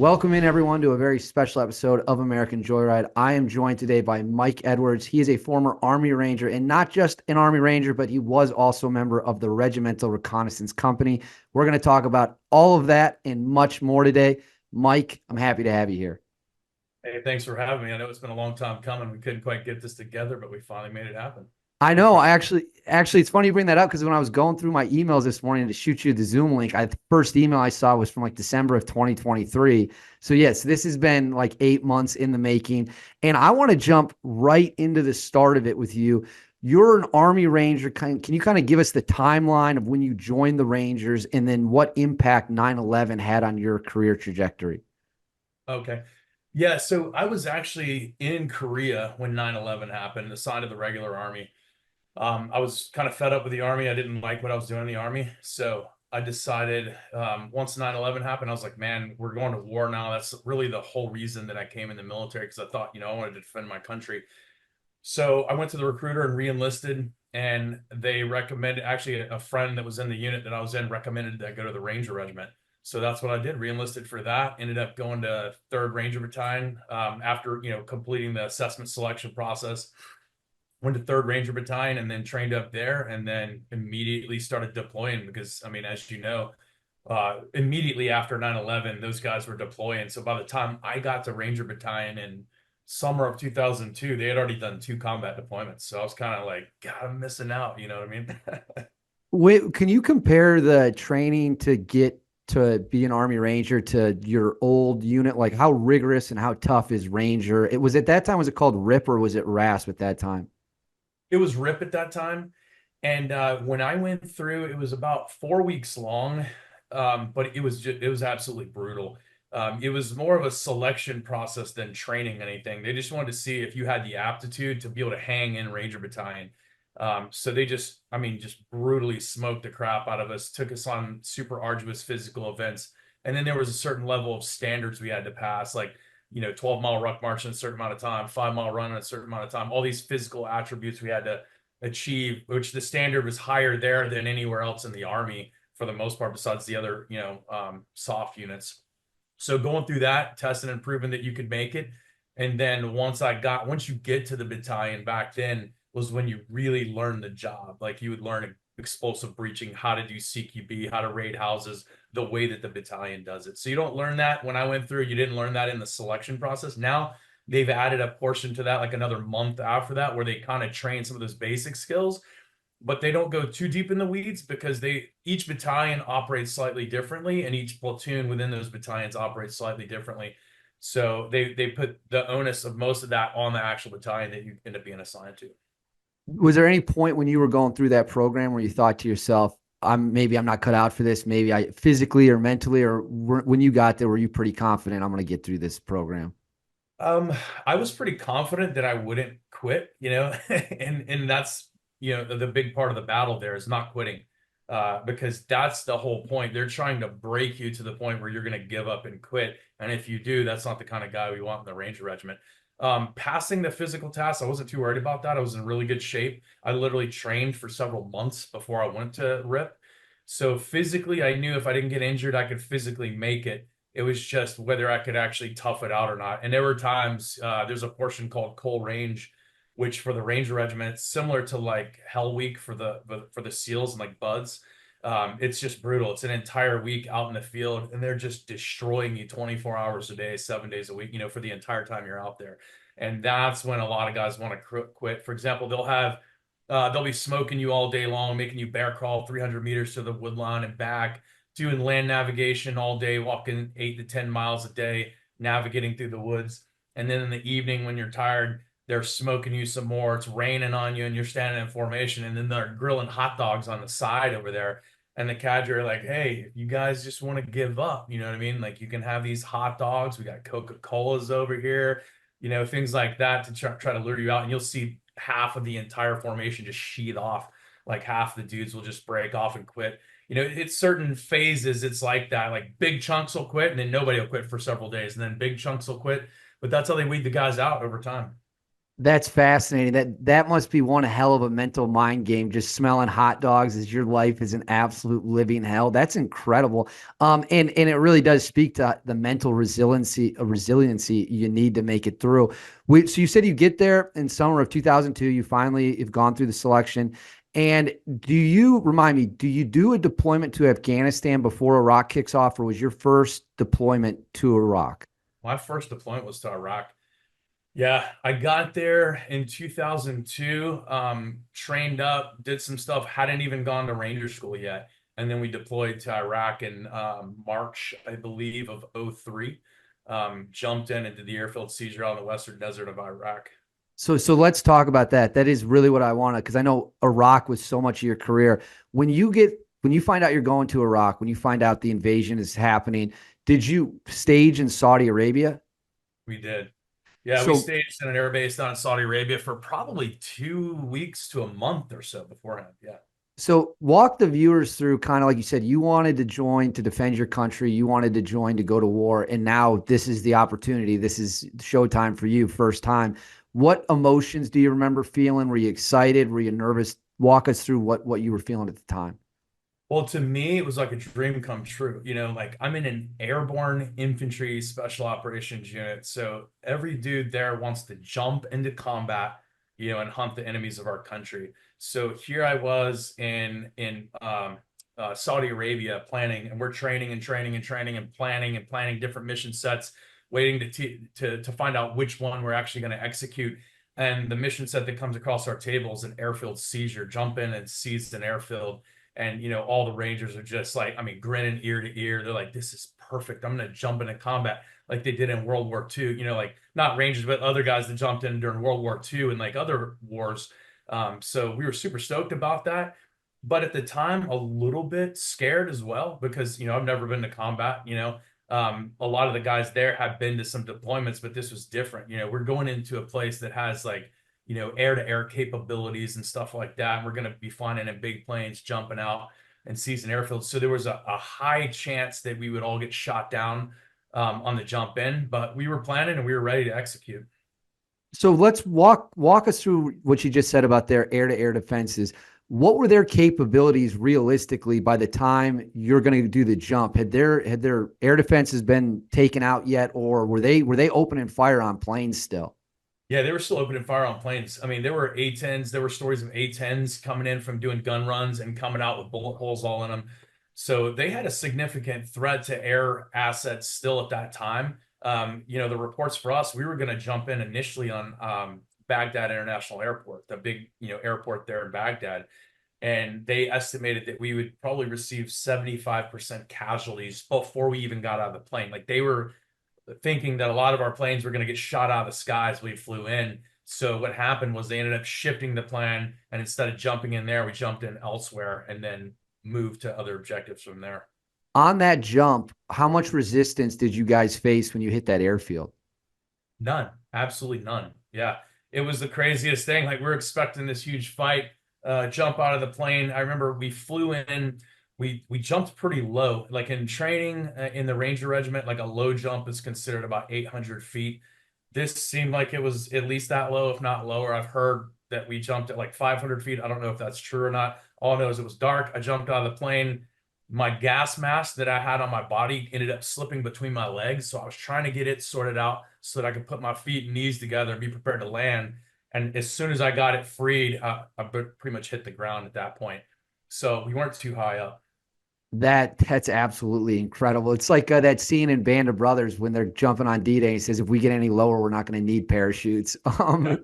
Welcome in, everyone, to a very special episode of American Joyride. I am joined today by Mike Edwards. He is a former Army Ranger, and not just an Army Ranger, but he was also a member of the Regimental Reconnaissance Company. We're going to talk about all of that and much more today. Mike, I'm happy to have you here. Hey, thanks for having me. I know it's been a long time coming. We couldn't quite get this together, but we finally made it happen. I Thanks know. for I actually, it's funny you bring that up because when I was going through my emails this morning to shoot you the Zoom link, the first email I saw was from like December of 2023. So yes, this has been like 8 months in the making, and I want to jump right into the start of it with you. You're an Army Ranger. Can you kind of give us the timeline of when you joined the Rangers and then what impact 9/11 had on your career trajectory? Okay. Yeah, so I was actually in Korea when 9/11 happened, assigned to the regular army. I was kind of fed up with the army. I didn't like what I was doing in the army. So I decided once 9/11 happened, I was like, man, we're going to war now. That's really the whole reason that I came in the military because I thought, I wanted to defend my country. So I went to the recruiter and re-enlisted, and they recommended, actually a friend that was in the unit that I was in recommended that I go to the Ranger Regiment. So that's what I did, re-enlisted for that, ended up going to 3rd Ranger Battalion after, completing the assessment selection process. Went to 3rd Ranger Battalion and then trained up there and then immediately started deploying because, I mean, as you know, immediately after 9/11, those guys were deploying. So by the time I got to Ranger Battalion in summer of 2002, they had already done 2 combat deployments. So I was kind of like, God, I'm missing out. You know what I mean? Wait, can you compare the training to get to be an Army Ranger to your old unit? Like how rigorous and how tough is Ranger? It was at that time, was it called RIP or was it RASP at that time? It was RIP at that time. And when I went through, it was about 4 weeks long, but it was absolutely brutal. It was more of a selection process than training anything. They just wanted to see if you had the aptitude to be able to hang in Ranger Battalion. So they just, I mean, just brutally smoked the crap out of us, took us on super arduous physical events. And then there was a certain level of standards we had to pass, like, 12-mile ruck march in a certain amount of time, 5-mile run in a certain amount of time, all these physical attributes we had to achieve, which the standard was higher there than anywhere else in the Army for the most part, besides the other, soft units. So going through that, testing and proving that you could make it. And then once you get to the battalion, back then was when you really learn the job. Like you would learn explosive breaching, how to do CQB, how to raid houses, the way that the battalion does it. So you don't learn that when I went through, you didn't learn that in the selection process. Now they've added a portion to that, like another month after that, where they kind of train some of those basic skills, but they don't go too deep in the weeds because each battalion operates slightly differently, and each platoon within those battalions operates slightly differently. So they put the onus of most of that on the actual battalion that you end up being assigned to. Was there any point when you were going through that program where you thought to yourself, I'm not cut out for this. Maybe I physically or mentally, or when you got there, were you pretty confident I'm going to get through this program? I was pretty confident that I wouldn't quit, and that's, the big part of the battle there is not quitting, because that's the whole point. They're trying to break you to the point where you're going to give up and quit. And if you do, that's not the kind of guy we want in the Ranger Regiment. Passing the physical test, I wasn't too worried about that. I was in really good shape. I literally trained for several months before I went to RIP. So physically, I knew if I didn't get injured, I could physically make it. It was just whether I could actually tough it out or not. And there were times, there's a portion called Coal Range, which for the Ranger Regiment, it's similar to like Hell Week for the SEALs and like Buds. It's just brutal. It's an entire week out in the field, and they're just destroying you 24 hours a day, 7 days a week, for the entire time you're out there. And that's when a lot of guys want to quit. For example, they'll be smoking you all day long, making you bear crawl 300 meters to the wood line and back, doing land navigation all day, walking 8 to 10 miles a day, navigating through the woods. And then in the evening, when you're tired, they're smoking you some more. It's raining on you, and you're standing in formation. And then they're grilling hot dogs on the side over there. And the cadre are like, hey, if you guys just want to give up, you know what I mean? Like, you can have these hot dogs. We got Coca-Colas over here, things like that to try to lure you out. And you'll see half of the entire formation just sheath off. Like half the dudes will just break off and quit. It's certain phases. It's like that, like big chunks will quit and then nobody will quit for several days. And then big chunks will quit. But that's how they weed the guys out over time. That's fascinating. That must be one hell of a mental mind game. Just smelling hot dogs as your life is an absolute living hell. That's incredible. And it really does speak to the mental resiliency you need to make it through. So you said you get there in summer of 2002. You finally have gone through the selection. And remind me, do you do a deployment to Afghanistan before Iraq kicks off, or was your first deployment to Iraq? My first deployment was to Iraq. Yeah, I got there in 2002, trained up, did some stuff, hadn't even gone to Ranger School yet. And then we deployed to Iraq in March, I believe, of '03. Jumped in and did the airfield seizure out in the western desert of Iraq. So let's talk about that. That is really what I want to, because I know Iraq was so much of your career. When you find out you're going to Iraq, when you find out the invasion is happening, did you stage in Saudi Arabia? We did. Yeah, we So staged in an air base down in Saudi Arabia for probably 2 weeks to a month or so beforehand. Yeah. so walk the viewers through, kind of like you said, you wanted to join to defend your country, you wanted to join to go to war, and now this is the opportunity. This is showtime for you, first time. What emotions do you remember feeling? Were you excited? Were you nervous? Walk us through what you were feeling at the time. Well, to me, it was like a dream come true. Like I'm in an airborne infantry special operations unit. So every dude there wants to jump into combat, and hunt the enemies of our country. So here I was in Saudi Arabia planning, and we're training and training and training and planning different mission sets, waiting to find out which one we're actually going to execute. And the mission set that comes across our table is an airfield seizure, jump in and seize an airfield. And all the Rangers are just like, I mean, grinning ear to ear. They're like, this is perfect. I'm gonna jump into combat like they did in World War II. Like not Rangers, but other guys that jumped in during World War II and like other wars. So we were super stoked about that. But at the time, a little bit scared as well because I've never been to combat. A lot of the guys there have been to some deployments, but this was different. We're going into a place that has like air-to-air capabilities and stuff like that. And we're going to be flying in big planes, jumping out and seizing airfields. So there was a high chance that we would all get shot down on the jump in, but we were planning and we were ready to execute. So let's walk us through what you just said about their air-to-air defenses. What were their capabilities realistically by the time you're going to do the jump? Had their air defenses been taken out yet, or were they opening fire on planes still? Yeah, they were still opening fire on planes. I mean, there were A-10s. There were stories of A-10s coming in from doing gun runs and coming out with bullet holes all in them. So they had a significant threat to air assets still at that time. The reports for us, we were going to jump in initially on Baghdad International Airport, the big, airport there in Baghdad. And they estimated that we would probably receive 75% casualties before we even got out of the plane. Like they were thinking that a lot of our planes were going to get shot out of the sky as we flew in. So what happened was they ended up shifting the plan, and instead of jumping in there, we jumped in elsewhere and then moved to other objectives from there. On that jump, how much resistance did you guys face when you hit that airfield? None, absolutely none. Yeah, it was the craziest thing. Like we're expecting this huge fight, jump out of the plane. I remember we flew in. We jumped pretty low. Like in training in the Ranger Regiment, like a low jump is considered about 800 feet. This seemed like it was at least that low, if not lower. I've heard that we jumped at like 500 feet. I don't know if that's true or not. All I know is it was dark. I jumped out of the plane. My gas mask that I had on my body ended up slipping between my legs. So I was trying to get it sorted out so that I could put my feet and knees together and be prepared to land. And as soon as I got it freed, I pretty much hit the ground at that point. So we weren't too high up. That's absolutely incredible. It's like that scene in Band of Brothers when they're jumping on D-Day. He says, "If we get any lower, we're not going to need parachutes." Yeah.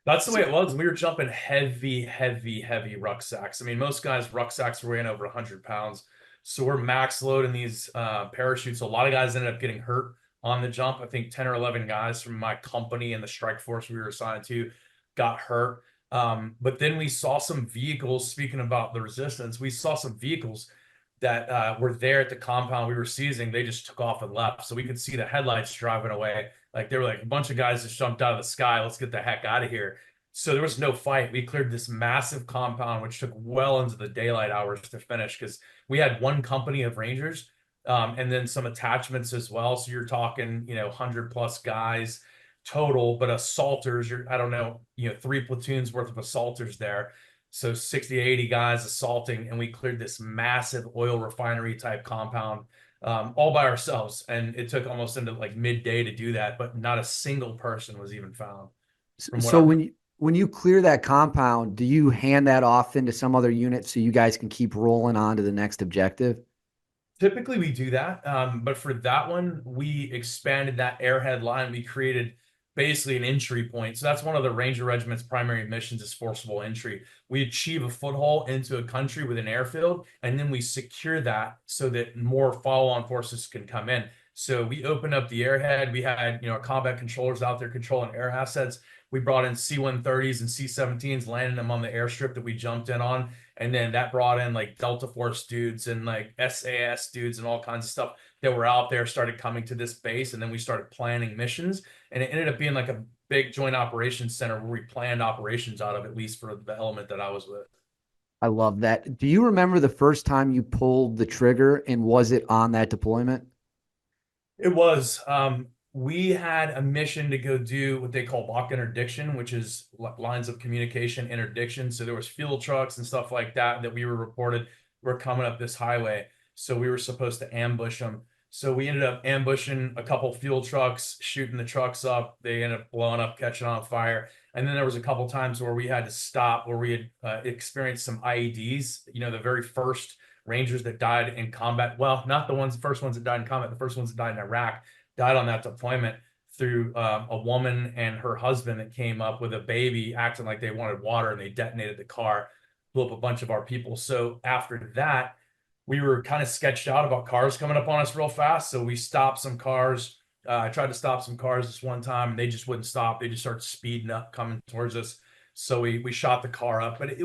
That's the way So, it was. We were jumping heavy, heavy, heavy rucksacks. I mean, most guys' rucksacks were weighing over 100 pounds. So we're max loading these parachutes. A lot of guys ended up getting hurt on the jump. I think 10 or 11 guys from my company and the strike force we were assigned to got hurt. But then we saw some vehicles, speaking about the resistance, we saw some vehicles that were there at the compound we were seizing. They just took off and left. So we could see the headlights driving away. Like they were like a bunch of guys just jumped out of the sky. Let's get the heck out of here. So there was no fight. We cleared this massive compound, which took well into the daylight hours to finish because we had one company of Rangers and then some attachments as well. So you're talking, 100 plus guys. total, but assaulters, I don't know, 3 platoons worth of assaulters there. So 60 to 80 guys assaulting, and we cleared this massive oil refinery type compound all by ourselves. And it took almost into like midday to do that, but not a single person was even found from what So I'm. when you clear that compound, do you hand that off into some other unit so you guys can keep rolling on to the next objective? Typically, we do that, but for that one, we expanded that airhead line. We created basically an entry point. So that's one of the Ranger Regiment's primary missions is forcible entry. We achieve a foothold into a country with an airfield, and then we secure that so that more follow-on forces can come in. So we opened up the airhead. We had, combat controllers out there controlling air assets. We brought in C-130s and C-17s, landing them on the airstrip that we jumped in on. And then that brought in like Delta Force dudes and like SAS dudes and all kinds of stuff that were out there, started coming to this base. And then we started planning missions. And it ended up being like a big joint operations center where we planned operations out of, at least for the element that I was with. I love that. Do you remember the first time you pulled the trigger, and was it on that deployment? It was. We had a mission to go do what they call lock interdiction, which is lines of communication interdiction. So there was fuel trucks and stuff like that we were reported were coming up this highway. So we were supposed to ambush them. So we ended up ambushing a couple fuel trucks, shooting the trucks up. They ended up blowing up, catching on fire. And then there was a couple times where we had to stop, where we had experienced some IEDs. The very first Rangers that died in combat. Well, not the first ones that died in combat. The first ones that died in Iraq died on that deployment through a woman and her husband that came up with a baby acting like they wanted water, and they detonated the car, blew up a bunch of our people. So after that, we were kind of sketched out about cars coming up on us real fast. So we stopped some cars. I tried to stop some cars this one time, and they just wouldn't stop. They just started speeding up, coming towards us. So we shot the car up, but it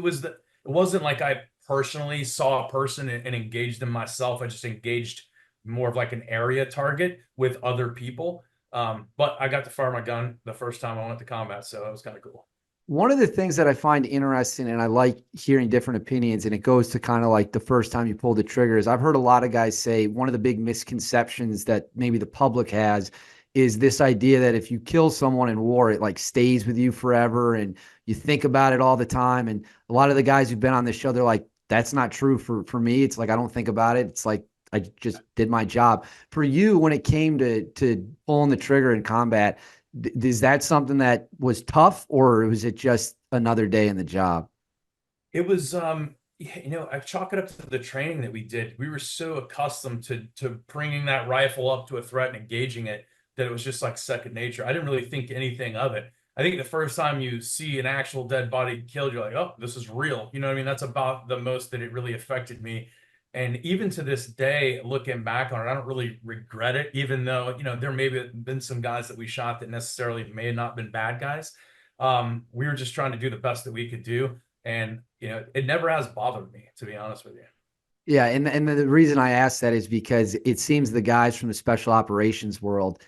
wasn't like I personally saw a person and engaged them myself. I just engaged more of like an area target with other people. But I got to fire my gun the first time I went to combat, so that was kind of cool. One of the things that I find interesting, and I like hearing different opinions, and it goes to kind of like the first time you pull the trigger, is I've heard a lot of guys say one of the big misconceptions that maybe the public has is this idea that if you kill someone in war, it like stays with you forever and you think about it all the time. And a lot of the guys who've been on this show, they're like, that's not true for me. It's like I don't think about it. It's like I just did my job. For you, when it came to pulling the trigger in combat, is that something that was tough, or was it just another day in the job? It was, I chalk it up to the training that we did. We were so accustomed to bringing that rifle up to a threat and engaging it that it was just like second nature. I didn't really think anything of it. I think the first time you see an actual dead body killed, you're like, oh, this is real. You know what I mean? That's about the most that it really affected me. And even to this day, looking back on it, I don't really regret it, even though, there may have been some guys that we shot that necessarily may have not been bad guys. We were just trying to do the best that we could do. And, it never has bothered me, to be honest with you. Yeah, and the reason I ask that is because it seems the guys from the special operations world,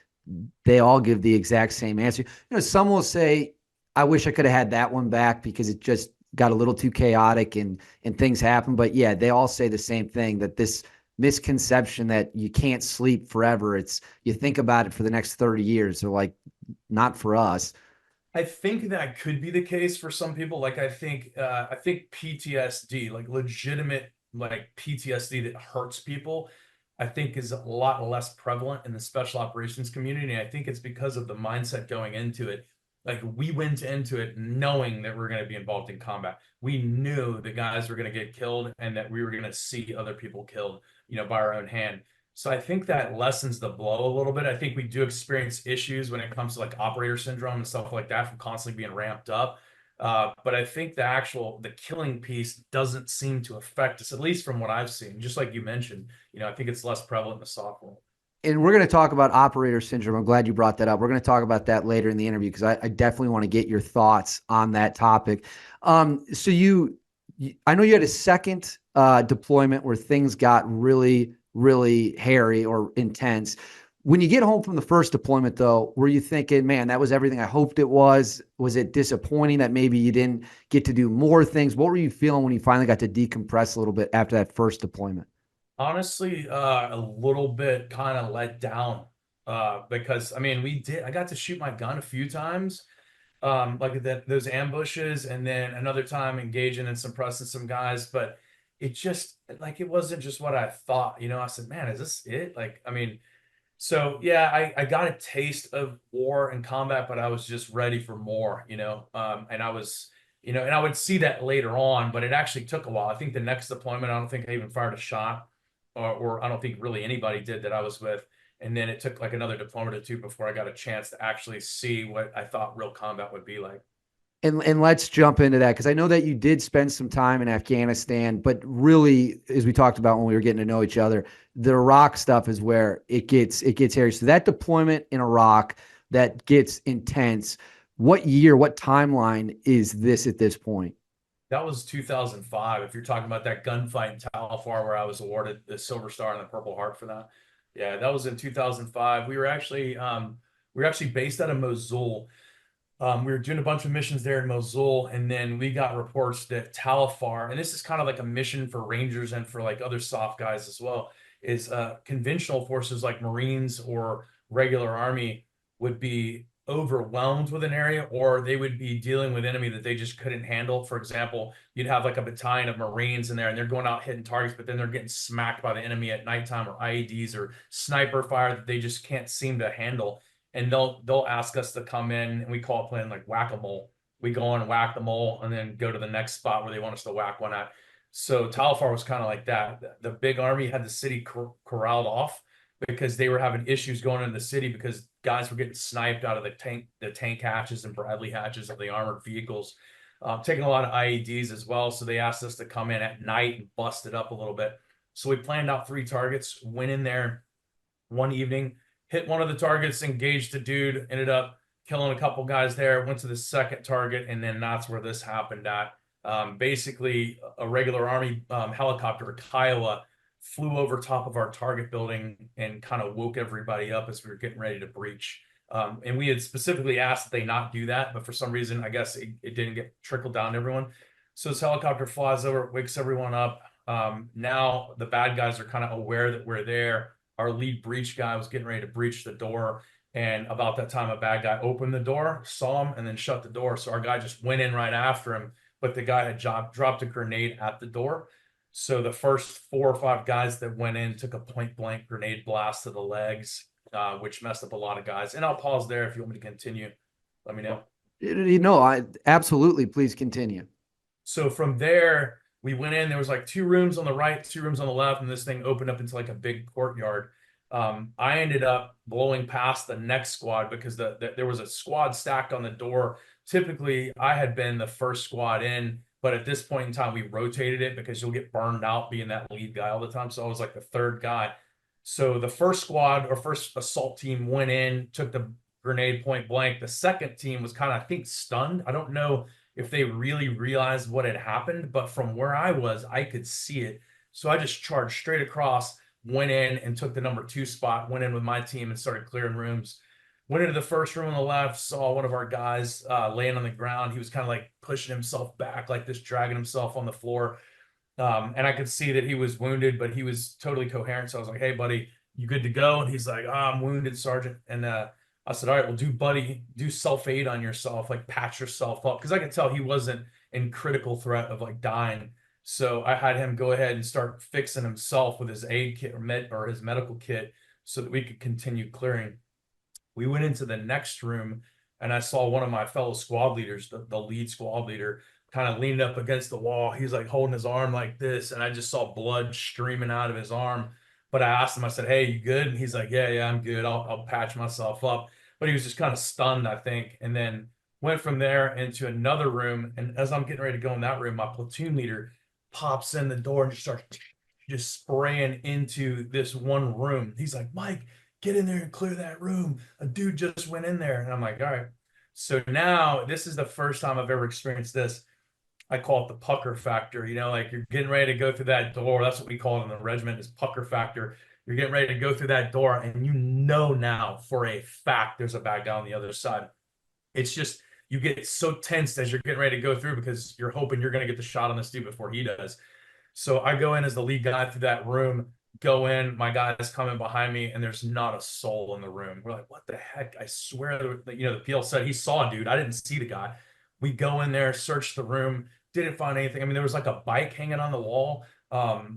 they all give the exact same answer. Some will say, I wish I could have had that one back because it just got a little too chaotic and things happen. But yeah, they all say the same thing, that this misconception that you can't sleep forever, it's you think about it for the next 30 years. They're like, not for us. I think that could be the case for some people. Like I think PTSD, like legitimate like PTSD that hurts people, I think is a lot less prevalent in the special operations community. And I think it's because of the mindset going into it. Like we went into it knowing that we're going to be involved in combat. We knew the guys were going to get killed and that we were going to see other people killed, by our own hand. So I think that lessens the blow a little bit. I think we do experience issues when it comes to like operator syndrome and stuff like that from constantly being ramped up. But I think the killing piece doesn't seem to affect us, at least from what I've seen. Just like you mentioned, I think it's less prevalent in the soft world. And we're going to talk about operator syndrome. I'm glad you brought that up. We're going to talk about that later in the interview because I definitely want to get your thoughts on that topic. So I know you had a second deployment where things got really, really hairy or intense. When you get home from the first deployment, though, were you thinking, man, that was everything I hoped it was? Was it disappointing that maybe you didn't get to do more things? What were you feeling when you finally got to decompress a little bit after that first deployment? Honestly, a little bit kind of let down. because I mean, I got to shoot my gun a few times, like those ambushes, and then another time engaging and suppressing some guys, but it just like it wasn't just what I thought. You know, I said, man, is this it? Like, I mean, so yeah, I got a taste of war and combat, but I was just ready for more, you know. And I was, you know, and I would see that later on, but it actually took a while. I think the next deployment, I don't think I even fired a shot, or I don't think really anybody did that I was with. And then it took like another deployment or two before I got a chance to actually see what I thought real combat would be like. And let's jump into that, because I know that you did spend some time in Afghanistan, but really, as we talked about when we were getting to know each other, the Iraq stuff is where it gets hairy. So that deployment in Iraq that gets intense. What year, what timeline is this at this point? That was 2005. If you're talking about that gunfight in Talfar where I was awarded the Silver Star and the Purple Heart for that. Yeah, that was in 2005. We were actually based out of Mosul. We were doing a bunch of missions there in Mosul, and then we got reports that Talafar, and this is kind of like a mission for Rangers and for like other soft guys as well, is conventional forces like Marines or regular Army would be overwhelmed with an area, or they would be dealing with enemy that they just couldn't handle. For example, you'd have like a battalion of Marines in there, and they're going out hitting targets, but then they're getting smacked by the enemy at nighttime, or IEDs or sniper fire that they just can't seem to handle, and they'll ask us to come in, and we call it playing like whack-a-mole. We go on and whack the mole and then go to the next spot where they want us to whack one at. So Talfar was kind of like that. The big army had the city corralled off because they were having issues going into the city because guys were getting sniped out of the tank hatches and Bradley hatches of the armored vehicles, taking a lot of IEDs as well. So they asked us to come in at night and bust it up a little bit. So we planned out 3 targets, went in there one evening, hit one of the targets, engaged the dude, ended up killing a couple guys there, went to the second target, and then that's where this happened at. Basically, a regular Army helicopter, a Kiowa, flew over top of our target building and kind of woke everybody up as we were getting ready to breach. And we had specifically asked that they not do that, but for some reason, I guess it didn't get trickled down to everyone. So this helicopter flies over, wakes everyone up. Now the bad guys are kind of aware that we're there. Our lead breach guy was getting ready to breach the door. And about that time, a bad guy opened the door, saw him, and then shut the door. So our guy just went in right after him, but the guy had dropped a grenade at the door. So the first 4 or 5 guys that went in took a point blank grenade blast to the legs, which messed up a lot of guys. And I'll pause there if you want me to continue. Let me know. You know, I absolutely, please continue. So from there, we went in. There was like 2 rooms on the right, 2 rooms on the left, and this thing opened up into like a big courtyard. I ended up blowing past the next squad because there was a squad stacked on the door. Typically, I had been the first squad in, but at this point in time, we rotated it because you'll get burned out being that lead guy all the time. So I was like the third guy. So the first squad or first assault team went in, took the grenade point blank. The second team was kind of, I think, stunned. I don't know if they really realized what had happened, but from where I was, I could see it. So I just charged straight across, went in and took the number 2 spot, went in with my team and started clearing rooms. Went into the first room on the left, saw one of our guys laying on the ground. He was kind of like pushing himself back like this, dragging himself on the floor. And I could see that he was wounded, but he was totally coherent. So I was like, hey, buddy, you good to go? And he's like, oh, I'm wounded, Sergeant. And I said, all right, well, do self-aid on yourself, like patch yourself up. Because I could tell he wasn't in critical threat of like dying. So I had him go ahead and start fixing himself with his aid kit or his medical kit so that we could continue clearing. We went into the next room and I saw one of my fellow squad leaders, the lead squad leader, kind of leaned up against the wall. He's like holding his arm like this, and I just saw blood streaming out of his arm. But I asked him, I said, hey, you good? And he's like, yeah, I'm good. I'll patch myself up. But he was just kind of stunned, I think. And then went from there into another room. And as I'm getting ready to go in that room, my platoon leader pops in the door and just starts just spraying into this one room. He's like, Mike, get in there and clear that room. A dude just went in there. And I'm like, all right. So now this is the first time I've ever experienced this. I call it the pucker factor. You know, like you're getting ready to go through that door. That's what we call it in the regiment, is pucker factor. You're getting ready to go through that door, and you know now for a fact there's a bad guy on the other side. It's just you get so tensed as you're getting ready to go through because you're hoping you're going to get the shot on this dude before he does. So I go in as the lead guy through that room. Go in, my guy's coming behind me, and there's not a soul in the room. We're like, what the heck? I swear, the PL said he saw a dude. I didn't see the guy. We go in there, search the room, didn't find anything. I mean, there was like a bike hanging on the wall,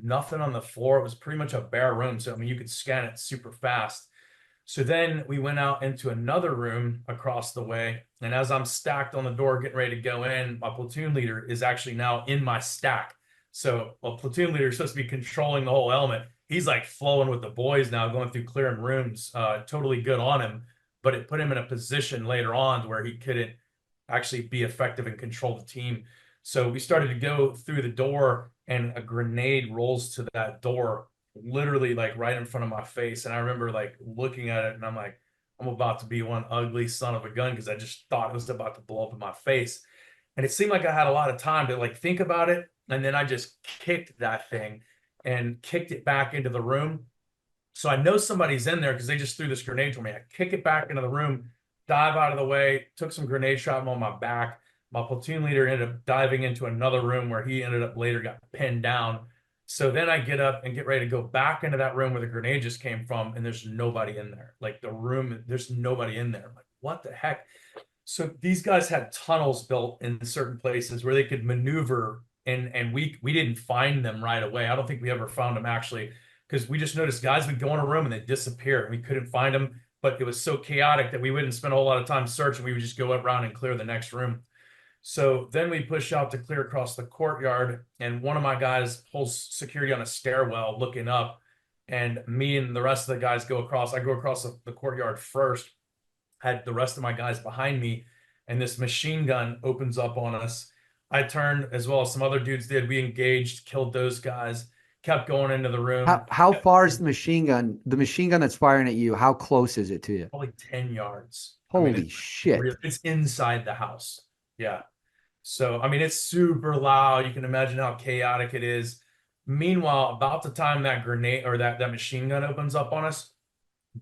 nothing on the floor. It was pretty much a bare room. So, I mean, you could scan it super fast. So then we went out into another room across the way. And as I'm stacked on the door, getting ready to go in, my platoon leader is actually now in my stack. So a platoon leader is supposed to be controlling the whole element. He's like flowing with the boys now, going through clearing rooms, totally good on him. But it put him in a position later on where he couldn't actually be effective and control the team. So we started to go through the door, and a grenade rolls to that door, literally like right in front of my face. And I remember like looking at it, and I'm like, I'm about to be one ugly son of a gun, because I just thought it was about to blow up in my face. And it seemed like I had a lot of time to like think about it. And then I just kicked that thing and kicked it back into the room. So I know somebody's in there because they just threw this grenade to me. I kick it back into the room, dive out of the way, took some grenade shrapnel on my back. My platoon leader ended up diving into another room where he ended up later got pinned down. So then I get up and get ready to go back into that room where the grenade just came from, and there's nobody in there. Like the room, there's nobody in there. I'm like, what the heck? So these guys had tunnels built in certain places where they could maneuver, and we didn't find them right away. I don't think we ever found them actually, because we just noticed guys would go in a room and they'd disappear, and we couldn't find them. But it was so chaotic that we wouldn't spend a whole lot of time searching. We would just go around and clear the next room. So then we push out to clear across the courtyard, and one of my guys pulls security on a stairwell looking up, and me and the rest of the guys go across. I go across the courtyard first, had the rest of my guys behind me, and this machine gun opens up on us. I turned, as well as some other dudes did. We engaged, killed those guys, kept going into the room. How far is the machine gun? The machine gun that's firing at you, how close is it to you? Probably 10 yards. I mean, Holy shit. it's inside the house. Yeah. So, I mean, it's super loud. You can imagine how chaotic it is. Meanwhile, about the time that grenade or that machine gun opens up on us,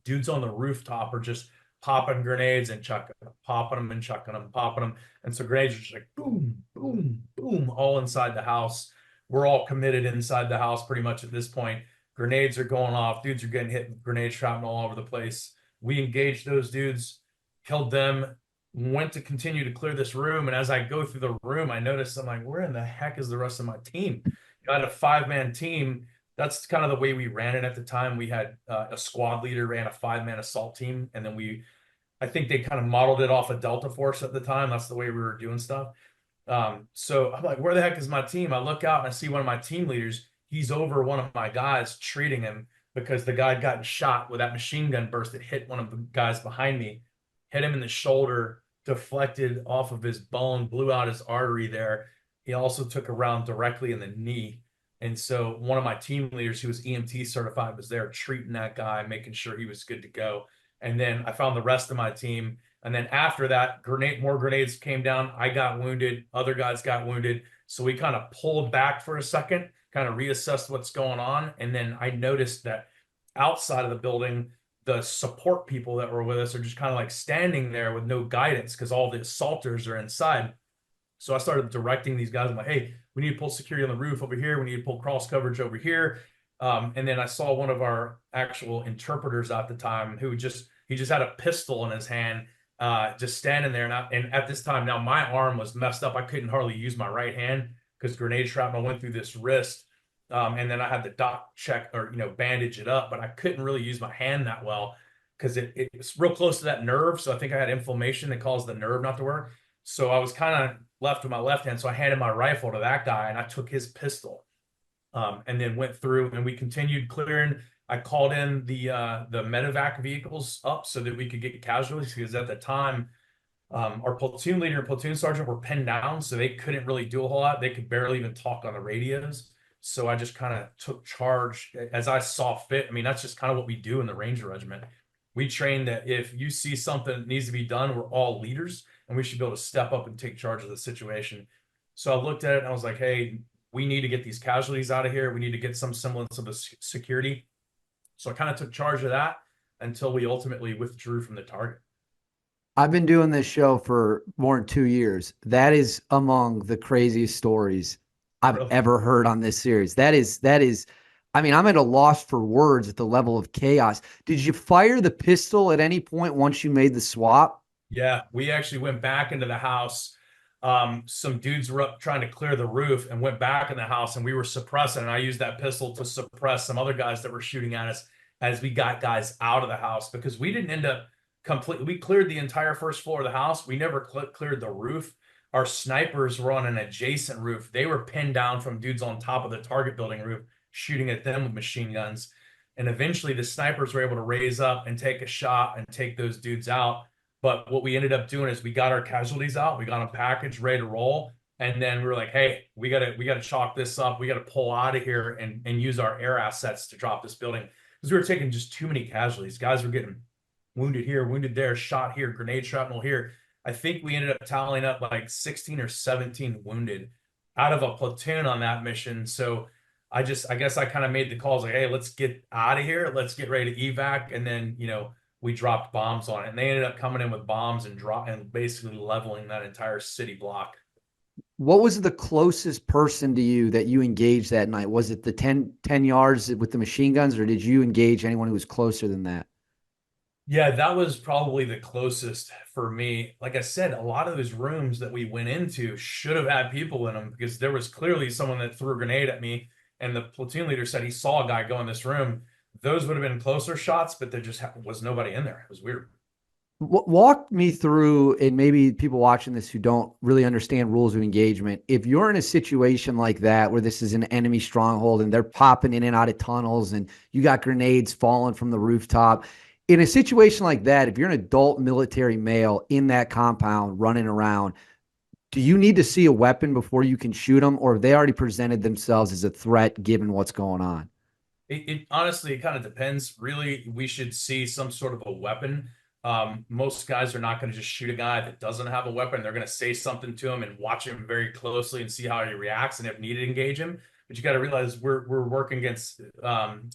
dudes on the rooftop are just popping grenades and chucking them, popping them and chucking them, popping them. And so grenades are just like boom, boom, boom, all inside the house. We're all committed inside the house pretty much at this point. Grenades are going off. Dudes are getting hit with grenade shrapnel all over the place. We engaged those dudes, killed them, went to continue to clear this room. And as I go through the room, I noticed, I'm like, where in the heck is the rest of my team? Got a 5-man team. That's kind of the way we ran it at the time. We had a squad leader ran a 5-man assault team. And then I think they kind of modeled it off of Delta Force at the time. That's the way we were doing stuff. So I'm like, where the heck is my team? I look out and I see one of my team leaders. He's over one of my guys, treating him because the guy had gotten shot with that machine gun burst. It hit one of the guys behind me, hit him in the shoulder, deflected off of his bone, blew out his artery there. He also took a round directly in the knee. And so one of my team leaders who was EMT certified was there treating that guy, making sure he was good to go. And then I found the rest of my team. And then after that, more grenades came down. I got wounded. Other guys got wounded. So we kind of pulled back for a second, kind of reassessed what's going on. And then I noticed that outside of the building, the support people that were with us are just kind of like standing there with no guidance because all the assaulters are inside. So I started directing these guys. I'm like, hey, we need to pull security on the roof over here. We need to pull cross coverage over here. And then I saw one of our actual interpreters at the time he just had a pistol in his hand, just standing there. And at this time, now my arm was messed up. I couldn't hardly use my right hand because grenade shrapnel went through this wrist. And then I had the doc check or, bandage it up, but I couldn't really use my hand that well because it's real close to that nerve. So I think I had inflammation that caused the nerve not to work. So I was kind of left with my left hand. So I handed my rifle to that guy and I took his pistol, and then went through and we continued clearing. I called in the medevac vehicles up so that we could get casualties because at the time, our platoon leader and platoon sergeant were pinned down. So they couldn't really do a whole lot. They could barely even talk on the radios. So I just kind of took charge as I saw fit. I mean, that's just kind of what we do in the Ranger Regiment. We train that if you see something that needs to be done, we're all leaders and we should be able to step up and take charge of the situation. So I looked at it and I was like, hey, we need to get these casualties out of here. We need to get some semblance of the security. So I kind of took charge of that until we ultimately withdrew from the target. I've been doing this show for more than 2 years. That is among the craziest stories I've ever heard on this series. That is I mean, I'm at a loss for words at the level of chaos. Did you fire the pistol at any point once you made the swap? Yeah, we actually went back into the house. Some dudes were up trying to clear the roof and went back in the house, and we were suppressing. And I used that pistol to suppress some other guys that were shooting at us as we got guys out of the house because we didn't end up completely. We cleared the entire first floor of the house. We never cleared the roof. Our snipers were on an adjacent roof. They were pinned down from dudes on top of the target building roof, shooting at them with machine guns. And eventually, the snipers were able to raise up and take a shot and take those dudes out. But what we ended up doing is we got our casualties out, we got them packaged, ready to roll, and then we were like, "Hey, we gotta chalk this up. We got to pull out of here and use our air assets to drop this building because we were taking just too many casualties. Guys were getting wounded here, wounded there, shot here, grenade shrapnel here. I think we ended up tallying up like 16 or 17 wounded out of a platoon on that mission. So I guess I kind of made the calls like, hey, let's get out of here. Let's get ready to evac. And then, we dropped bombs on it. And they ended up coming in with bombs and basically leveling that entire city block. What was the closest person to you that you engaged that night? Was it the 10 yards with the machine guns, or did you engage anyone who was closer than that? Yeah, that was probably the closest for me. Like I said, a lot of those rooms that we went into should have had people in them because there was clearly someone that threw a grenade at me, and the platoon leader said he saw a guy go in this room. Those would have been closer shots, but there just was nobody in there. It was weird. Walk me through, and maybe people watching this who don't really understand rules of engagement. If you're in a situation like that, where this is an enemy stronghold and they're popping in and out of tunnels and you got grenades falling from the rooftop, in a situation like that, if you're an adult military male in that compound running around, do you need to see a weapon before you can shoot them, or have they already presented themselves as a threat given what's going on? It honestly, it kind of depends. Really, we should see some sort of a weapon. Most guys are not going to just shoot a guy that doesn't have a weapon. They're going to say something to him and watch him very closely and see how he reacts, and if needed, engage him. But you got to realize we're working against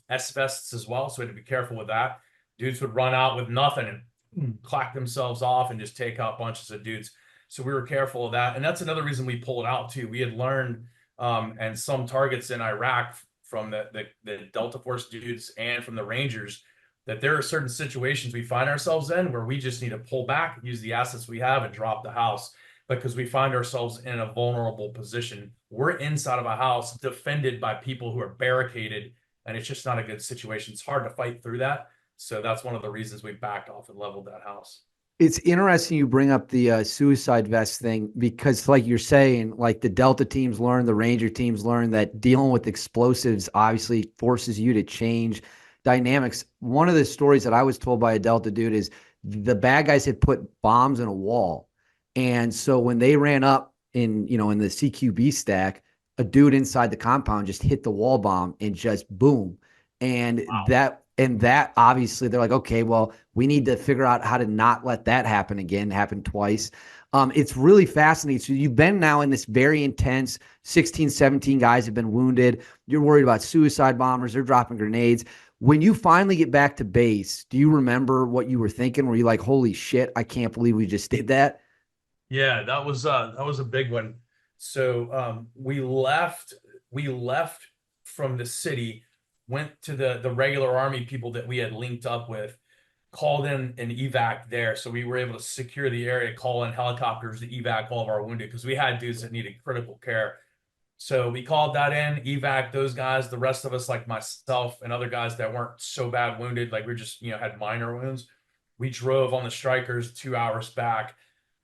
S-vests as well, so we have to be careful with that. Dudes would run out with nothing and clack themselves off and just take out bunches of dudes. So we were careful of that, and that's another reason we pulled out too. We had learned and some targets in Iraq from the Delta Force dudes and from the Rangers that there are certain situations we find ourselves in where we just need to pull back, use the assets we have, and drop the house because we find ourselves in a vulnerable position. We're inside of a house defended by people who are barricaded, and it's just not a good situation. It's hard to fight through that. So that's one of the reasons we backed off and leveled that house. It's interesting you bring up the suicide vest thing because, like you're saying, like the Delta teams learn, the Ranger teams learn that dealing with explosives obviously forces you to change dynamics. One of the stories that I was told by a Delta dude is the bad guys had put bombs in a wall. And so when they ran up in the CQB stack, a dude inside the compound just hit the wall bomb and just boom. And Wow. that obviously they're like, okay, well, we need to figure out how to not let that happen again, happen twice. It's really fascinating. So you've been now in this very intense 16, 17 guys have been wounded. You're worried about suicide bombers. They're dropping grenades. When you finally get back to base, do you remember what you were thinking? Were you like, holy shit, I can't believe we just did that? Yeah, that was a big one. So we left from the city, went to the regular army people that we had linked up with, called in an evac there. So we were able to secure the area, call in helicopters to evac all of our wounded because we had dudes that needed critical care. So we called that in, evac those guys. The rest of us, like myself and other guys that weren't so bad wounded, like we just, had minor wounds. We drove on the strikers 2 hours back.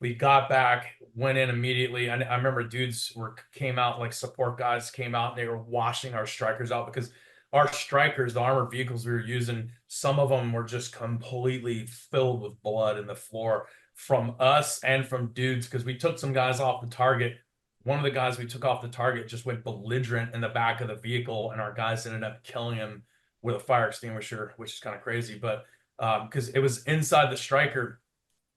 We got back, went in immediately. I remember dudes came out, like support guys came out and they were washing our strikers out because our strikers, the armored vehicles we were using, some of them were just completely filled with blood in the floor from us and from dudes because we took some guys off the target. One of the guys we took off the target just went belligerent in the back of the vehicle, and our guys ended up killing him with a fire extinguisher, which is kind of crazy. But because it was inside the striker,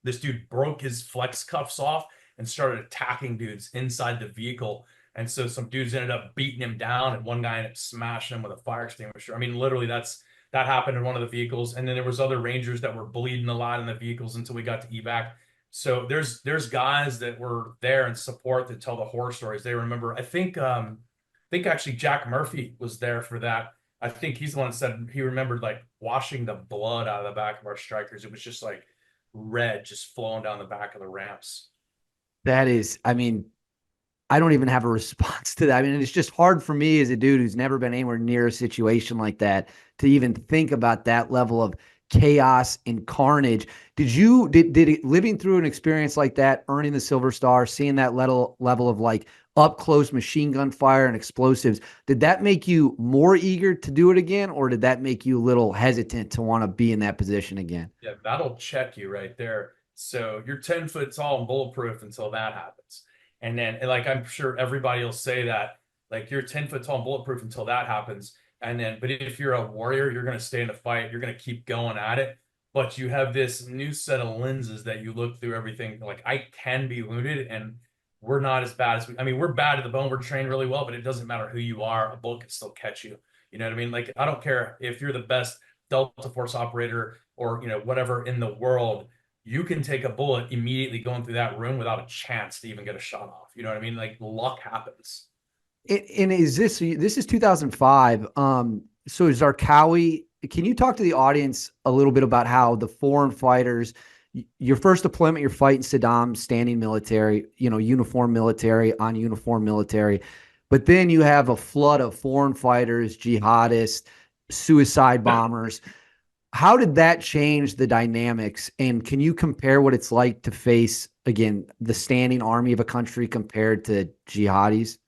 this dude broke his flex cuffs off and started attacking dudes inside the vehicle. And so some dudes ended up beating him down, and one guy ended up smashing him with a fire extinguisher. I mean, literally, that happened in one of the vehicles. And then there was other Rangers that were bleeding a lot in the vehicles until we got to evac. So there's guys that were there in support that tell the horror stories. They remember. I think actually Jack Murphy was there for that. I think he's the one that said he remembered like washing the blood out of the back of our strikers. It was just like red, just flowing down the back of the ramps. That is, I mean, I don't even have a response to that. I mean, it's just hard for me as a dude who's never been anywhere near a situation like that to even think about that level of chaos and carnage. Did it, living through an experience like that, earning the Silver Star, seeing that level of like up close machine gun fire and explosives, did that make you more eager to do it again, or did that make you a little hesitant to want to be in that position again? Yeah, that'll check you right there. So you're 10 foot tall and bulletproof until that happens. And then, like, I'm sure everybody will say that, like, you're 10 foot tall and bulletproof until that happens. And then, but if you're a warrior, you're going to stay in the fight. You're going to keep going at it. But you have this new set of lenses that you look through everything. Like, I can be wounded and we're not as bad as I mean, we're bad to the bone. We're trained really well, but it doesn't matter who you are. A bullet can still catch you. You know what I mean? Like, I don't care if you're the best Delta Force operator or, whatever in the world, you can take a bullet immediately going through that room without a chance to even get a shot off. You know what I mean? Like luck happens. And is this is 2005? So Zarqawi, can you talk to the audience a little bit about how the foreign fighters, your first deployment, you're fighting Saddam, standing military, uniform military on uniform military, but then you have a flood of foreign fighters, jihadists, suicide bombers. How did that change the dynamics? And can you compare what it's like to face, again, the standing army of a country compared to jihadis?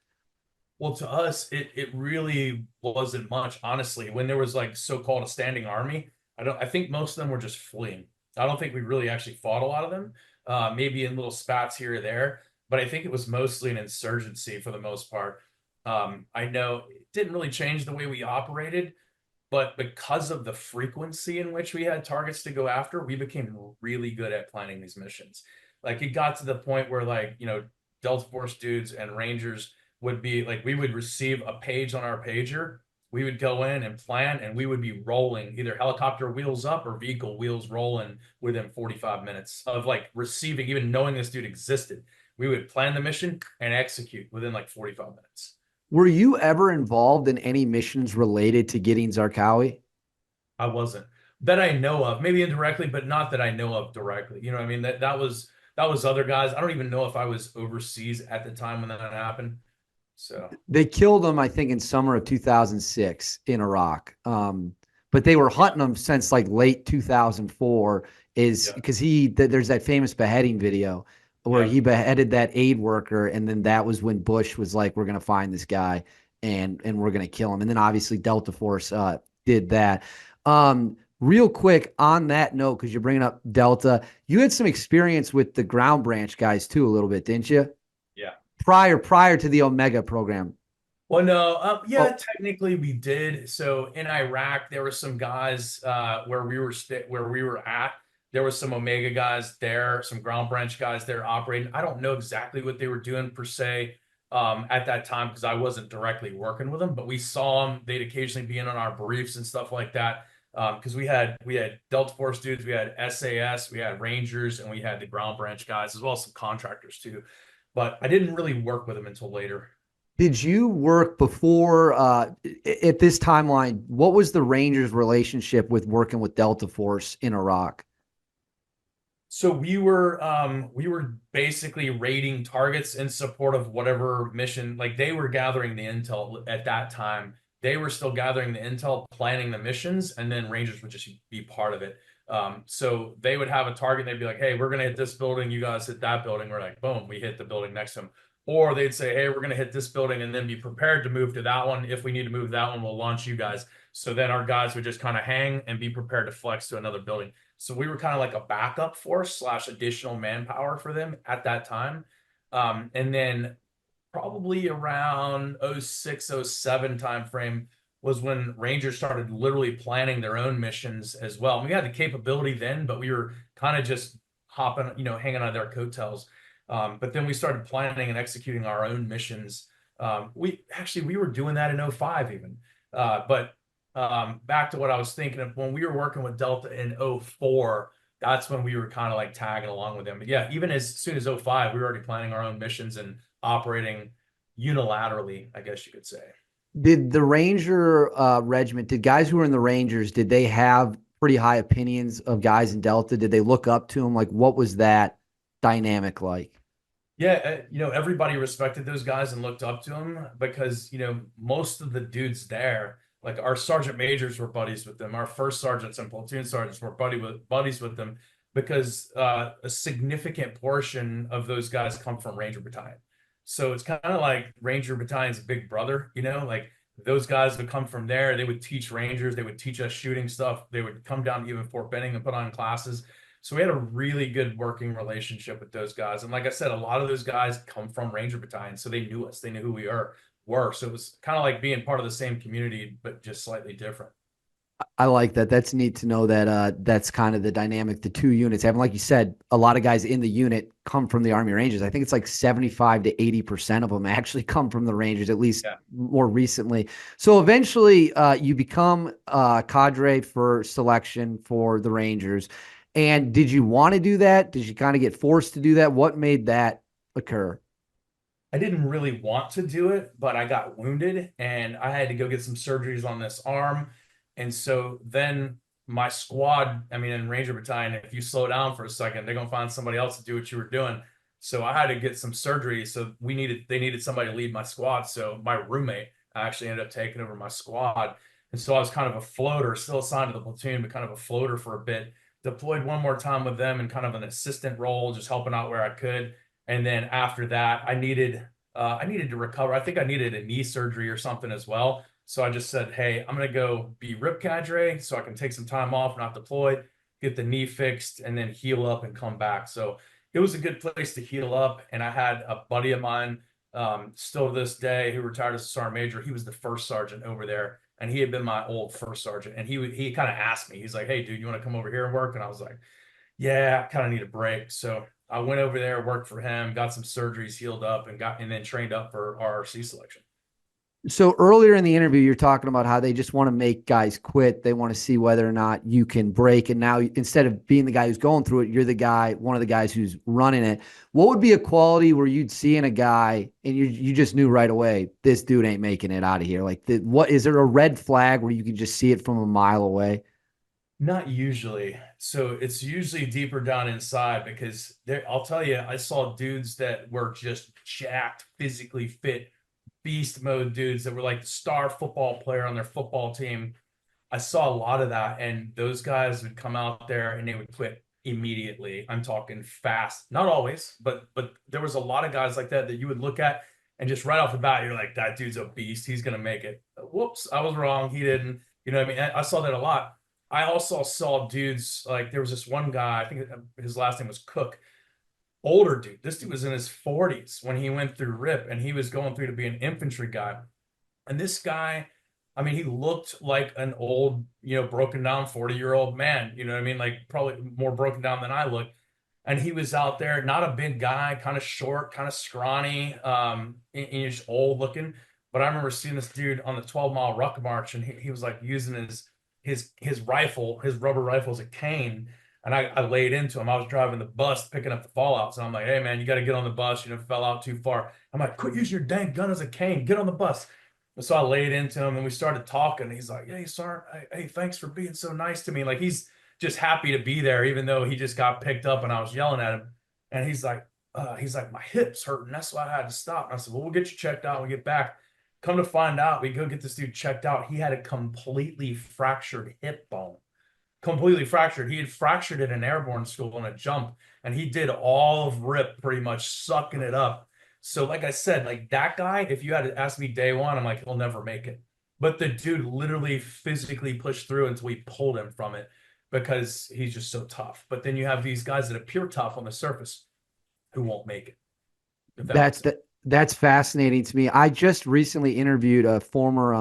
Well, to us, it really wasn't much, honestly. When there was like so-called a standing army, I think most of them were just fleeing. I don't think we really actually fought a lot of them, maybe in little spats here or there, but I think it was mostly an insurgency for the most part. I know it didn't really change the way we operated, but because of the frequency in which we had targets to go after, we became really good at planning these missions. Like it got to the point where like, Delta Force dudes and Rangers would be like, we would receive a page on our pager. We would go in and plan, and we would be rolling either helicopter wheels up or vehicle wheels rolling within 45 minutes of like receiving, even knowing this dude existed. We would plan the mission and execute within like 45 minutes. Were you ever involved in any missions related to getting Zarqawi? I wasn't that I know of, maybe indirectly, but not that I know of directly. You know what I mean? That was other guys. I don't even know if I was overseas at the time when that happened. So They killed him, I think, in summer of 2006 in Iraq. But they were yeah, hunting him since like late 2004. Is yeah, because there's that famous beheading video where yeah. he beheaded that aid worker, and then that was when Bush was like, "We're gonna find this guy and we're gonna kill him." And then obviously Delta Force did that. Real quick on that note, because you're bringing up Delta, you had some experience with the ground branch guys too, a little bit, didn't you? Yeah. Prior to the Omega program. Well, no, yeah, Oh, technically we did. So in Iraq, there were some guys where we were at. There was some Omega guys there, some ground branch guys there operating. I don't know exactly what they were doing per se at that time because I wasn't directly working with them, but we saw them. They'd occasionally be in on our briefs and stuff like that. Because we had Delta Force dudes, we had SAS, we had Rangers, and we had the ground branch guys as well as some contractors too. But I didn't really work with them until later. did you work before at this timeline? What was the Rangers' relationship with working with Delta Force in Iraq? So we were basically raiding targets in support of whatever mission. Like they were gathering the intel at that time. They were still gathering the intel, planning the missions, and then Rangers would just be part of it. So they would have a target. And they'd be like, "Hey, we're gonna hit this building. You guys hit that building." We're like, "Boom!" We hit the building next to them. Or they'd say, "Hey, we're gonna hit this building," and then be prepared to move to that one. If we need to move that one, we'll launch you guys. So then our guys would just kind of hang and be prepared to flex to another building. So we were kind of like a backup force slash additional manpower for them at that time. And then probably around 06, 07 timeframe was when Rangers started literally planning their own missions as well. And we had the capability then, but we were kind of just hopping, hanging on their coattails. But then we started planning and executing our own missions. We were doing that in 05 even. But back to what I was thinking of when we were working with Delta in 04, that's when we were kind of like tagging along with them. But yeah, even as soon as 05, we were already planning our own missions and operating unilaterally, I guess you could say. Did the Ranger regiment, did guys who were in the Rangers, did they have pretty high opinions of guys in Delta? Did they look up to them? Like, what was that dynamic like? Yeah, everybody respected those guys and looked up to them because, most of the dudes there, like our sergeant majors were buddies with them. Our first sergeants and platoon sergeants were buddies with them because a significant portion of those guys come from Ranger Battalion. So it's kind of like Ranger Battalion's big brother, like those guys would come from there. They would teach Rangers, they would teach us shooting stuff. They would come down to even Fort Benning and put on classes. So we had a really good working relationship with those guys. And like I said, a lot of those guys come from Ranger Battalion. So they knew us, they knew who we were. So it was kind of like being part of the same community, but just slightly different. I like that. That's neat to know that that's kind of the dynamic the two units have. And like you said, a lot of guys in the unit come from the Army Rangers. I think it's like 75 to 80% of them actually come from the Rangers, at least Yeah. more recently. So eventually you become cadre for selection for the Rangers. And did you want to do that? Did you kind of get forced to do that? What made that occur? I didn't really want to do it, but I got wounded and I had to go get some surgeries on this arm. And so then my squad, I mean, in Ranger Battalion, if you slow down for a second, they're gonna find somebody else to do what you were doing. So I had to get some surgery. So they needed somebody to lead my squad. So my roommate actually ended up taking over my squad. And so I was kind of a floater, still assigned to the platoon, but kind of a floater for a bit. Deployed one more time with them in kind of an assistant role, just helping out where I could. And then after that, I needed to recover. I think I needed a knee surgery or something as well. So I just said, hey, I'm gonna go be RIP cadre so I can take some time off, not deployed, get the knee fixed, and then heal up and come back. So it was a good place to heal up. And I had a buddy of mine, still to this day, who retired as a sergeant major. He was the first sergeant over there, and he had been my old first sergeant. And he kind of asked me, he's like, hey, dude, you want to come over here and work? And I was like, yeah, I kind of need a break. So I went over there, worked for him, got some surgeries, healed up, and then trained up for RRC selection. So earlier in the interview, you're talking about how they just want to make guys quit. They want to see whether or not you can break. And now instead of being the guy who's going through it, you're the guy, one of the guys who's running it. What would be a quality where you'd see in a guy and you just knew right away, this dude ain't making it out of here? Like what is there a red flag where you can just see it from a mile away? Not usually. So it's usually deeper down inside because I'll tell you, I saw dudes that were just jacked, physically fit, beast mode dudes that were like the star football player on their football team. I saw a lot of that, and those guys would come out there and they would quit immediately. I'm talking fast, not always, but there was a lot of guys like that that you would look at and just right off the bat, you're like, that dude's a beast. He's gonna make it. Whoops, I was wrong. He didn't. You know what I mean? I saw that a lot. I also saw dudes like there was this one guy, I think his last name was Cook, older dude. This dude was in his 40s when he went through RIP and he was going through to be an infantry guy. And this guy, I mean, he looked like an old, broken down 40-year-old man, you know what I mean? Like probably more broken down than I look. And he was out there, not a big guy, kind of short, kind of scrawny, and he's just old looking. But I remember seeing this dude on the 12-mile ruck march, and he was like using his rifle, his rubber rifle as a cane. And I laid into him. I was driving the bus, picking up the fallouts. And I'm like, hey, man, you got to get on the bus. Fell out too far. I'm like, quit using your dang gun as a cane. Get on the bus. And so I laid into him and we started talking. He's like, hey, sir, hey, thanks for being so nice to me. Like he's just happy to be there, even though he just got picked up and I was yelling at him. And he's like, my hips hurting. That's why I had to stop. And I said, well, we'll get you checked out when we get back. Come to find out, we go get this dude checked out. He had a completely fractured hip bone, completely fractured. He had fractured it in airborne school in a jump, and he did all of RIP pretty much sucking it up. So, like I said, like that guy, if you had to ask me day one, I'm like, he'll never make it. But the dude literally physically pushed through until we pulled him from it because he's just so tough. But then you have these guys that appear tough on the surface who won't make it. If that makes That's sense. that's fascinating to me. I just recently interviewed a former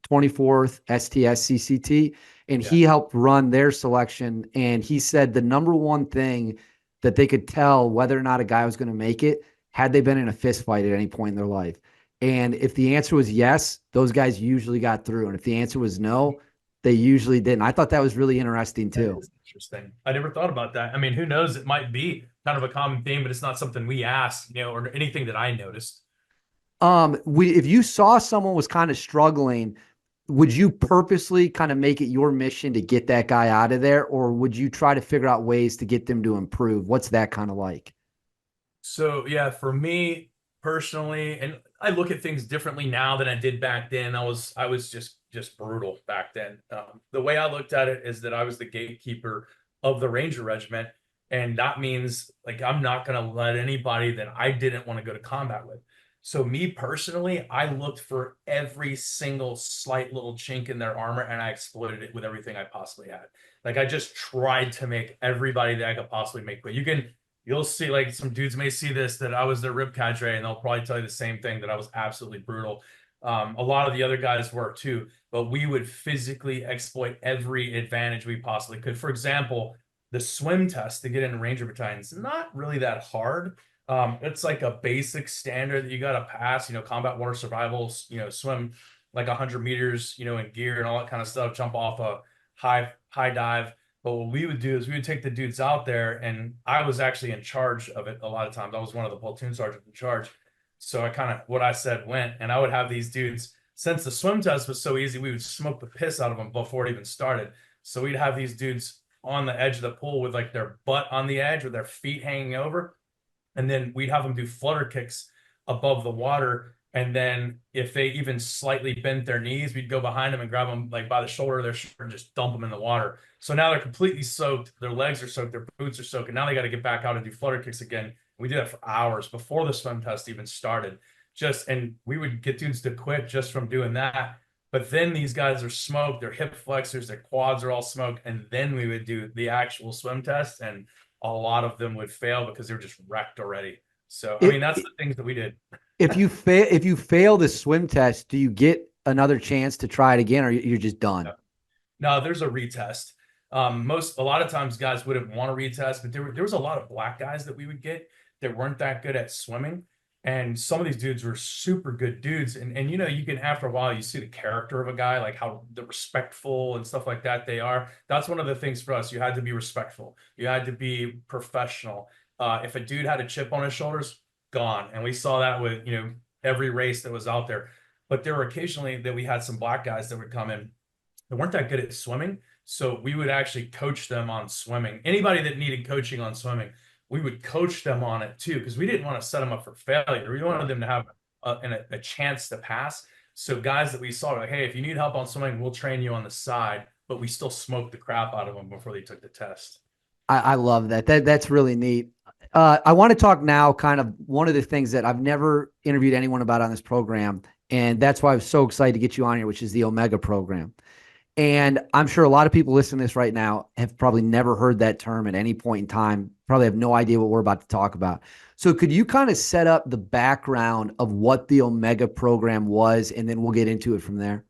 24th STS CCT, and Yeah. he helped run their selection. And he said the number one thing that they could tell whether or not a guy was going to make it had they been in a fist fight at any point in their life. And if the answer was yes, those guys usually got through. And if the answer was no, they usually didn't. I thought that was really interesting That too. is interesting. I never thought about that. I mean, who knows? It might be kind of a common theme, but it's not something we ask, or anything that I noticed. If you saw someone was kind of struggling, would you purposely kind of make it your mission to get that guy out of there, or would you try to figure out ways to get them to improve? What's that kind of like? So yeah, for me personally, and I look at things differently now than I did back then. I was just brutal back then. The way I looked at it is that I was the gatekeeper of the Ranger Regiment, and that means like I'm not going to let anybody that I didn't want to go to combat with. So me personally, I looked for every single slight little chink in their armor and I exploited it with everything I possibly had. Like I just tried to make everybody that I could possibly make. But you'll see like some dudes may see this that I was their rib cadre and they'll probably tell you the same thing, that I was absolutely brutal. A lot of the other guys were too, but we would physically exploit every advantage we possibly could. For example, the swim test to get into Ranger battalions, not really that hard. It's like a basic standard that you got to pass, combat water survivals, swim like 100 meters, in gear and all that kind of stuff, jump off a high dive. But what we would do is we would take the dudes out there, and I was actually in charge of it a lot of times. I was one of the platoon sergeants in charge. So I kind of, what I said went, and I would have these dudes, since the swim test was so easy, we would smoke the piss out of them before it even started. So we'd have these dudes on the edge of the pool with like their butt on the edge with their feet hanging over. And then we'd have them do flutter kicks above the water. And then if they even slightly bent their knees, we'd go behind them and grab them like by the shoulder of their shirt and just dump them in the water. So now they're completely soaked. Their legs are soaked. Their boots are soaked. And now they got to get back out and do flutter kicks again. We did that for hours before the swim test even started. And we would get dudes to quit just from doing that. But then these guys are smoked. Their hip flexors, their quads are all smoked. And then we would do the actual swim test. And a lot of them would fail because they were just wrecked already. So, I mean, that's the things that we did. If you fail the swim test, do you get another chance to try it again, or you're just done? No, there's a retest. A lot of times guys wouldn't want to retest, but there was a lot of black guys that we would get that weren't that good at swimming. And some of these dudes were super good dudes. And you can, after a while, you see the character of a guy, like how the respectful and stuff like that they are. That's one of the things for us. You had to be respectful. You had to be professional. If a dude had a chip on his shoulders, gone. And we saw that with, every race that was out there. But there were occasionally that we had some black guys that would come in that weren't that good at swimming. So we would actually coach them on swimming. Anybody that needed coaching on swimming, we would coach them on it too, because we didn't want to set them up for failure. We wanted them to have a chance to pass. So guys that we saw, like, hey, if you need help on swimming, we'll train you on the side, but we still smoked the crap out of them before they took the test. I love that. That's really neat. I want to talk now kind of one of the things that I've never interviewed anyone about on this program, and that's why I was so excited to get you on here, which is the Omega program. And I'm sure a lot of people listening to this right now have probably never heard that term at any point in time, probably have no idea what we're about to talk about. So could you kind of set up the background of what the Omega program was, and then we'll get into it from there?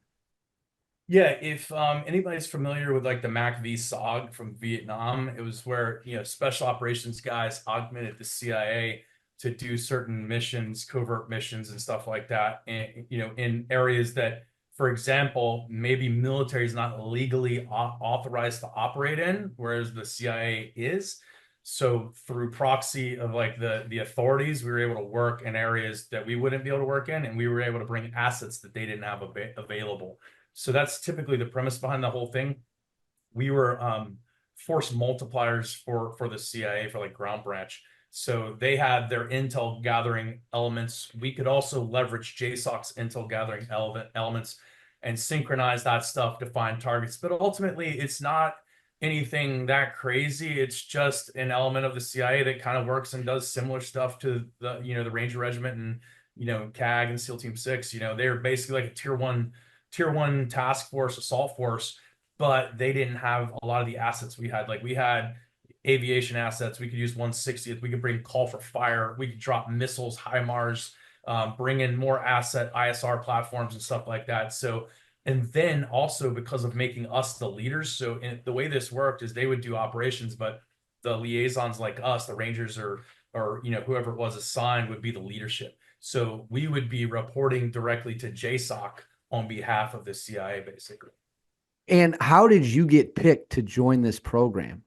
Yeah, if anybody's familiar with like the MACV SOG from Vietnam, it was where special operations guys augmented the CIA to do certain missions, covert missions, and stuff like that. And in areas that, for example, maybe military is not legally authorized to operate in, whereas the CIA is. So through proxy of like the authorities, we were able to work in areas that we wouldn't be able to work in, and we were able to bring assets that they didn't have available. So that's typically the premise behind the whole thing. We were force multipliers for the CIA, for like ground branch. So they had their intel gathering elements. We could also leverage JSOC's intel gathering elements and synchronize that stuff to find targets. But ultimately, it's not anything that crazy. It's just an element of the CIA that kind of works and does similar stuff to the Ranger Regiment and CAG and SEAL Team 6. They're basically like a tier one task force, assault force, but they didn't have a lot of the assets we had. Like we had aviation assets. We could use 160th. We could bring call for fire. We could drop missiles, HIMARS, bring in more asset ISR platforms and stuff like that. So, and then also because of making us the leaders. So the way this worked is they would do operations, but the liaisons like us, the Rangers or whoever it was assigned would be the leadership. So we would be reporting directly to JSOC on behalf of the CIA, basically. And how did you get picked to join this program?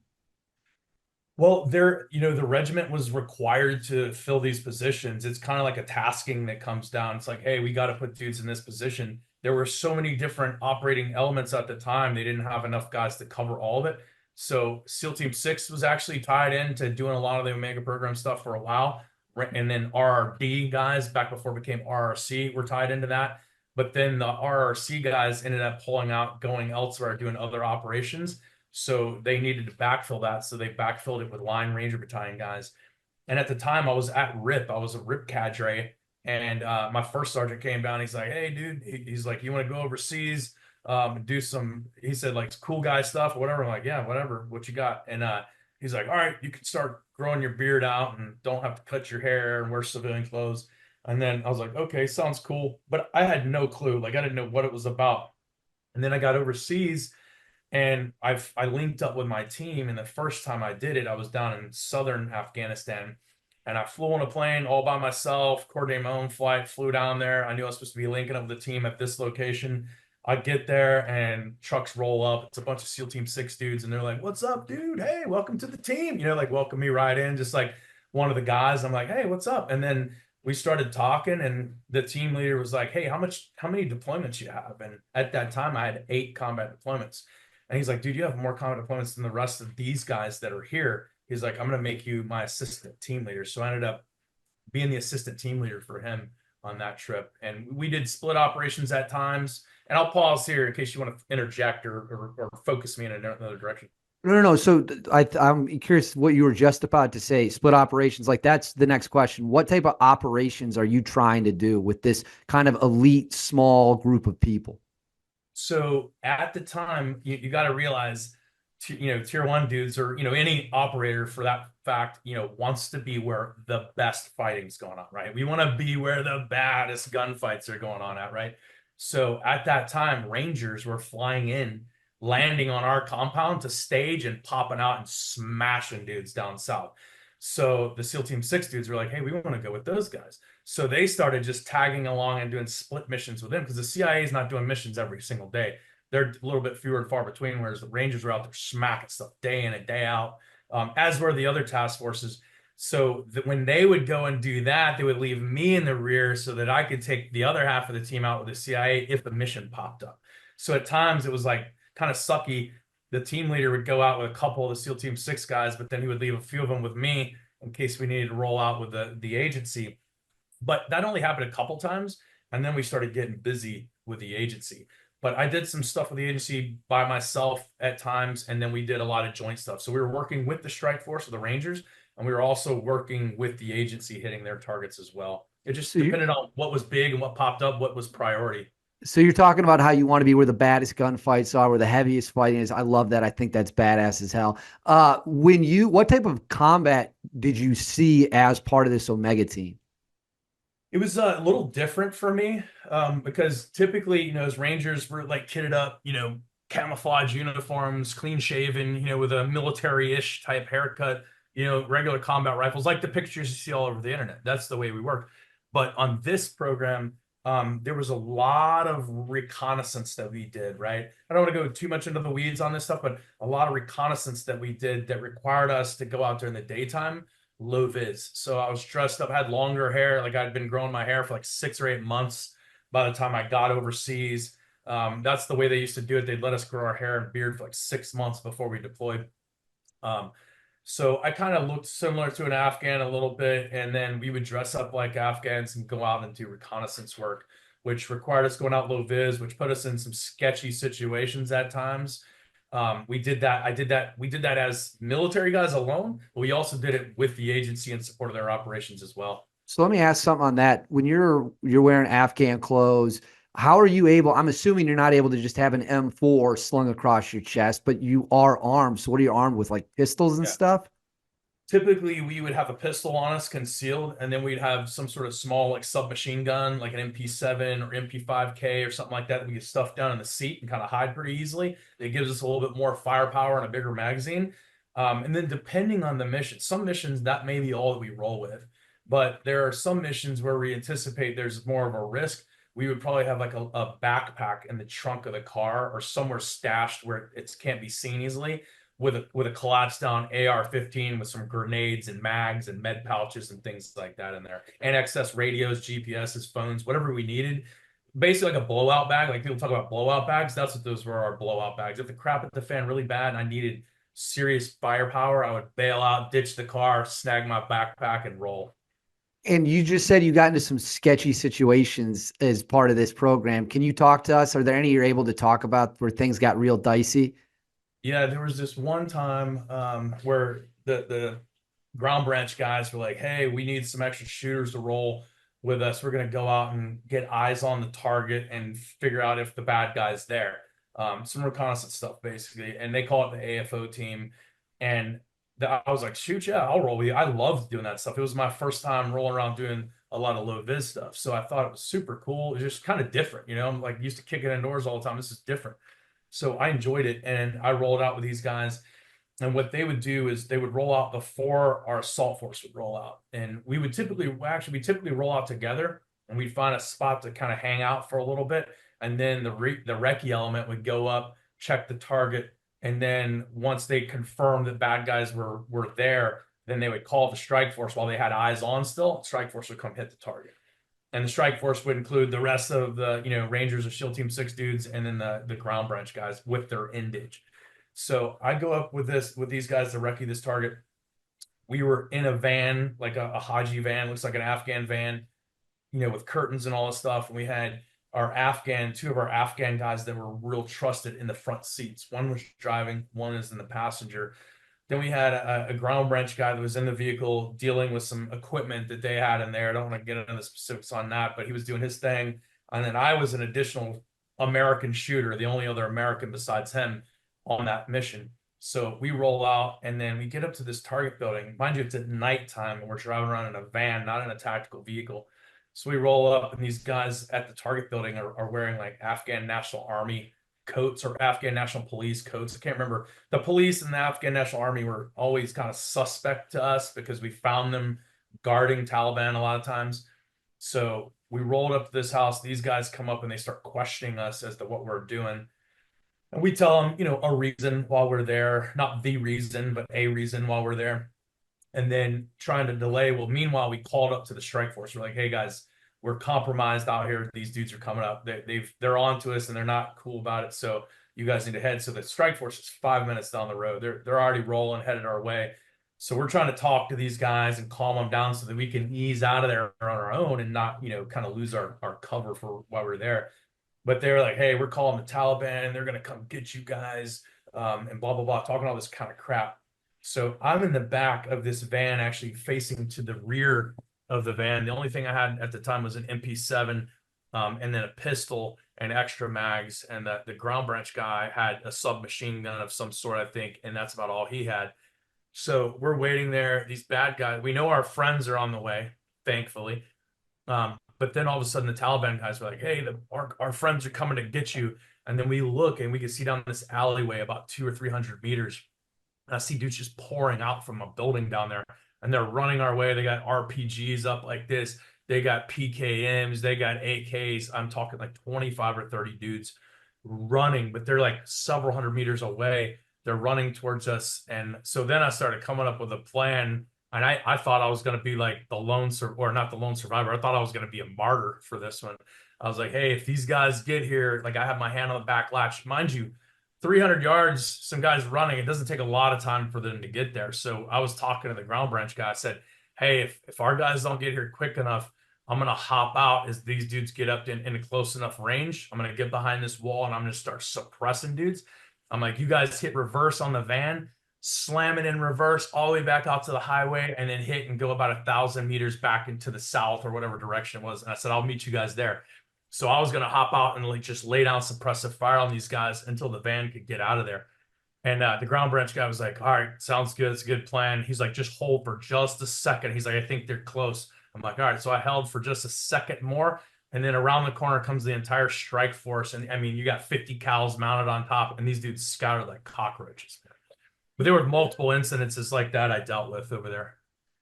Well, the regiment was required to fill these positions. It's kind of like a tasking that comes down. It's like, hey, we got to put dudes in this position. There were so many different operating elements at the time. They didn't have enough guys to cover all of it. So SEAL Team 6 was actually tied into doing a lot of the Omega program stuff for a while. And then RRD guys, back before it became RRC, were tied into that. But then the RRC guys ended up pulling out, going elsewhere, doing other operations. So they needed to backfill that. So they backfilled it with Line Ranger Battalion guys. And at the time I was at RIP. I was a RIP cadre. And my first sergeant came down. He's like, hey, dude, he's like, you want to go overseas, do some, he said, like, cool guy stuff or whatever. I'm like, yeah, whatever, what you got? And he's like, all right, you can start growing your beard out and don't have to cut your hair and wear civilian clothes. And then I was like, okay, sounds cool. But I had no clue. Like, I didn't know what it was about. And then I got overseas and I linked up with my team, and the first time I did it, I was down in southern Afghanistan, and I flew on a plane all by myself, coordinated my own flight, flew down there. I knew I was supposed to be linking up with the team at this location. I get there and trucks roll up. It's a bunch of SEAL Team 6 dudes, and they're like, "What's up, dude? Hey, welcome to the team." Like welcome me right in, just like one of the guys. I'm like, "Hey, what's up?" And then we started talking, and the team leader was like, "Hey, how many deployments you have?" And at that time, I had 8 combat deployments. And he's like, dude, you have more combat deployments than the rest of these guys that are here. He's like, I'm going to make you my assistant team leader. So I ended up being the assistant team leader for him on that trip. And we did split operations at times. And I'll pause here in case you want to interject or focus me in another direction. No. So I'm curious what you were just about to say. Split operations, like that's the next question. What type of operations are you trying to do with this kind of elite small group of people? So at the time, you got to realize, tier 1 dudes or, any operator for that fact, wants to be where the best fighting's going on, right? We want to be where the baddest gunfights are going on at, right? So at that time, Rangers were flying in, landing on our compound to stage and popping out and smashing dudes down south. So the SEAL Team 6 dudes were like, hey, we want to go with those guys. So they started just tagging along and doing split missions with them because the CIA is not doing missions every single day. They're a little bit fewer and far between, whereas the Rangers were out there smacking stuff day in and day out, as were the other task forces. So when they would go and do that, they would leave me in the rear so that I could take the other half of the team out with the CIA if the mission popped up. So at times it was like kind of sucky. The team leader would go out with a couple of the SEAL Team 6 guys, but then he would leave a few of them with me in case we needed to roll out with the agency. But that only happened a couple times, and then we started getting busy with the agency. But I did some stuff with the agency by myself at times, and then we did a lot of joint stuff. So we were working with the strike force of the Rangers, and we were also working with the agency hitting their targets as well. It just So depended on what was big and what popped up, what was priority. So you're talking about how you want to be where the baddest gunfights are, where the heaviest fighting is. I love that. I think that's badass as hell. What type of combat did you see as part of this Omega team? It was a little different for me because typically, as Rangers were like kitted up, camouflage uniforms, clean shaven, with a military-ish type haircut, regular combat rifles, like the pictures you see all over the internet. That's the way we work. But on this program, there was a lot of reconnaissance that we did, right? I don't want to go too much into the weeds on this stuff, but a lot of reconnaissance that we did that required us to go out during the daytime, low vis. So I was dressed up, had longer hair. Like I'd been growing my hair for like 6 or 8 months by the time I got overseas. That's the way they used to do it. They'd let us grow our hair and beard for like 6 months before we deployed. So I kind of looked similar to an Afghan a little bit, and then we would dress up like Afghans and go out and do reconnaissance work, which required us going out low vis, which put us in some sketchy situations at times. We did that. We did that as military guys alone, but we also did it with the agency in support of their operations as well. So let me ask something on that. When you're wearing Afghan clothes, how are you able? I'm assuming you're not able to just have an M4 slung across your chest, but you are armed. So what are you armed with, like pistols and Yeah. stuff? Typically, we would have a pistol on us concealed, and then we'd have some sort of small like submachine gun, like an MP7 or MP5K or something like that we could stuff down in the seat and kind of hide pretty easily. It gives us a little bit more firepower and a bigger magazine. And then depending on the mission, some missions that may be all that we roll with, but there are some missions where we anticipate there's more of a risk. We would probably have like a backpack in the trunk of the car or somewhere stashed where it can't be seen easily. with a collapsed down AR-15 with some grenades and mags and med pouches and things like that in there, and excess radios, GPSs, phones, whatever we needed. Basically like a blowout bag. Like people talk about blowout bags. That's what those were, our blowout bags. If the crap hit the fan really bad and I needed serious firepower, I would bail out, ditch the car, snag my backpack, and roll. And you just said you got into some sketchy situations as part of this program. Can you talk to us? Are there any you're able to talk about where things got real dicey? Yeah, there was this one time where the ground branch guys were like, "Hey, we need some extra shooters to roll with us. We're gonna go out and get eyes on the target and figure out if the bad guy's there." Some reconnaissance stuff basically, and they call it the AFO team. And I was like, "Shoot, yeah, I'll roll with you." I loved doing that stuff. It was my first time rolling around doing a lot of low vis stuff, so I thought it was super cool. It was just kind of different, you know. I'm like used to kicking indoors all the time. This is different. So I enjoyed it, and I rolled out with these guys. And what they would do is they would roll out before our assault force would roll out. And we typically roll out together, and we'd find a spot to kind of hang out for a little bit. And then the recce element would go up, check the target. And then once they confirmed that bad guys were there, then they would call the strike force while they had eyes on still. Strike force would come hit the target. And the strike force would include the rest of the, Rangers or SEAL Team 6 dudes, and then the ground branch guys with their indage. So I go up with these guys to recce this target. We were in a van, like a Haji van, looks like an Afghan van, with curtains and all this stuff. And we had two of our Afghan guys that were real trusted in the front seats. One was driving, one is in the passenger. Then we had a ground branch guy that was in the vehicle dealing with some equipment that they had in there. I don't want to get into the specifics on that, but he was doing his thing. And then I was an additional American shooter, the only other American besides him on that mission. So we roll out, and then we get up to this target building. Mind you, it's at nighttime, and we're driving around in a van, not in a tactical vehicle. So we roll up, and these guys at the target building are wearing like Afghan National Army coats or Afghan National Police coats. I can't remember. The police and the Afghan National Army were always kind of suspect to us because we found them guarding Taliban a lot of times. So we rolled up to this house. These guys come up and they start questioning us as to what we're doing. And we tell them, a reason while we're there, not the reason, but a reason while we're there. And then trying to delay. Well, meanwhile, we called up to the strike force. We're like, "Hey guys, we're compromised out here. These dudes are coming up. They're on to us and they're not cool about it. So you guys need to head." So the strike force is 5 minutes down the road. They're already rolling, headed our way. So we're trying to talk to these guys and calm them down so that we can ease out of there on our own and not, kind of lose our cover for while we're there. But they're like, "Hey, we're calling the Taliban. They're going to come get you guys," and blah, blah, blah, talking all this kind of crap. So I'm in the back of this van, actually facing to the rear of the van. The only thing I had at the time was an MP7, and then a pistol and extra mags. And the ground branch guy had a submachine gun of some sort, I think, and that's about all he had. So we're waiting there. These bad guys, we know our friends are on the way, thankfully. But then all of a sudden, the Taliban guys were like, "Hey, our friends are coming to get you." And then we look and we can see down this alleyway about 200 or 300 meters. And I see dudes just pouring out from a building down there, and they're running our way. They got RPGs up like this. They got PKMs. They got AKs. I'm talking like 25 or 30 dudes running, but they're like several hundred meters away. They're running towards us. And so then I started coming up with a plan. And I thought I was going to be like or not the lone survivor. I thought I was going to be a martyr for this one. I was like, "Hey, if these guys get here," like I have my hand on the back latch. Mind you, 300 yards, some guys running. It doesn't take a lot of time for them to get there. So I was talking to the ground branch guy. I said, "Hey, if our guys don't get here quick enough, I'm going to hop out as these dudes get up in close enough range. I'm going to get behind this wall and I'm going to start suppressing dudes." I'm like, "You guys hit reverse on the van, slam it in reverse all the way back out to the highway, and then hit and go about 1,000 meters back into the south or whatever direction it was." And I said, "I'll meet you guys there." So I was going to hop out and like just lay down suppressive fire on these guys until the van could get out of there. And the ground branch guy was like, "All right, sounds good. It's a good plan." He's like, "Just hold for just a second." He's like, "I think they're close." I'm like, "All right." So I held for just a second more. And then around the corner comes the entire strike force. And I mean, you got 50 cals mounted on top, and these dudes scattered like cockroaches. But there were multiple incidences like that I dealt with over there.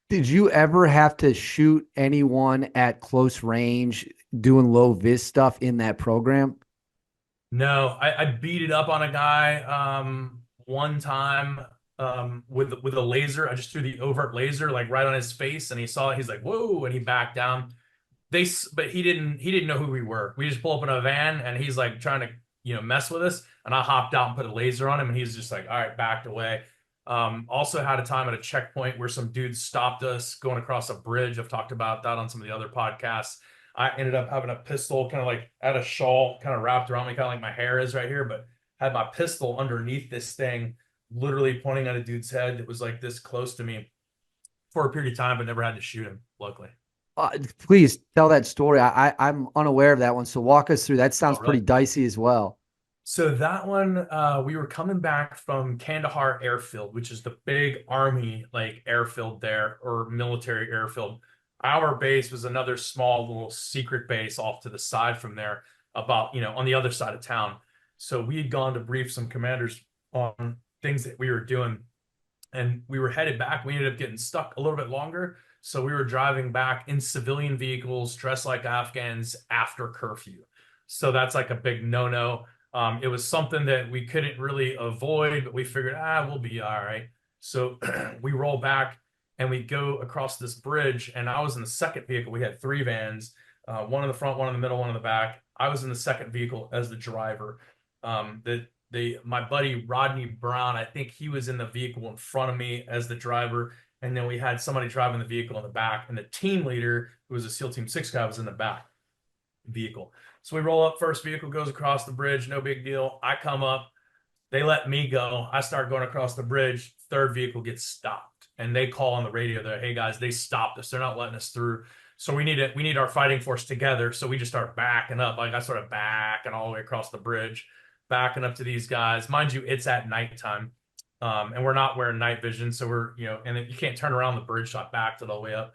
Did you ever have to shoot anyone at close range doing low vis stuff in that program? No, I beat it up on a guy one time with a laser. I just threw the overt laser like right on his face, and he saw it. He's like, "Whoa!" and he backed down. But he didn't know who we were. We just pull up in a van, and he's like trying to mess with us, and I hopped out and put a laser on him, and he's just like, all right, backed away. Also had a time at a checkpoint where some dudes stopped us going across a bridge. I've talked about that on some of the other podcasts. I ended up having a pistol kind of like at a shawl kind of wrapped around me, kind of like my hair is right here, but had my pistol underneath this thing, literally pointing at a dude's head that was like this close to me for a period of time, but never had to shoot him, luckily. Please tell that story. I'm unaware of that one. So walk us through. That Oh, sounds pretty really? dicey as well. So that one, we were coming back from Kandahar airfield, which is the big army like airfield there, or military airfield. Our base was another small little secret base off to the side from there, about on the other side of town. So we had gone to brief some commanders on things that we were doing, and we were headed back. We ended up getting stuck a little bit longer, so we were driving back in civilian vehicles, dressed like Afghans after curfew. So that's like a big no-no. It was something that we couldn't really avoid, but we figured, we'll be all right. So we roll back and we go across this bridge. And I was in the second vehicle. We had three vans, one in the front, one in the middle, one in the back. I was in the second vehicle as the driver. My buddy Rodney Brown, I think he was in the vehicle in front of me as the driver. And then we had somebody driving the vehicle in the back. And the team leader, who was a SEAL Team 6 guy, was in the back vehicle. So we roll up, first vehicle goes across the bridge, no big deal. I come up, they let me go. I start going across the bridge. Third vehicle gets stopped, and they call on the radio there, "Hey guys, they stopped us. They're not letting us through. So we need our fighting force together." So we just start backing up. Like I started backing all the way across the bridge, backing up to these guys. Mind you, it's at nighttime, and we're not wearing night vision, so and then you can't turn around the bridge. So I backed it all the way up.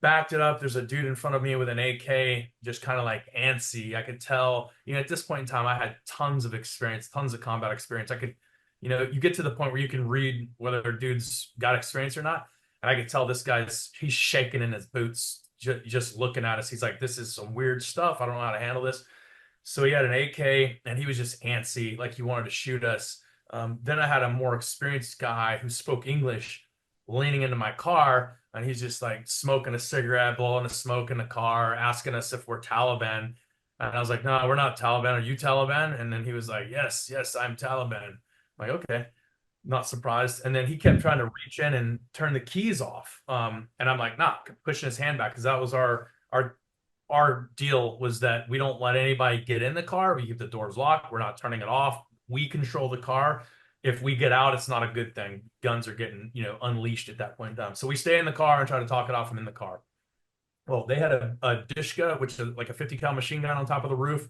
Backed it up. There's a dude in front of me with an AK, just kind of like antsy. I could tell, at this point in time, I had tons of experience, tons of combat experience. I could, you get to the point where you can read whether a dude's got experience or not. And I could tell he's shaking in his boots, just looking at us. He's like, this is some weird stuff. I don't know how to handle this. So he had an AK and he was just antsy, like he wanted to shoot us. Then I had a more experienced guy who spoke English leaning into my car, and he's just like smoking a cigarette, blowing a smoke in the car, asking us if we're Taliban. And I was like, no, we're not Taliban. Are you Taliban? And then he was like, yes, yes, I'm Taliban. I'm like, okay, not surprised. And then he kept trying to reach in and turn the keys off. And I'm like, nah, pushing his hand back, because that was our deal, was that we don't let anybody get in the car. We keep the doors locked. We're not turning it off. We control the car. If we get out, it's not a good thing. Guns are getting, unleashed at that point in time. So we stay in the car and try to talk it off from in the car. Well, they had a Dishka, which is like a 50 cal machine gun on top of the roof.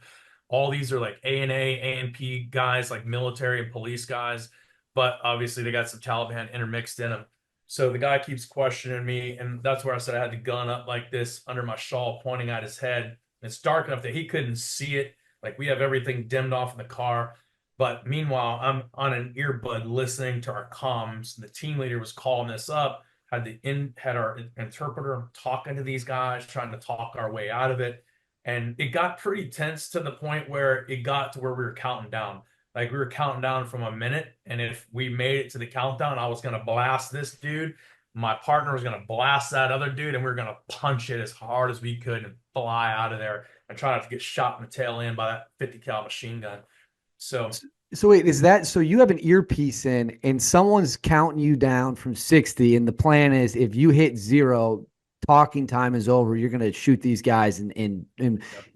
All these are like A&P guys, like military and police guys, but obviously they got some Taliban intermixed in them. So the guy keeps questioning me, and that's where I said I had the gun up like this under my shawl, pointing at his head. It's dark enough that he couldn't see it. Like we have everything dimmed off in the car. But meanwhile, I'm on an earbud listening to our comms. The team leader was calling this up, had our interpreter talking to these guys, trying to talk our way out of it. And it got pretty tense to the point where it got to where we were counting down. Like we were counting down from a minute. And if we made it to the countdown, I was going to blast this dude. My partner was going to blast that other dude, and we were going to punch it as hard as we could and fly out of there and try not to get shot in the tail end by that 50 cal machine gun. So wait, so you have an earpiece in and someone's counting you down from 60, and the plan is if you hit 0, talking time is over, you're going to shoot these guys. And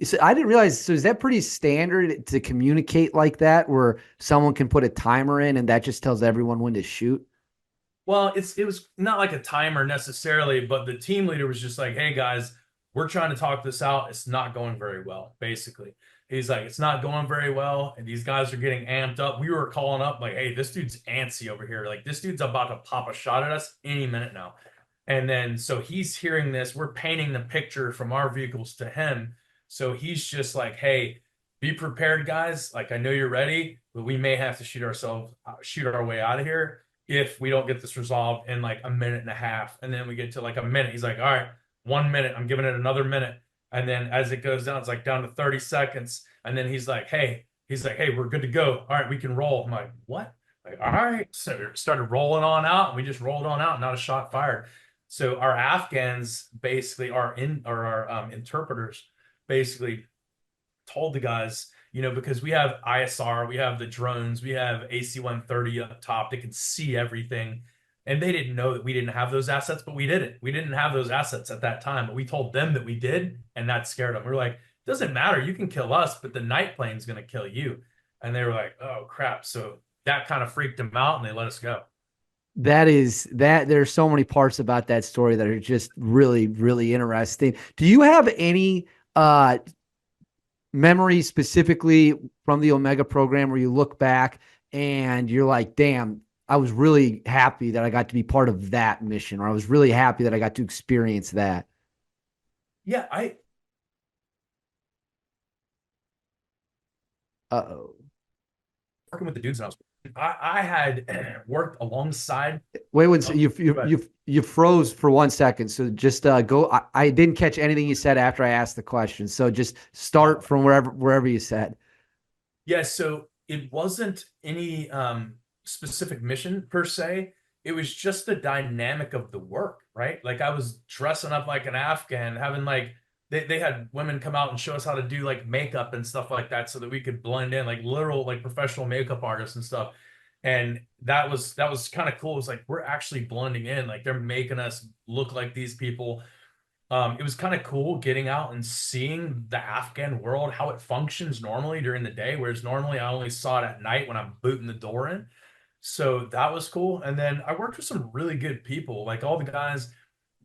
so I didn't realize, so is that pretty standard to communicate like that, where someone can put a timer in and that just tells everyone when to shoot? Well, it was not like a timer necessarily, but the team leader was just like, hey guys, we're trying to talk this out. It's not going very well, basically. He's like, it's not going very well, and these guys are getting amped up. We were calling up like, hey, this dude's antsy over here. Like, this dude's about to pop a shot at us any minute now. And then, so he's hearing this. We're painting the picture from our vehicles to him. So he's just like, hey, be prepared, guys. Like, I know you're ready, but we may have to shoot our way out of here if we don't get this resolved in like a minute and a half. And then we get to like a minute. He's like, all right, 1 minute. I'm giving it another minute. And then as it goes down, it's like down to 30 seconds. And then he's like, hey, we're good to go. All right, we can roll. I'm like, what? Like, all right, so it started rolling on out, and we just rolled on out, not a shot fired. So our Afghans basically, our interpreters basically told the guys, because we have ISR, we have the drones, we have AC-130 up top that can see everything. And they didn't know that we didn't have those assets, but we didn't. We didn't have those assets at that time, but we told them that we did, and that scared them. We were like, it doesn't matter, you can kill us, but the night plane's going to kill you. And they were like, oh crap. So that kind of freaked them out, and they let us go. There's so many parts about that story that are just really, really interesting. Do you have any memories specifically from the Omega program where you look back and you're like, damn, I was really happy that I got to be part of that mission, or I was really happy that I got to experience that? Yeah, I Uh-oh. working with the dudes, and I had worked alongside. Wait, so Oh, go ahead. you froze for 1 second. So just go. I didn't catch anything you said after I asked the question. So just start from wherever you said. Yeah, so it wasn't any specific mission per se. It was just the dynamic of the work, right? Like I was dressing up like an Afghan, having like they had women come out and show us how to do like makeup and stuff like that so that we could blend in like literal like professional makeup artists and stuff. And that was kind of cool. It was like we're actually blending in, like they're making us look like these people. It was kind of cool getting out and seeing the Afghan world, how it functions normally during the day, whereas normally I only saw it at night when I'm booting the door in. So that was cool. And then I worked with some really good people, like all the guys.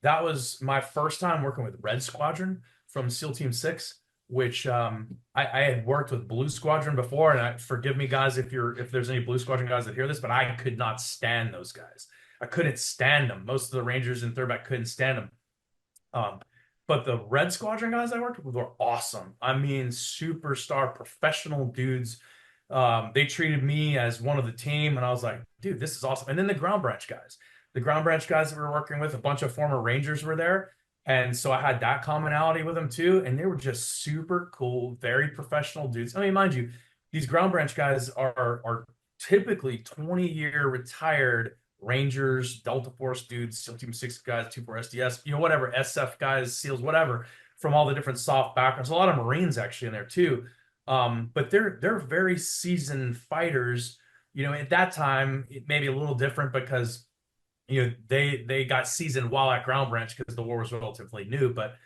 That was my first time working with Red Squadron from SEAL Team 6, which I had worked with Blue Squadron before. And forgive me, guys, if there's any Blue Squadron guys that hear this, but I could not stand those guys. I couldn't stand them. Most of the Rangers in Third couldn't stand them. Um, but the Red Squadron guys I worked with were awesome. I mean, superstar professional dudes. They treated me as one of the team, and I was like, dude, this is awesome. And then the ground branch guys that we were working with, a bunch of former Rangers were there. And so I had that commonality with them too. And they were just super cool, very professional dudes. I mean, mind you, these ground branch guys are typically 20-year retired Rangers, Delta Force dudes, SEAL Team 6 guys, 2-4 SDS, whatever, SF guys, SEALs, whatever, from all the different soft backgrounds. A lot of Marines actually in there too. But they're very seasoned fighters. At that time, it may be a little different because they got seasoned while at Ground Branch because the war was relatively new. But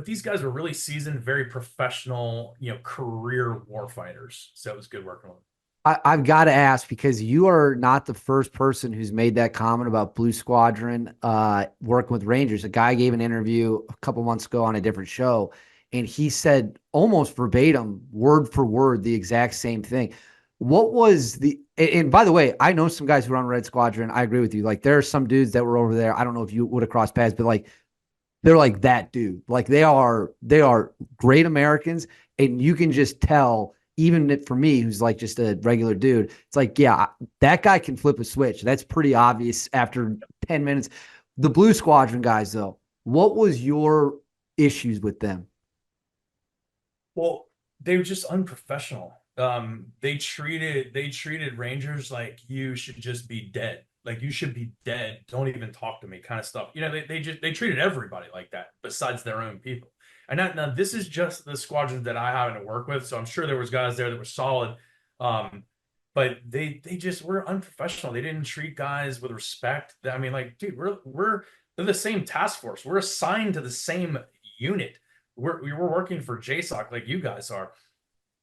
these guys were really seasoned, very professional, career war fighters. So it was good working with them. I've got to ask because you are not the first person who's made that comment about Blue Squadron working with Rangers. A guy gave an interview a couple months ago on a different show, and he said almost verbatim, word for word, the exact same thing. What was and by the way, I know some guys who are on Red Squadron. I agree with you. Like there are some dudes that were over there. I don't know if you would have crossed paths, but like they're like that dude. Like they are great Americans, and you can just tell. Even for me, who's like just a regular dude, it's like, yeah, that guy can flip a switch. That's pretty obvious after 10 minutes. The Blue Squadron guys, though, what was your issues with them? Well, they were just unprofessional. They treated Rangers like you should just be dead. Like you should be dead. Don't even talk to me, kind of stuff. They treated everybody like that besides their own people. And now this is just the squadron that I happen to work with. So I'm sure there was guys there that were solid. But they just were unprofessional. They didn't treat guys with respect. I mean, like, dude, they're the same task force. We're assigned to the same unit. We're working for JSOC like you guys are.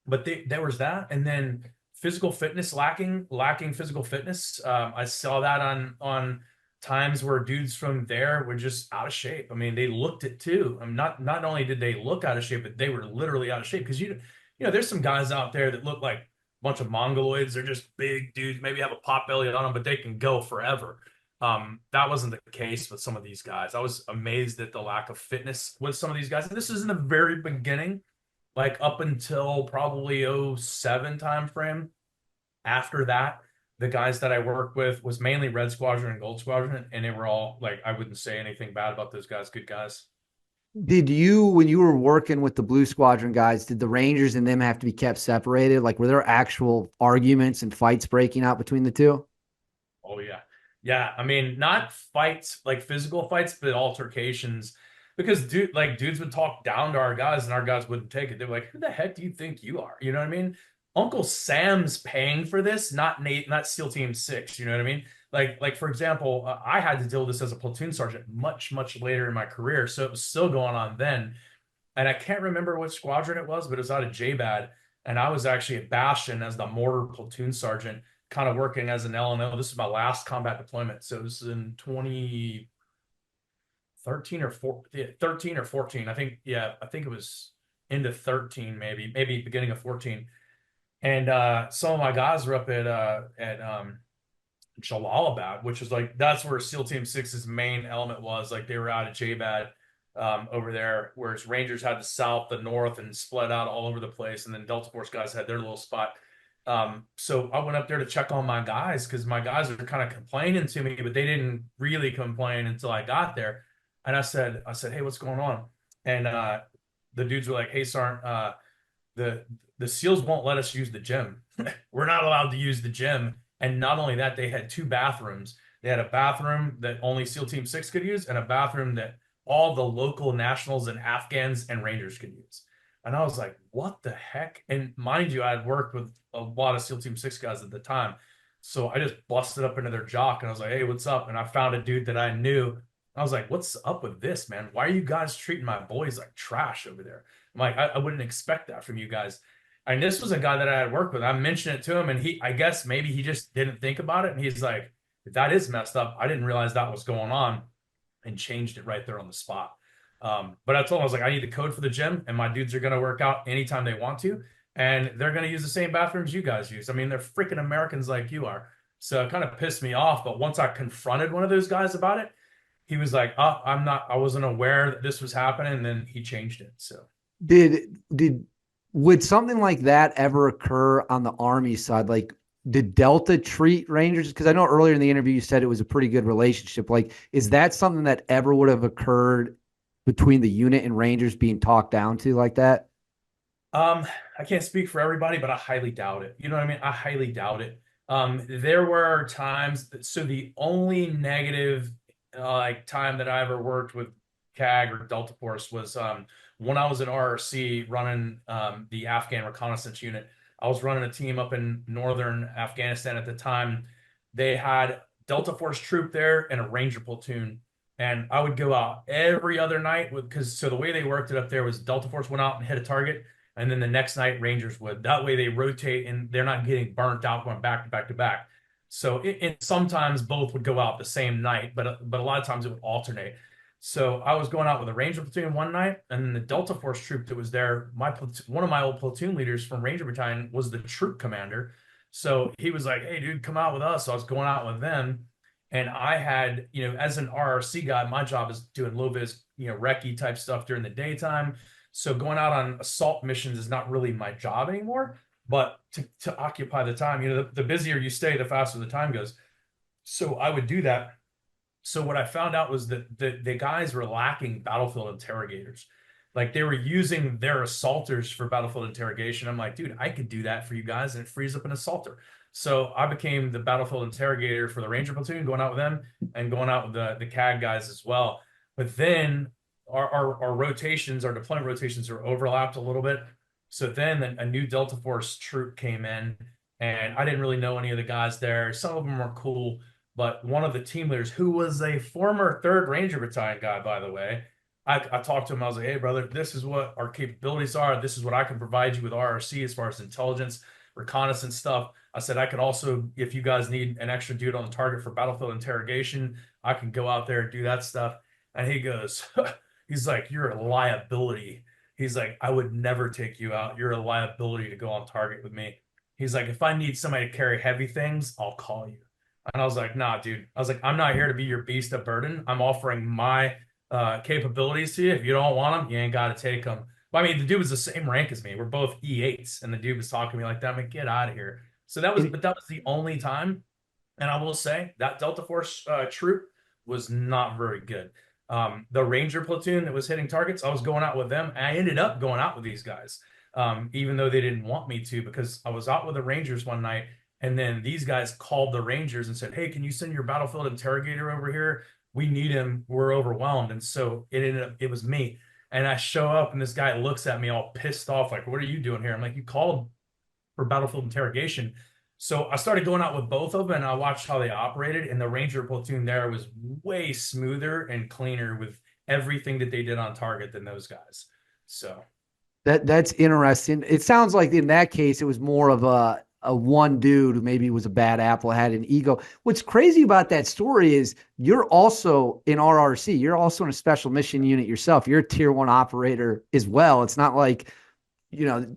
But there was that, and then physical fitness lacking physical fitness. I saw that on times where dudes from there were just out of shape. I mean, they looked it too. I mean, not only did they look out of shape, but they were literally out of shape because there's some guys out there that look like a bunch of mongoloids. They're just big dudes, maybe have a pot belly on them, but they can go forever. That wasn't the case with some of these guys. I was amazed at the lack of fitness with some of these guys. And this is in the very beginning, like up until probably '07 time frame. After that, the guys that I worked with was mainly Red Squadron and Gold Squadron, and they were all like, I wouldn't say anything bad about those guys, good guys. Did you, when you were working with the Blue Squadron guys, did the Rangers and them have to be kept separated? Like, were there actual arguments and fights breaking out between the two? Oh yeah. Yeah. I mean, not fights like physical fights, but altercations. Because dudes would talk down to our guys and our guys wouldn't take it. They're like, who the heck do you think you are? You know what I mean? Uncle Sam's paying for this, not Nate, not SEAL Team 6. You know what I mean? Like for example, I had to deal with this as a platoon sergeant much later in my career. So it was still going on then. And I can't remember which squadron it was, but it was out of JBAD. And I was actually at Bastion as the mortar platoon sergeant, kind of working as an LNO. This is my last combat deployment. So this is in 2013 or 13 or 14. I think, yeah, I think it was into 13, maybe beginning of 14. And some of my guys were up at Jalalabad, which is like that's where SEAL Team Six's main element was. Like they were out of JBAD over there, whereas Rangers had the south, the north, and split out all over the place. And then Delta Force guys had their little spot. So I went up there to check on my guys because my guys were kind of complaining to me, but they didn't really complain until I got there. And I said, hey, what's going on? And the dudes were like, hey, Sergeant, the SEALs won't let us use the gym. We're not allowed to use the gym. And not only that, they had two bathrooms. They had a bathroom that only SEAL Team 6 could use and a bathroom that all the local nationals and Afghans and Rangers could use. And I was like, what the heck? And mind you, I had worked with a lot of SEAL Team 6 guys at the time. So I just busted up into their jock and I was like, hey, what's up? And I found a dude that I knew. I was like, what's up with this, man? Why are you guys treating my boys like trash over there? I'm like, I wouldn't expect that from you guys. And this was a guy that I had worked with. I mentioned it to him, and I guess maybe he just didn't think about it. And he's like, that is messed up. I didn't realize that was going on, and changed it right there on the spot. But I told him, I was like, I need the code for the gym, and my dudes are going to work out anytime they want to. And they're going to use the same bathrooms you guys use. I mean, they're freaking Americans like you are. So it kind of pissed me off. But once I confronted one of those guys about it, he was like, oh, I wasn't aware that this was happening. And then he changed it. So. Did would something like that ever occur on the Army side? Like, did Delta treat Rangers? Because I know earlier in the interview you said it was a pretty good relationship. Like, is that something that ever would have occurred between the unit and Rangers being talked down to like that? I can't speak for everybody, but I highly doubt it. You know what I mean? I highly doubt it. There were times so the only negative like time that I ever worked with CAG or Delta Force was when I was in RRC running the Afghan reconnaissance unit. I was running a team up in northern Afghanistan at the time. They had Delta Force troop there and a Ranger platoon. And I would go out every other night because so the way they worked it up there was Delta Force went out and hit a target, and then the next night Rangers would. That way they rotate and they're not getting burnt out going back to back to back. So sometimes both would go out the same night, but a lot of times it would alternate. So I was going out with a Ranger platoon one night, and then the Delta Force troop that was there. One of my old platoon leaders from Ranger Battalion was the troop commander. So he was like, "Hey, dude, come out with us." So I was going out with them, and I had, as an RRC guy, my job is doing low vis, recce type stuff during the daytime. So going out on assault missions is not really my job anymore. But to occupy the time, the busier you stay, the faster the time goes. So I would do that. So what I found out was that the guys were lacking battlefield interrogators. Like they were using their assaulters for battlefield interrogation. I'm like, dude, I could do that for you guys, and it frees up an assaulter. So I became the battlefield interrogator for the Ranger platoon, going out with them and going out with the CAG guys as well. But then our rotations, our deployment rotations are overlapped a little bit. So then a new Delta Force troop came in, and I didn't really know any of the guys there. Some of them were cool, but one of the team leaders, who was a former 3rd Ranger Battalion guy, by the way, I talked to him. I was like, hey, brother, this is what our capabilities are. This is what I can provide you with RRC as far as intelligence, reconnaissance stuff. I said, I could also, if you guys need an extra dude on the target for battlefield interrogation, I can go out there and do that stuff. And he goes, he's like, you're a liability. He's like, I would never take you out. You're a liability to go on target with me. He's like, if I need somebody to carry heavy things, I'll call you. And I was like, nah, dude. I was like, I'm not here to be your beast of burden. I'm offering my capabilities to you. If you don't want them, you ain't got to take them. But I mean, the dude was the same rank as me. We're both E8s, and the dude was talking to me like that. I'm like, get out of here. So but that was the only time. And I will say that Delta Force troop was not very good. The Ranger platoon that was hitting targets, I was going out with them. And I ended up going out with these guys, even though they didn't want me to, because I was out with the Rangers one night. And then these guys called the Rangers and said, "Hey, can you send your battlefield interrogator over here? We need him. We're overwhelmed." And so it ended up, it was me. And I show up and this guy looks at me all pissed off, like, "What are you doing here?" I'm like, "You called for battlefield interrogation." So I started going out with both of them and I watched how they operated. And the Ranger platoon there was way smoother and cleaner with everything that they did on target than those guys. So That's interesting. It sounds like in that case, it was more of a one dude who maybe was a bad apple, had an ego. What's crazy about that story is you're also in RRC. You're also in a special mission unit yourself. You're a tier one operator as well. It's not like,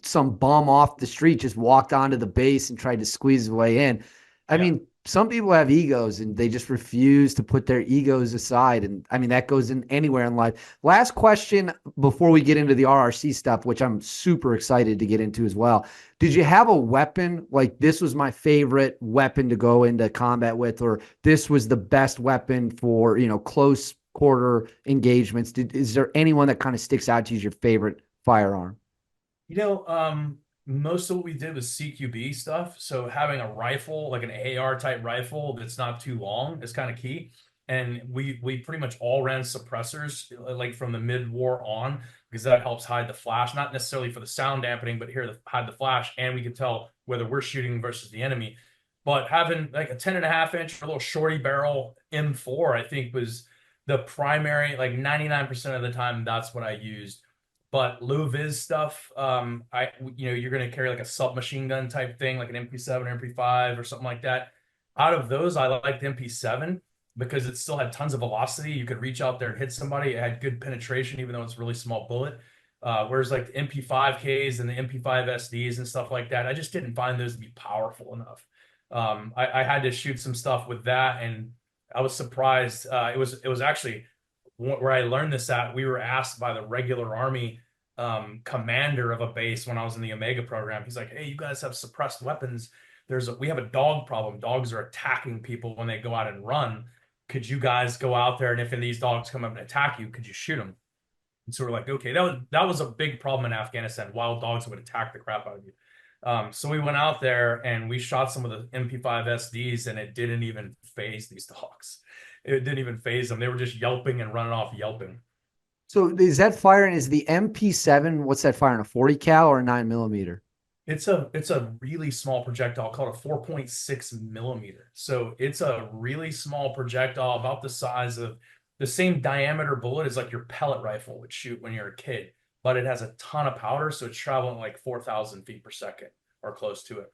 some bum off the street just walked onto the base and tried to squeeze his way in. I yeah. mean, some people have egos and they just refuse to put their egos aside. And I mean, that goes in anywhere in life. Last question before we get into the RRC stuff, which I'm super excited to get into as well. Did you have a weapon like this was my favorite weapon to go into combat with, or this was the best weapon for, close quarter engagements? Is there anyone that kind of sticks out to you as your favorite firearm? Most of what we did was CQB stuff. So having a rifle, like an AR type rifle that's not too long is kind of key. And we pretty much all ran suppressors like from the mid-war on, because that helps hide the flash, not necessarily for the sound dampening, but here to hide the flash, and we can tell whether we're shooting versus the enemy. But having like a 10.5 inch or a little shorty barrel M4, I think was the primary, like 99% of the time, that's what I used. But low vis stuff, you're going to carry like a submachine gun type thing, like an MP7 or MP5 or something like that. Out of those, I liked the MP7 because it still had tons of velocity. You could reach out there and hit somebody. It had good penetration, even though it's a really small bullet. Whereas like the MP5Ks and the MP5 SDs and stuff like that, I just didn't find those to be powerful enough. I had to shoot some stuff with that, and I was surprised. It was actually where I learned this at. We were asked by the regular Army commander of a base when I was in the Omega program. He's like, "Hey, you guys have suppressed weapons. We have a dog problem. Dogs are attacking people when they go out and run. Could you guys go out there, and if these dogs come up and attack you, could you shoot them?" And so we're like, okay, that was a big problem in Afghanistan. Wild dogs would attack the crap out of you. So we went out there and we shot some of the MP5 SDs, and it didn't even phase these dogs. It didn't even phase them. They were just yelping and running off yelping. So is that firing, is the MP7, what's that firing, a 40 cal or a 9 millimeter? It's a really small projectile called a 4.6 millimeter. So it's a really small projectile, about the size of the same diameter bullet as like your pellet rifle would shoot when you're a kid, but it has a ton of powder, so it's traveling like 4,000 feet per second or close to it.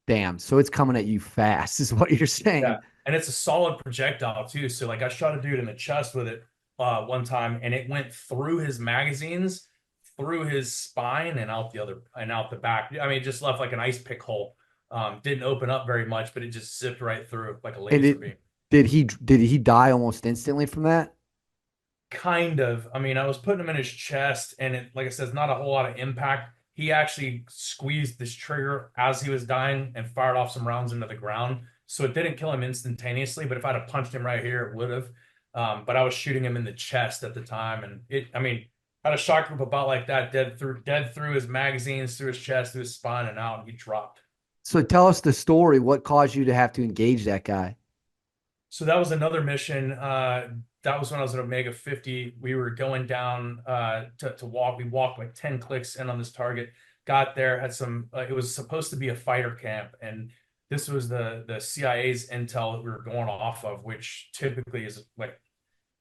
Damn. So it's coming at you fast, is what you're Yeah, saying. and it's a solid projectile too. So like I shot a dude in the chest with it one time, and it went through his magazines, through his spine, and out the other and out the back. I mean, it just left like an ice pick hole. Didn't open up very much, but it just zipped right through like a And laser it beam. did he die almost instantly from that? Kind of. I mean, I was putting him in his chest, and it, like I said, not a whole lot of impact. He actually squeezed this trigger as he was dying and fired off some rounds into the ground. So it didn't kill him instantaneously, but if I'd have punched him right here, it would have. But I was shooting him in the chest at the time, and I mean, had a shot group about like that, dead through his magazines, through his chest, through his spine, and out, and he dropped. So tell us the story. What caused you to have to engage that guy? So that was another mission. That was when I was at Omega 50. We were going down to walk. We walked like 10 clicks in on this target. Got there, had some. It was supposed to be a fighter camp, and this was the CIA's intel that we were going off of, which typically is like,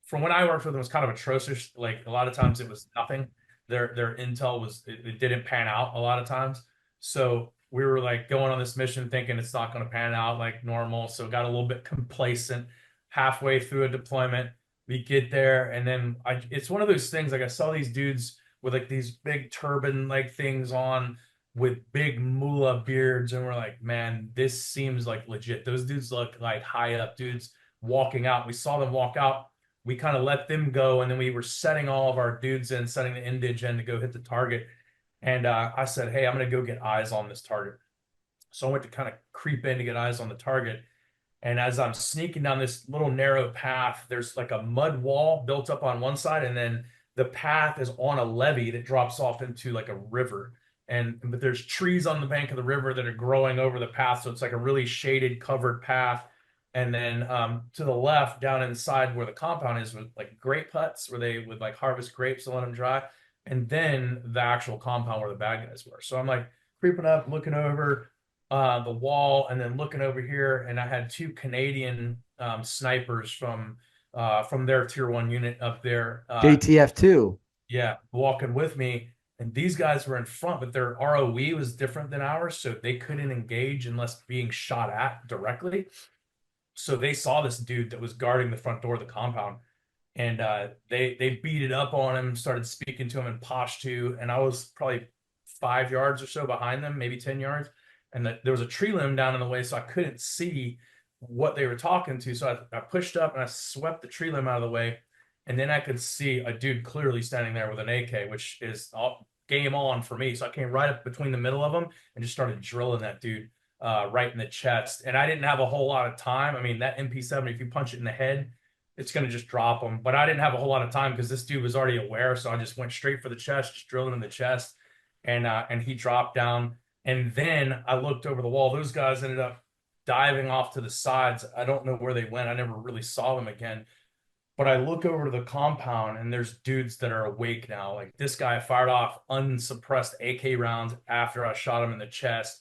from when I worked with them, was kind of atrocious. Like a lot of times it was nothing. Their intel it didn't pan out a lot of times. So we were like going on this mission thinking it's not going to pan out like normal. So got a little bit complacent halfway through a deployment. We get there, and then it's one of those things, like I saw these dudes with like these big turban like things on with big mullah beards, and we're like, man, this seems like legit. Those dudes look like high up dudes walking out. We saw them walk out. We kind of let them go, and then we were setting all of our dudes in, setting the indige in to go hit the target. And I said, hey, I'm going to go get eyes on this target. So I went to kind of creep in to get eyes on the target. And as I'm sneaking down this little narrow path, there's like a mud wall built up on one side, and then the path is on a levee that drops off into like a river. But there's trees on the bank of the river that are growing over the path, so it's like a really shaded, covered path. And then to the left, down inside where the compound is, with like grape huts where they would like harvest grapes and let them dry. And then the actual compound where the bad guys were. So I'm like creeping up, looking over the wall, and then looking over here, and I had two Canadian snipers from their tier 1 unit up there. JTF2. Yeah, walking with me. And these guys were in front, but their ROE was different than ours, so they couldn't engage unless being shot at directly. So they saw this dude that was guarding the front door of the compound, and they beat it up on him, started speaking to him in Pashto, and I was probably 5 yards or so behind them, maybe 10 yards, and there was a tree limb down in the way, so I couldn't see what they were talking to. So I pushed up and I swept the tree limb out of the way, and then I could see a dude clearly standing there with an AK, which is all game on for me. So I came right up between the middle of them and just started drilling that dude right in the chest. And I didn't have a whole lot of time. I mean, that MP7, if you punch it in the head, it's going to just drop him. But I didn't have a whole lot of time because this dude was already aware. So I just went straight for the chest, just drilling in the chest. And he dropped down. And then I looked over the wall. Those guys ended up diving off to the sides. I don't know where they went. I never really saw them again. But I look over to the compound and there's dudes that are awake now. Like this guy fired off unsuppressed AK rounds after I shot him in the chest.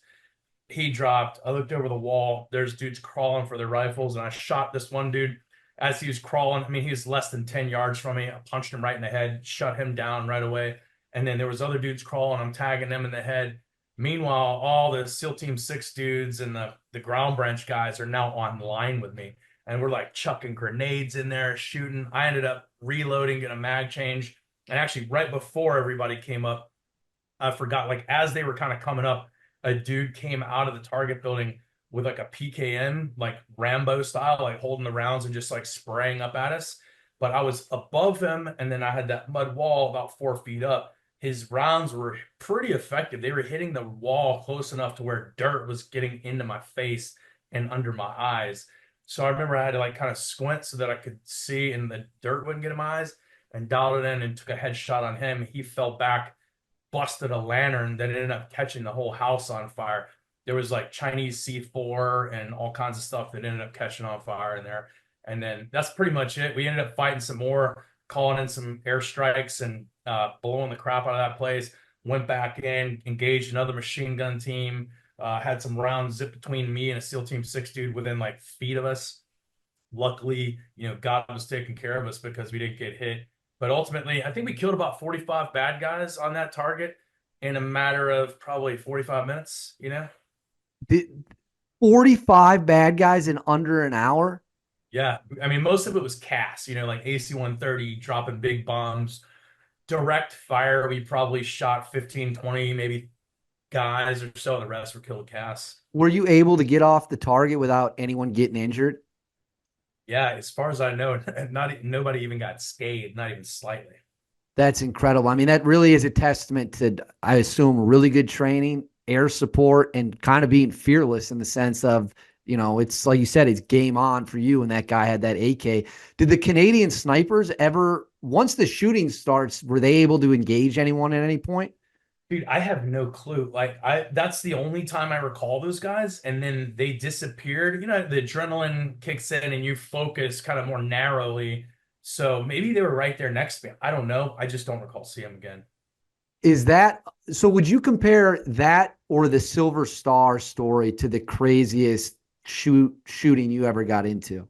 He dropped. I looked over the wall. There's dudes crawling for their rifles, and I shot this one dude as he was crawling. I mean, he was less than 10 yards from me. I punched him right in the head, shut him down right away. And then there was other dudes crawling. I'm tagging them in the head. Meanwhile, all the SEAL Team 6 dudes and the ground branch guys are now online with me. And we're like chucking grenades in there, shooting. I ended up reloading, getting a mag change. And actually, right before everybody came up, I forgot, like as they were kind of coming up, a dude came out of the target building with like a PKM, like Rambo style, like holding the rounds and just like spraying up at us. But I was above him, and then I had that mud wall about 4 feet up. His rounds were pretty effective. They were hitting the wall close enough to where dirt was getting into my face and under my eyes. So I remember I had to like kind of squint so that I could see and the dirt wouldn't get in my eyes, and dialed it in and took a headshot on him. He fell back, busted a lantern that ended up catching the whole house on fire. There was like Chinese C4 and all kinds of stuff that ended up catching on fire in there. And then that's pretty much it. We ended up fighting some more, calling in some airstrikes and blowing the crap out of that place. Went back in, engaged another machine gun team, had some rounds zip between me and a SEAL Team 6 dude within like feet of us. Luckily, God was taking care of us because we didn't get hit. But ultimately, I think we killed about 45 bad guys on that target in a matter of probably 45 minutes, The 45 bad guys in under an hour? Yeah. I mean, most of it was CAS, like AC-130 dropping big bombs. Direct fire, we probably shot 15, 20, maybe guys or so. The rest were killed CAS. Were you able to get off the target without anyone getting injured? Yeah, as far as I know, nobody even got scathed, not even slightly. That's incredible. I mean, that really is a testament to, I assume, really good training, air support, and kind of being fearless in the sense of, it's like you said, it's game on for you. And that guy had that AK. Did the Canadian snipers ever, once the shooting starts, were they able to engage anyone at any point? Dude, I have no clue. Like that's the only time I recall those guys, and then they disappeared. The adrenaline kicks in and you focus kind of more narrowly. So maybe they were right there next to me. I don't know. I just don't recall seeing them again. Is that so? Would you compare that or the Silver Star story to the craziest shooting you ever got into?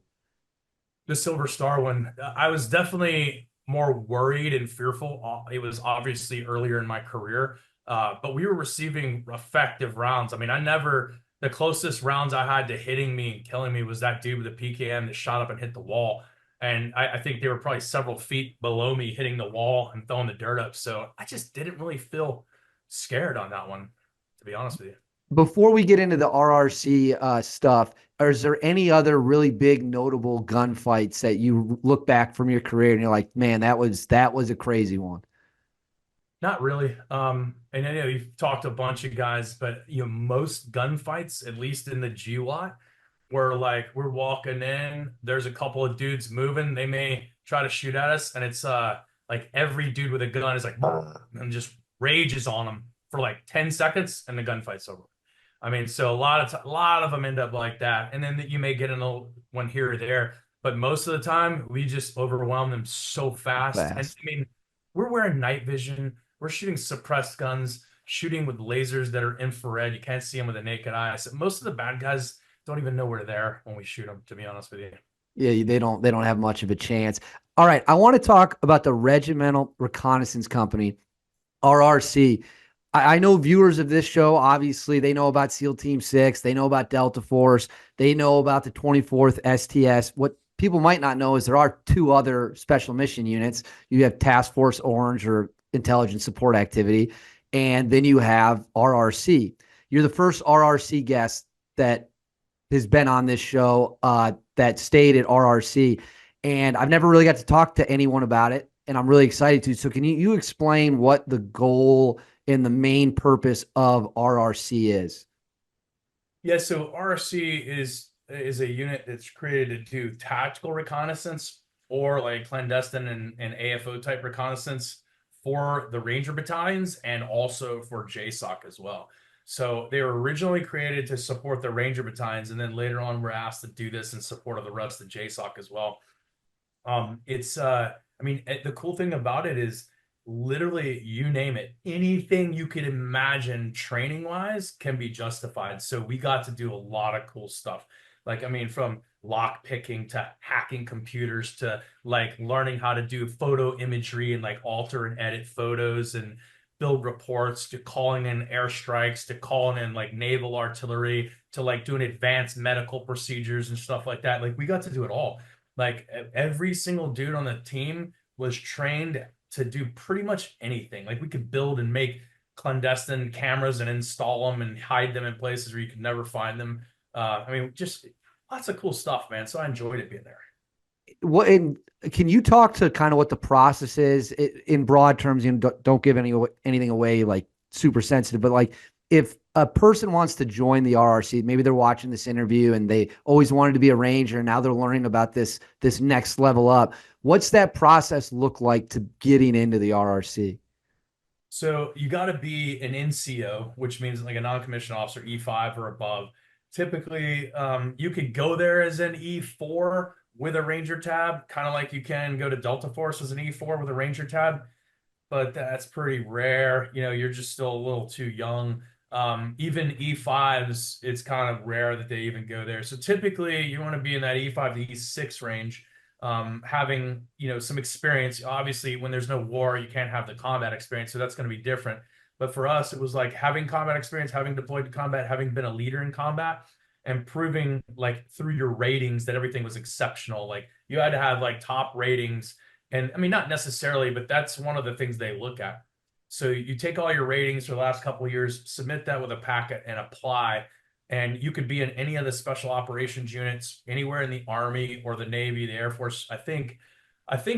The Silver Star one, I was definitely more worried and fearful. It was obviously earlier in my career, but we were receiving effective rounds. I mean, the closest rounds I had to hitting me and killing me was that dude with the PKM that shot up and hit the wall. And I think they were probably several feet below me hitting the wall and throwing the dirt up. So I just didn't really feel scared on that one, to be honest with you. Before we get into the RRC stuff, is there any other really big notable gunfights that you look back from your career and you're like, man, that was a crazy one? Not really. And I know you've talked to a bunch of guys, but most gunfights, at least in the GWAT, where like we're walking in, there's a couple of dudes moving, they may try to shoot at us, and it's like every dude with a gun is like and just rages on them for like 10 seconds and the gunfight's over. I mean, so a lot of them end up like that, and then you may get in one here or there, but most of the time we just overwhelm them so fast. And Fast. I mean, we're wearing night vision, we're shooting suppressed guns, shooting with lasers that are infrared. You can't see them with a naked eye. So most of the bad guys don't even know we're there when we shoot them, to be honest with you. Yeah, they don't have much of a chance. All right, I want to talk about the Regimental Reconnaissance Company, RRC. I know viewers of this show, obviously, they know about SEAL Team 6, they know about Delta Force, they know about the 24th STS. What people might not know is there are two other special mission units. You have Task Force Orange, or Intelligence Support Activity, and then you have RRC. You're the first RRC guest that has been on this show that stayed at RRC, and I've never really got to talk to anyone about it, and I'm really excited to. So can you explain what the goal and the main purpose of RRC is? Yeah, so RRC is a unit that's created to do tactical reconnaissance or like clandestine and AFO type reconnaissance for the Ranger battalions and also for JSOC as well. So they were originally created to support the Ranger battalions, and then later on were asked to do this in support of the rest of JSOC as well. I mean, the cool thing about it is literally you name it, anything you could imagine training wise can be justified. So we got to do a lot of cool stuff. Like, I mean, from lock picking to hacking computers to like learning how to do photo imagery and like alter and edit photos and build reports, to calling in airstrikes, to calling in like naval artillery, to like doing advanced medical procedures and stuff like that. Like we got to do it all. Like every single dude on the team was trained to do pretty much anything. Like we could build and make clandestine cameras and install them and hide them in places where you could never find them. I mean, just lots of cool stuff, man. So I enjoyed it being there. What in Can you talk to kind of what the process is in broad terms? You know, don't give anything away like super sensitive, but like if a person wants to join the RRC, maybe they're watching this interview and they always wanted to be a ranger, and now they're learning about this next level up. What's that process look like to getting into the RRC? So you got to be an NCO, which means like a non-commissioned officer, E5 or above. Typically, you could go there as an E4 with a Ranger tab, kind of like you can go to Delta Force as an E4 with a Ranger tab, but that's pretty rare. You know, you're just still a little too young. Even E5s, it's kind of rare that they even go there. So typically, you want to be in that E5 to E6 range, having, you know, some experience. Obviously, when there's no war, you can't have the combat experience, so that's going to be different. But for us, it was like having combat experience, having deployed to combat, having been a leader in combat, and proving like through your ratings that everything was exceptional. Like you had to have like top ratings. And I mean, not necessarily, but that's one of the things they look at. So you take all your ratings for the last couple of years, submit that with a packet and apply. And you could be in any of the special operations units, anywhere in the Army or the Navy, the Air Force. I think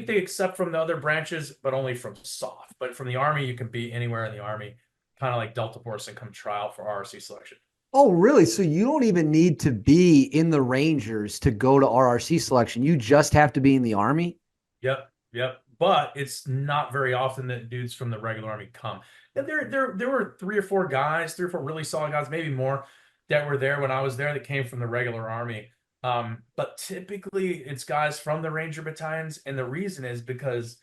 they accept from the other branches, but only from SOF. But from the Army, you can be anywhere in the Army, kind of like Delta Force, and come trial for RRC selection. Oh, really? So you don't even need to be in the Rangers to go to RRC selection. You just have to be in the Army? Yep, yep. But it's not very often that dudes from the regular Army come. And there were three or four really solid guys, maybe more, that were there when I was there that came from the regular Army. But typically it's guys from the Ranger battalions, and the reason is because,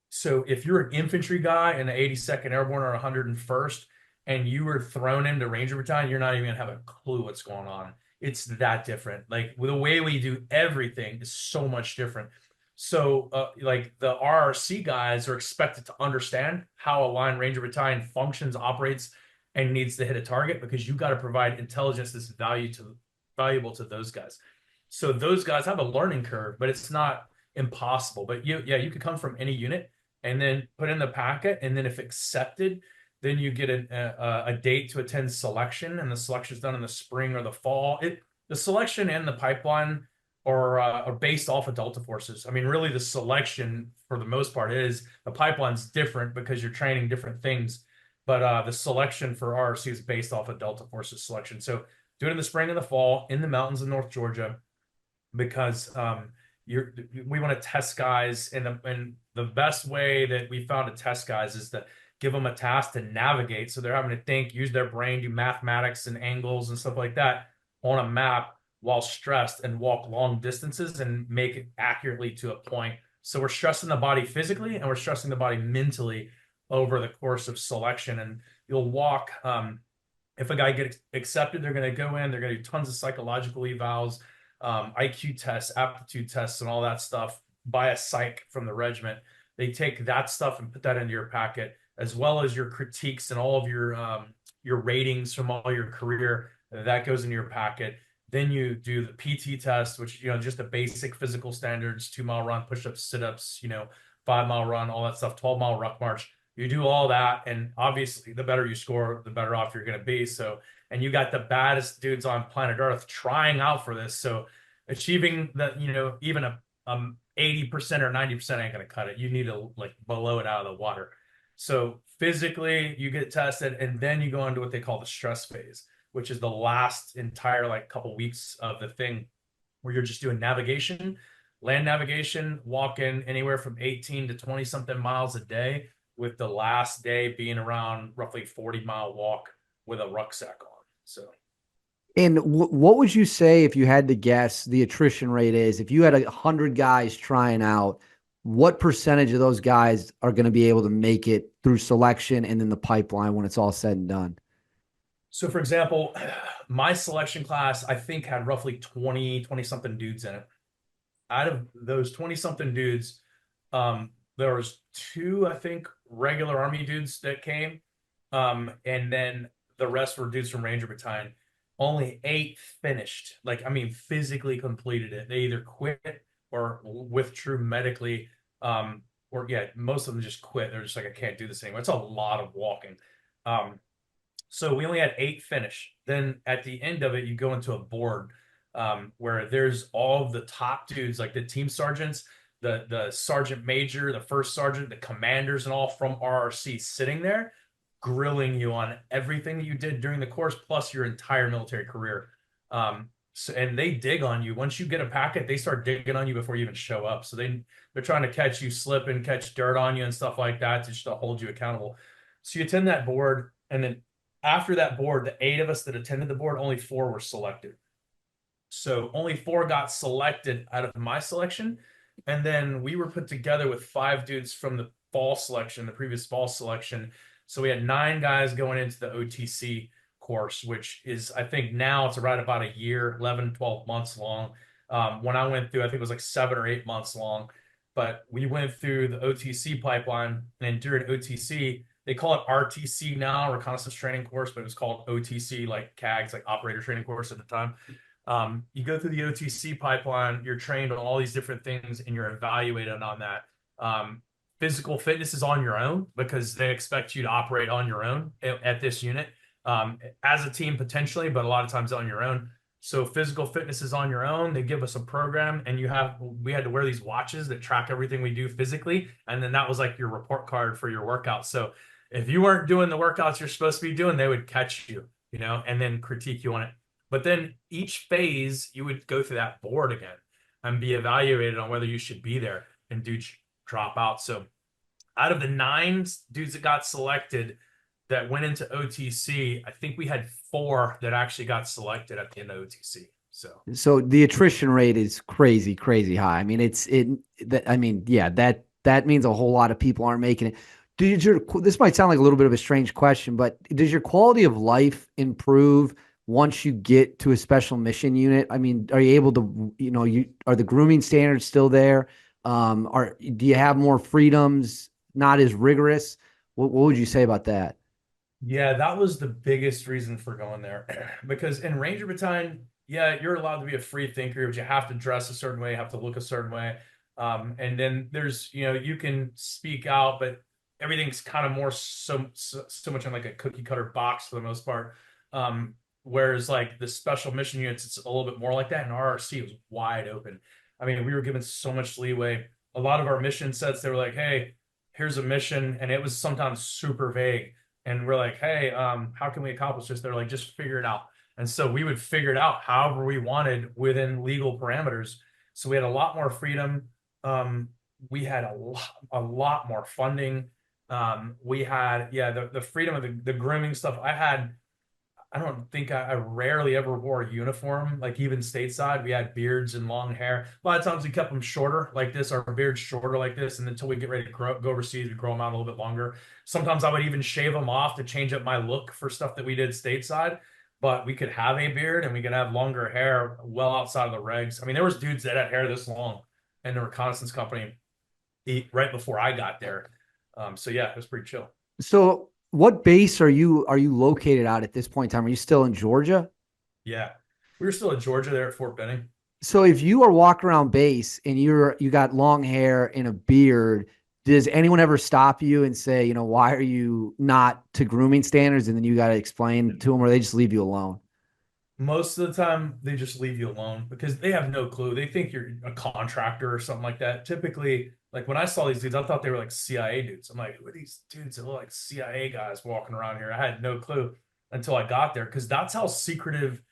so if you're an infantry guy in the 82nd Airborne or 101st, and you were thrown into Ranger battalion, you're not even gonna have a clue what's going on. It's that different. Like the way we do everything is so much different. So, like the RRC guys are expected to understand how a line Ranger battalion functions, operates, and needs to hit a target, because you got to provide intelligence that's valuable to those guys. So those guys have a learning curve, but it's not impossible. But you could come from any unit and then put in the packet, and then if accepted, then you get a date to attend selection, and the selection is done in the spring or the fall. The selection and the pipeline are based off of Delta Forces. I mean, really, the selection for the most part is, the pipeline's different because you're training different things, but the selection for RRC is based off of Delta Forces selection. So do it in the spring and the fall in the mountains of North Georgia, because we want to test guys, and the best way that we found to test guys is to give them a task to navigate, so they're having to think, use their brain, do mathematics and angles and stuff like that on a map while stressed, and walk long distances and make it accurately to a point. So we're stressing the body physically and we're stressing the body mentally over the course of selection. And you'll walk, if a guy gets accepted, they're going to go in, they're going to do tons of psychological evals, IQ tests, aptitude tests, and all that stuff by a psych from the regiment. They take that stuff and put that into your packet, as well as your critiques and all of your ratings from all your career. That goes into your packet. Then you do the PT test, which, just the basic physical standards: 2-mile run, push-ups, sit-ups, 5-mile run, all that stuff, 12-mile ruck march. You do all that, and obviously the better you score, the better off you're going to be. So, and you got the baddest dudes on planet Earth trying out for this. So achieving that, even a 80% or 90% ain't going to cut it. You need to blow it out of the water. So physically you get tested, and then you go into what they call the stress phase, which is the last entire couple weeks of the thing, where you're just doing navigation, land navigation, walking anywhere from 18 to 20 something miles a day, with the last day being around roughly 40-mile walk with a rucksack on. So, And what would you say, if you had to guess, the attrition rate is? If you had 100 guys trying out, what percentage of those guys are going to be able to make it through selection and then the pipeline when it's all said and done? so for example, my selection class, I think, had roughly 20 something dudes in it. Out of those 20 something dudes, there was 2, I think, regular Army dudes that came. And then the rest were dudes from Ranger Battalion. Only 8 finished. Physically completed it. They either quit or withdrew medically. Or yeah, most of them just quit. They're just like, I can't do this anymore. It's a lot of walking. So we only had 8 finish. Then at the end of it, you go into a board, where there's all of the top dudes, like the team sergeants, the sergeant major, the first sergeant, the commanders, and all from RRC sitting there, grilling you on everything that you did during the course, plus your entire military career. And they dig on you. Once you get a packet, they start digging on you before you even show up. So they're trying to catch you slipping, catch dirt on you and stuff like that, to just to hold you accountable. So you attend that board, and then after that board, the 8 of us that attended the board, only 4 were selected. So only 4 got selected out of my selection. And then we were put together with 5 dudes from the fall selection, the previous fall selection. So we had 9 guys going into the OTC course, which is, I think now it's right about a year, 11, 12 months long. When I went through, I think it was 7 or 8 months long. But we went through the OTC pipeline, and during OTC, they call it RTC now, Reconnaissance Training Course, but it was called OTC, like CAGs, like Operator Training Course at the time. You go through the OTC pipeline, you're trained on all these different things, and you're evaluated on that. Physical fitness is on your own, because they expect you to operate on your own at this unit, as a team potentially, but a lot of times on your own. So physical fitness is on your own. They give us a program, and we had to wear these watches that track everything we do physically. And then that was like your report card for your workout. So if you weren't doing the workouts you're supposed to be doing, they would catch you, and then critique you on it. But then each phase, you would go through that board again and be evaluated on whether you should be there, and dudes drop out. So out of the 9 dudes that got selected that went into OTC, I think we had 4 that actually got selected at the end of OTC. So the attrition rate is crazy, crazy high. I mean, that means a whole lot of people aren't making it. This might sound like a little bit of a strange question, but does your quality of life improve once you get to a special mission unit? I mean, are you able to, are the grooming standards still there? Do you have more freedoms, not as rigorous? What would you say about that? yeah, that was the biggest reason for going there. Because in Ranger Battalion, yeah, you're allowed to be a free thinker, but you have to dress a certain way, have to look a certain way. And then there's, you can speak out, but everything's kind of more so much in like a cookie cutter box for the most part. Whereas like the special mission units, it's a little bit more like that. And RRC was wide open. I mean, we were given so much leeway. A lot of our mission sets, they were like, hey, here's a mission. And it was sometimes super vague. And we're like, hey, how can we accomplish this? They're like, just figure it out. And so we would figure it out however we wanted within legal parameters. So we had a lot more freedom. We had a lot more funding. We had, yeah, the freedom of the grooming stuff. I don't think I rarely ever wore a uniform, like even stateside. We had beards and long hair. A lot of times we kept them shorter like this, our beards shorter like this. And until we get ready to go overseas, we grow them out a little bit longer. Sometimes I would even shave them off to change up my look for stuff that we did stateside. But we could have a beard and we could have longer hair well outside of the regs. I mean, there was dudes that had hair this long in the reconnaissance company right before I got there. So yeah, it was pretty chill. So what base are you located at this point in time? Are you still in Georgia? Yeah, we were still in Georgia there at Fort Benning. So if you are walking around base and you got long hair and a beard, does anyone ever stop you and say, why are you not to grooming standards? And then you got to explain to them, or they just leave you alone? Most of the time, they just leave you alone because they have no clue. They think you're a contractor or something like that. Typically, like when I saw these dudes, I thought they were like CIA dudes. I'm like, who are these dudes that look like CIA guys walking around here? I had no clue until I got there because that's how secretive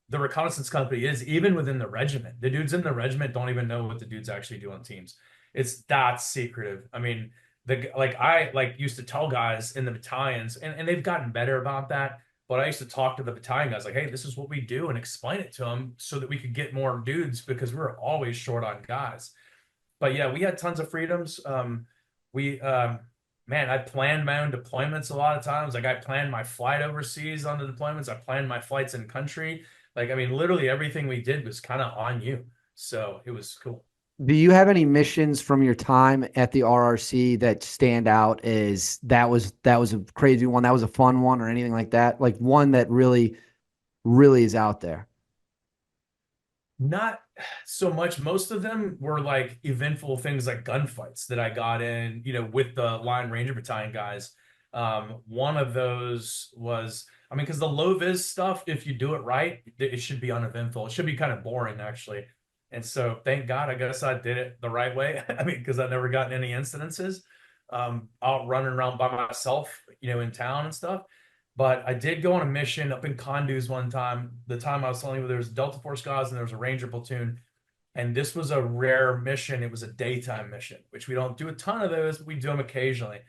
the reconnaissance company is, even within the regiment. The dudes in the regiment don't even know what the dudes actually do on teams. It's that secretive. I mean, I used to tell guys in the battalions, and they've gotten better about that. But I used to talk to the battalion guys like, hey, this is what we do, and explain it to them so that we could get more dudes because we were always short on guys. But yeah, we had tons of freedoms. We Man, I planned my own deployments a lot of times. Like I planned my flight overseas on the deployments. I planned my flights in country. Like, I mean, literally everything we did was kind of on you. So it was cool. Do you have any missions from your time at the RRC that stand out as that was a crazy one, that was a fun one, or anything like that? Like one that really, really is out there. Not so much. Most of them were like eventful things like gunfights that I got in, with the Line Ranger Battalion guys. One of those was, I mean, because the low vis stuff, if you do it right, it should be uneventful. It should be kind of boring, actually. And so, thank God, I guess I did it the right way. I mean, because I've never gotten any incidences out running around by myself, in town and stuff. But I did go on a mission up in Condos one time. The time I was telling you, there was Delta Force guys and there was a Ranger platoon. And this was a rare mission. It was a daytime mission, which we don't do a ton of those, but we do them occasionally.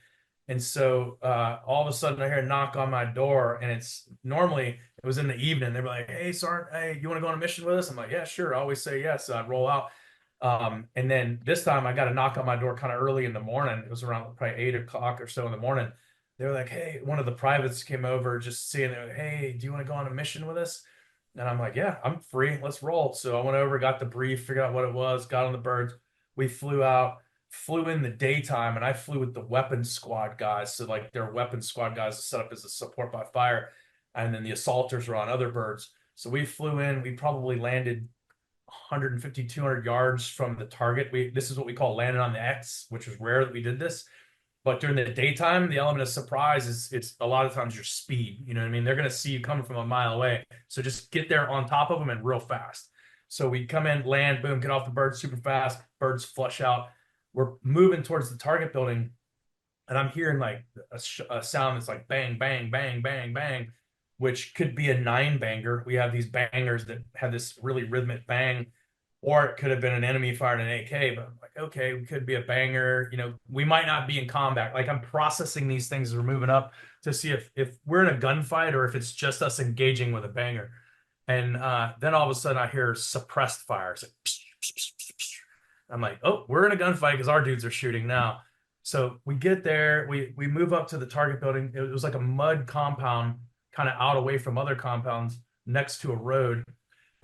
And so all of a sudden I hear a knock on my door, and it's normally it was in the evening. They were like, "Hey, Sergeant, hey, you want to go on a mission with us?" I'm like, "Yeah, sure." I always say yes. So I'd roll out. And then this time I got a knock on my door kind of early in the morning. It was around probably 8 o'clock or so in the morning. They were like, "Hey," one of the privates came over just seeing, like, "Hey, do you want to go on a mission with us?" And I'm like, "Yeah, I'm free. Let's roll." So I went over, got the brief, figured out what it was, got on the birds. We flew out, flew in the daytime, and I flew with the weapons squad guys. So like their weapons squad guys set up as a support by fire, and then the assaulters were on other birds. So we flew in. We probably landed 150, 200 yards from the target. This is what we call landing on the X, which was rare that we did this. But during the daytime, the element of surprise is it's a lot of times your speed. You know what I mean? They're going to see you coming from a mile away. So just get there on top of them and real fast. So we come in, land, boom, get off the bird super fast. Birds flush out. We're moving towards the target building, and I'm hearing like a sound that's like bang, bang, bang, bang, bang, which could be a 9-banger. We have these bangers that have this really rhythmic bang, or it could have been an enemy firing an AK. But I'm like, okay, we could be a banger. We might not be in combat. Like I'm processing these things as we're moving up to see if we're in a gunfight or if it's just us engaging with a banger. And then all of a sudden I hear suppressed fire. It's like, psh, psh, psh, psh, psh. I'm like, oh, we're in a gunfight because our dudes are shooting now. So we get there, we move up to the target building. It was like a mud compound, kind of out away from other compounds next to a road.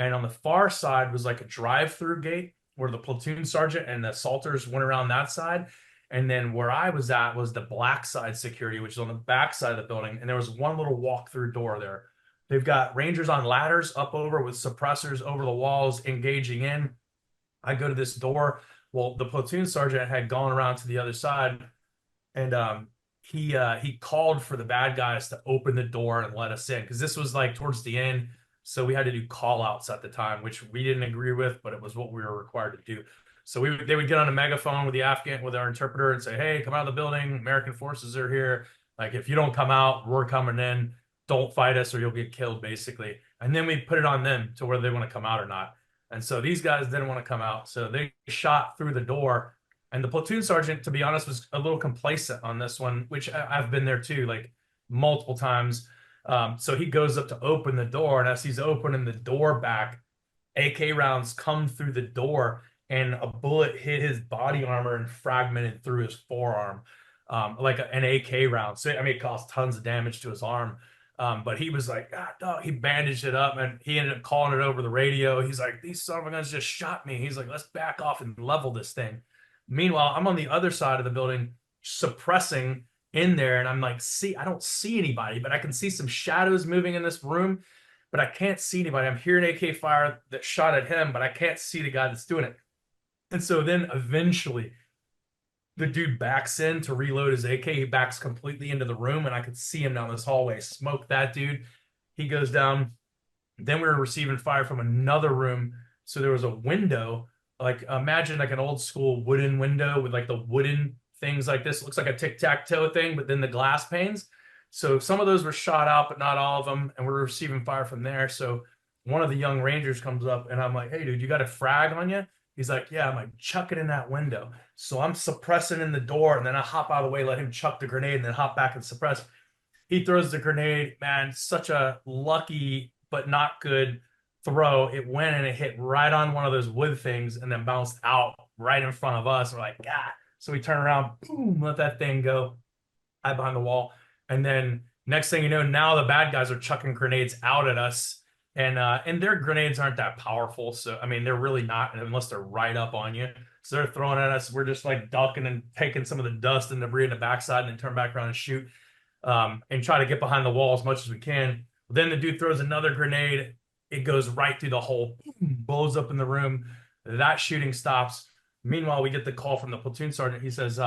And on the far side was like a drive-through gate where the platoon sergeant and the assaulters went around that side. And then where I was at was the black side security, which is on the back side of the building. And there was one little walk-through door there. They've got Rangers on ladders up over with suppressors over the walls engaging in. I go to this door. Well, the platoon sergeant had gone around to the other side, and he called for the bad guys to open the door and let us in because this was like towards the end. So we had to do call outs at the time, which we didn't agree with, but it was what we were required to do. So they would get on a megaphone with the Afghan, with our interpreter, and say, "Hey, come out of the building. American forces are here. Like, if you don't come out, we're coming in." don't fight us or you'll get killed, basically. And then we put it on them to whether they want to come out or not. And so these guys didn't want to come out. So they shot through the door. And the platoon sergeant, to be honest, was a little complacent on this one, which I've been there too, like multiple times. So he goes up to open the door. And as he's opening the door back, AK rounds come through the door and a bullet hit his body armor and fragmented through his forearm, like an AK round. So, I mean, it caused tons of damage to his arm. But he was like, ah, dog. He bandaged it up and he ended up calling it over the radio. He's like, these son of a guns just shot me. He's like, let's back off and level this thing. Meanwhile, I'm on the other side of the building suppressing in there. And I'm like, I don't see anybody, but I can see some shadows moving in this room, but I can't see anybody. I'm hearing AK fire that shot at him, but I can't see the guy that's doing it. And so then eventually the dude backs in to reload his AK. He backs completely into the room and I could see him down this hallway. Smoke that dude. He goes down. Then we were receiving fire from another room. So there was a window, like imagine like an old school wooden window with like the wooden things like this. It looks like a tic-tac-toe thing, but then the glass panes. So some of those were shot out, but not all of them. And we're receiving fire from there. So one of the young Rangers comes up and I'm like, hey, dude, you got a frag on you? He's like, yeah. I'm like, chuck it in that window. So I'm suppressing in the door and then I hop out of the way, let him chuck the grenade and then hop back and suppress. He throws the grenade, man, such a lucky but not good throw. It went and it hit right on one of those wood things and then bounced out right in front of us. We're like, God. So we turn around, boom, let that thing go, hide behind the wall. And then next thing you know, now the bad guys are chucking grenades out at us. And their grenades aren't that powerful. So, I mean, they're really not unless they're right up on you. So they're throwing at us. We're just like ducking and taking some of the dust and debris in the backside and then turn back around and shoot and try to get behind the wall as much as we can. Then the dude throws another grenade. It goes right through the hole, blows up in the room. That shooting stops. Meanwhile, we get the call from the platoon sergeant. He says,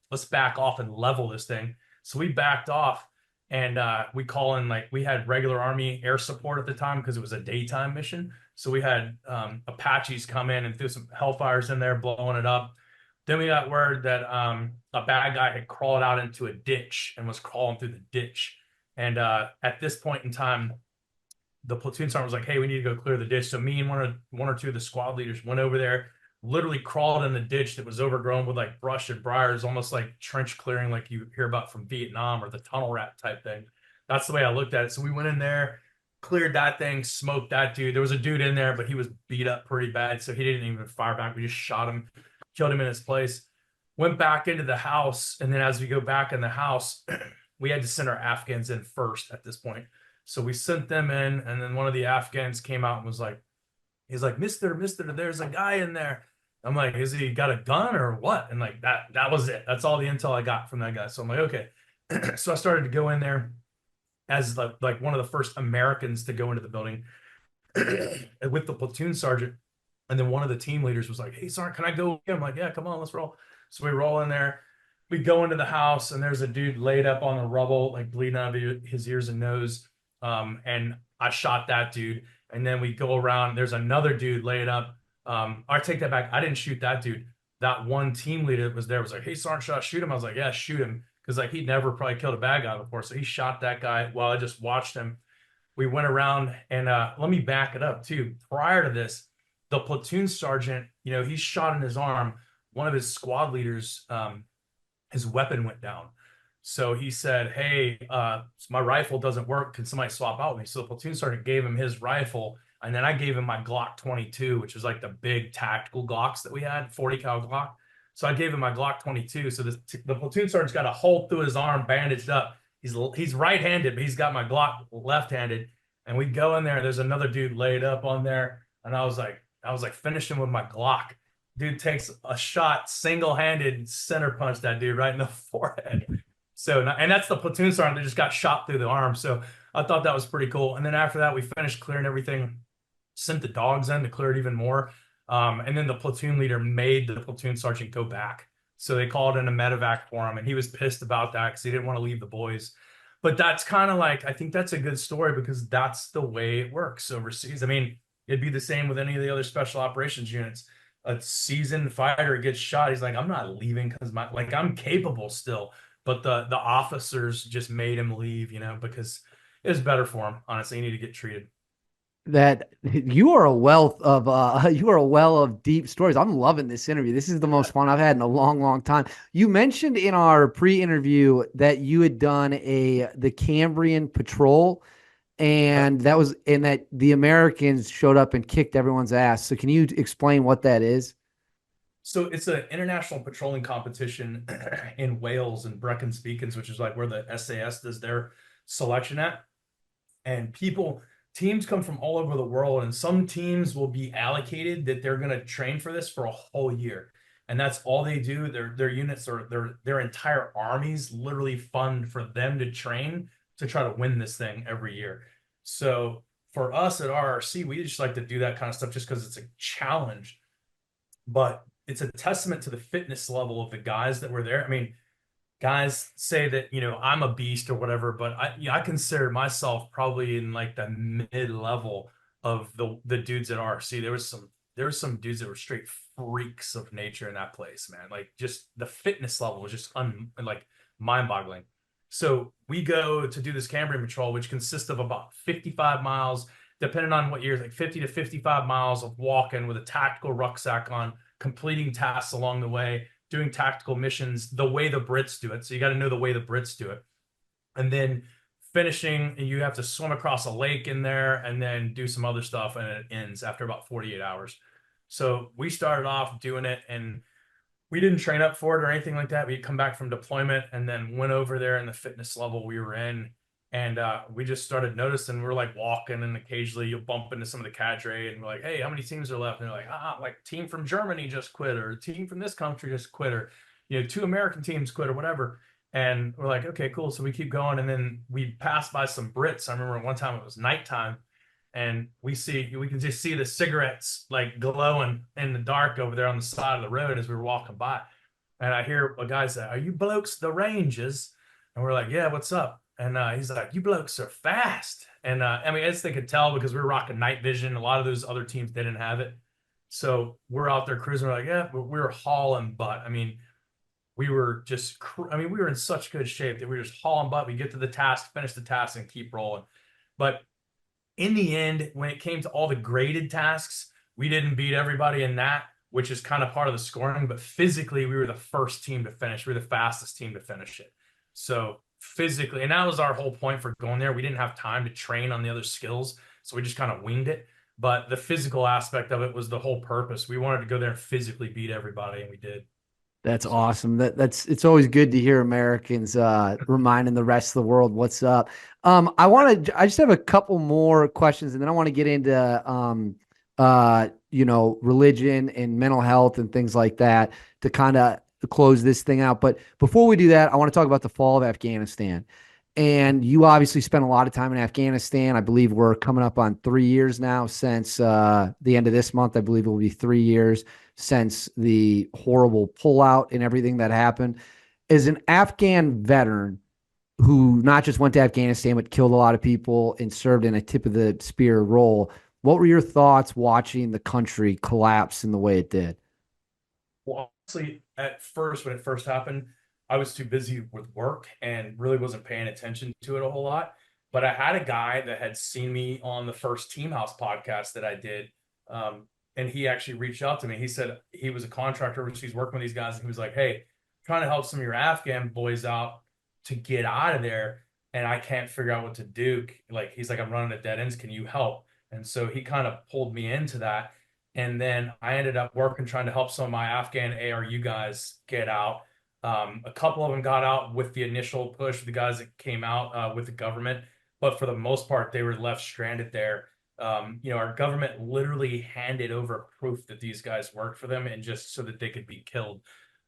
let's back off and level this thing. So we backed off. And we call in, like, we had regular Army air support at the time because it was a daytime mission. So we had Apaches come in and threw some Hellfires in there, blowing it up. Then we got word that a bad guy had crawled out into a ditch and was crawling through the ditch. And at this point in time, the platoon sergeant was like, hey, we need to go clear the ditch. So me and one or two of the squad leaders went over there, literally crawled in the ditch that was overgrown with like brush and briars, almost like trench clearing like you hear about from Vietnam or the tunnel rat type thing. That's the way I looked at it. So we went in there, cleared that thing, smoked that dude. There was a dude in there, but he was beat up pretty bad. So he didn't even fire back. We just shot him, killed him in his place, went back into the house. And then as we go back in the house, we had to send our Afghans in first at this point. So we sent them in. And then one of the Afghans came out and was like, he's like, Mister, there's a guy in there. I'm like, is he got a gun or what? And like that was it. That's all the intel I got from that guy. So I'm like, okay. So I started to go in there as like one of the first Americans to go into the building with the platoon sergeant. And then one of the team leaders was like, hey, Sergeant, can I go? I'm like, yeah, come on, let's roll. So we roll in there. We go into the house and there's a dude laid up on the rubble, like bleeding out of his ears and nose. And I shot that dude. And then we go around, there's another dude laid up. I take that back. I didn't shoot that dude. That one team leader that was there was like, hey, Sergeant, shoot him. I was like, yeah, shoot him. Because like he'd never probably killed a bad guy before. So he shot that guy while I just watched him. We went around and let me back it up too. Prior to this, the platoon sergeant, he's shot in his arm. One of his squad leaders, his weapon went down. So he said, hey, my rifle doesn't work. Can somebody swap out with me? So the platoon sergeant gave him his rifle. And then I gave him my Glock 22, which was like the big tactical Glocks that we had, 40 cal Glock. So I gave him my Glock 22. So the platoon sergeant's got a hole through his arm, bandaged up. He's right-handed, but he's got my Glock left-handed. And we go in there. There's another dude laid up on there. And I was like finishing with my Glock. Dude takes a shot, single-handed center punch that dude right in the forehead. So, and that's the platoon sergeant that just got shot through the arm. So I thought that was pretty cool. And then after that, we finished clearing everything, sent the dogs in to clear it even more. And then the platoon leader made the platoon sergeant go back. So they called in a medevac for him, and he was pissed about that because he didn't want to leave the boys. But that's kind of like, I think that's a good story because that's the way it works overseas. I mean, it'd be the same with any of the other special operations units. A seasoned fighter gets shot. He's like, I'm not leaving because I'm capable still. But the officers just made him leave, because it was better for him. Honestly, he needed to get treated. That you are a wealth of you are a well of deep stories. I'm loving this interview. This is the most fun I've had in a long, long time. You mentioned in our pre-interview that you had done the Cambrian Patrol, and that the Americans showed up and kicked everyone's ass. So can you explain what that is? So it's an international patrolling competition in Wales and Brecons Beacons, which is like where the SAS does their selection at. And teams come from all over the world, and some teams will be allocated that they're going to train for this for a whole year. And that's all they do. Their units or their entire armies literally fund for them to train to try to win this thing every year. So for us at RRC, we just like to do that kind of stuff just because it's a challenge. But it's a testament to the fitness level of the guys that were there. I mean, guys say that, I'm a beast or whatever, but I consider myself probably in like the mid-level of the dudes at RC. There was some dudes that were straight freaks of nature in that place, man. Like, just the fitness level was just like mind-boggling. So we go to do this Cambrian Patrol, which consists of about 55 miles, depending on what year, like 50 to 55 miles of walking with a tactical rucksack on, completing tasks along the way, doing tactical missions the way the Brits do it. So you got to know the way the Brits do it. And then finishing, you have to swim across a lake in there and then do some other stuff, and it ends after about 48 hours. So we started off doing it, and we didn't train up for it or anything like that. We come back from deployment and then went over there in the fitness level we were in. And we just started noticing, we're like walking, and occasionally you'll bump into some of the cadre, and we're like, hey, how many teams are left? And they're like, team from Germany just quit, or team from this country just quit, or, 2 American teams quit, or whatever. And we're like, okay, cool. So we keep going. And then we passed by some Brits. I remember one time it was nighttime, and we can just see the cigarettes like glowing in the dark over there on the side of the road as we were walking by. And I hear a guy say, are you blokes the Rangers? And we're like, yeah, what's up? And he's like, you blokes are fast. And I mean, as they could tell, because we were rocking night vision, a lot of those other teams didn't have it. So we're out there cruising. We're like, yeah, we were hauling butt. I mean, we were just, we were in such good shape that we were just hauling butt. We get to the task, finish the task, and keep rolling. But in the end, when it came to all the graded tasks, we didn't beat everybody in that, which is kind of part of the scoring. But physically, we were the first team to finish. We were the fastest team to finish it. So physically, and that was our whole point for going there. We didn't have time to train on the other skills, so we just kind of winged it. But the physical aspect of it was the whole purpose. We wanted to go there and physically beat everybody, and we did. That's awesome. It's always good to hear Americans reminding the rest of the world what's up. I just have a couple more questions, and then I want to get into religion and mental health and things like that to kind of close this thing out. But before we do that, I want to talk about the fall of Afghanistan. And you obviously spent a lot of time in Afghanistan. I believe we're coming up on 3 years now since the end of this month. I believe it will be 3 years since the horrible pullout and everything that happened. As an Afghan veteran who not just went to Afghanistan, but killed a lot of people and served in a tip of the spear role, what were your thoughts watching the country collapse in the way it did? Well, honestly, at first, when it first happened, I was too busy with work and really wasn't paying attention to it a whole lot. But I had a guy that had seen me on the first Team House podcast that I did. And he actually reached out to me. He said he was a contractor overseas working with these guys. And he was like, hey, trying to help some of your Afghan boys out to get out of there. And I can't figure out what to do. Like, he's like, I'm running at dead ends. Can you help? And so he kind of pulled me into that. And then I ended up working, trying to help some of my Afghan ARU guys get out. A couple of them got out with the initial push, the guys that came out with the government. But for the most part, they were left stranded there. Our government literally handed over proof that these guys worked for them, and just so that they could be killed.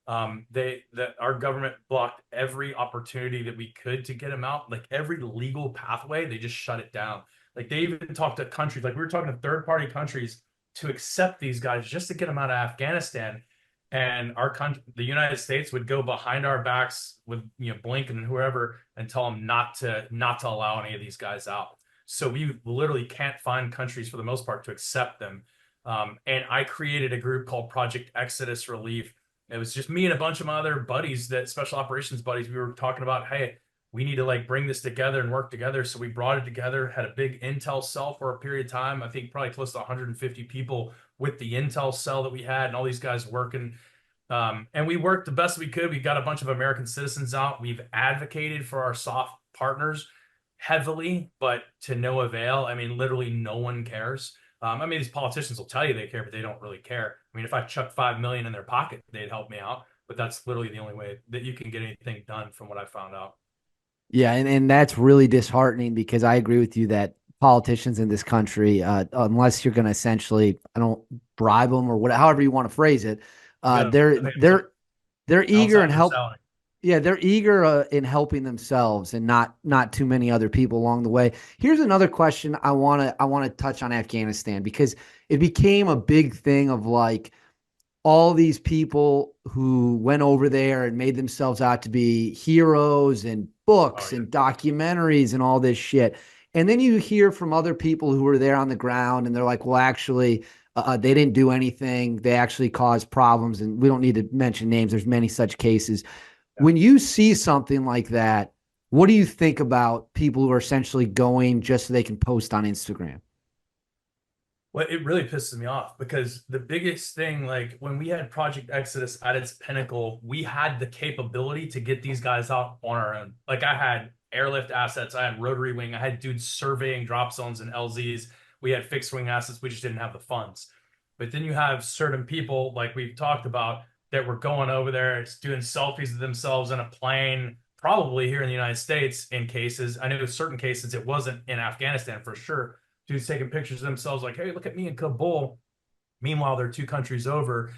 Our government blocked every opportunity that we could to get them out. Like, every legal pathway, they just shut it down. Like, they even talked to countries, like we were talking to third-party countries to accept these guys just to get them out of Afghanistan. And our country, the United States, would go behind our backs with Blinken and whoever and tell them not to allow any of these guys out. So we literally can't find countries for the most part to accept them. And I created a group called Project Exodus Relief. It was just me and a bunch of my other buddies, that special operations buddies. We were talking about, hey, we need to like bring this together and work together. So we brought it together, had a big intel cell for a period of time. I think probably close to 150 people with the intel cell that we had, and all these guys working. And we worked the best we could. We got a bunch of American citizens out. We've advocated for our soft partners heavily, but to no avail. I mean, literally no one cares. I mean, these politicians will tell you they care, but they don't really care. I mean, if I chuck 5 million in their pocket, they'd help me out. But that's literally the only way that you can get anything done, from what I found out. Yeah, and that's really disheartening because I agree with you that politicians in this country, unless you're going to essentially, I don't bribe them or whatever, however you want to phrase it, You got to they're pay them they're eager outside and their help. salary. Yeah, they're eager in helping themselves and not too many other people along the way. Here's another question I want to touch on Afghanistan because it became a big thing of like all these people who went over there and made themselves out to be heroes and Oh books yeah. and documentaries and all this shit. And then you hear from other people who were there on the ground and they're like, well, actually, they didn't do anything. They actually caused problems. And we don't need to mention names. There's many such cases. Yeah. When you see something like that, what do you think about people who are essentially going just so they can post on Instagram? Well, it really pisses me off because the biggest thing, like when we had Project Exodus at its pinnacle, we had the capability to get these guys out on our own. Like I had airlift assets, I had rotary wing, I had dudes surveying drop zones and LZs. We had fixed wing assets, we just didn't have the funds. But then you have certain people, like we've talked about, that were going over there, it's doing selfies of themselves in a plane, probably here in the United States in cases. I know in certain cases it wasn't in Afghanistan for sure. Dudes taking pictures of themselves like, hey, look at me in Kabul. Meanwhile, they're 2 countries over,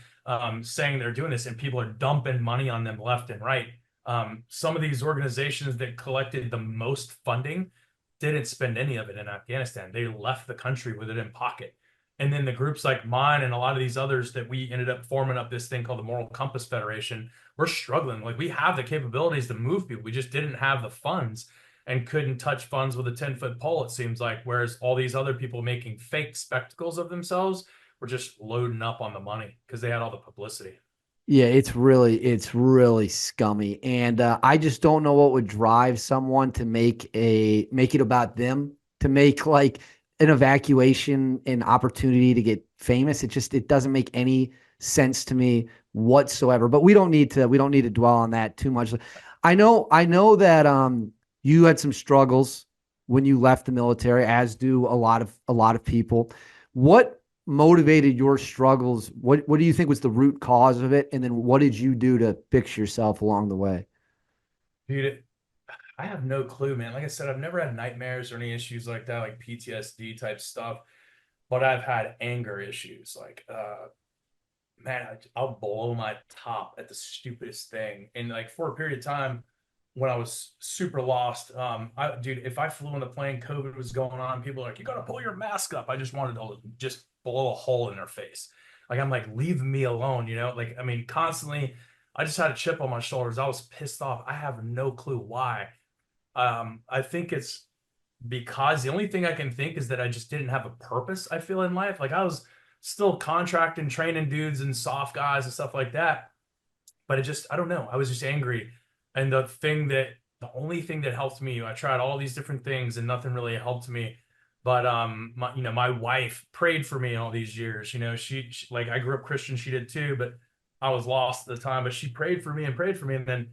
saying they're doing this, and people are dumping money on them left and right. Some of these organizations that collected the most funding didn't spend any of it in Afghanistan. They left the country with it in pocket. And then the groups like mine and a lot of these others that we ended up forming up this thing called the Moral Compass Federation, we're struggling. Like we have the capabilities to move people. We just didn't have the funds and couldn't touch funds with a 10-foot pole, it seems like. Whereas all these other people making fake spectacles of themselves were just loading up on the money because they had all the publicity. Yeah, it's really scummy, and I just don't know what would drive someone to make it about them, to make like an evacuation an opportunity to get famous. It doesn't make any sense to me whatsoever. But we don't need to dwell on that too much. I know that you had some struggles when you left the military, as do a lot of people. What motivated your struggles? What do you think was the root cause of it? And then what did you do to fix yourself along the way? Dude, I have no clue, man. Like I said, I've never had nightmares or any issues like that, like PTSD type stuff, but I've had anger issues. Like, man, I'll blow my top at the stupidest thing. And like for a period of time when I was super lost, dude, if I flew on the plane, COVID was going on, people are like, you gotta pull your mask up. I just wanted to just blow a hole in their face. Like I'm like, leave me alone, you know? Like, I mean, constantly, I just had a chip on my shoulders. I was pissed off. I have no clue why. I think it's because the only thing I can think is that I just didn't have a purpose, I feel, in life. Like I was still contracting, training dudes and soft guys and stuff like that. But I don't know. I was just angry. And the only thing that helped me, I tried all these different things and nothing really helped me. But my wife prayed for me all these years. You know, she like I grew up Christian, she did too, but I was lost at the time. But she prayed for me and prayed for me, and then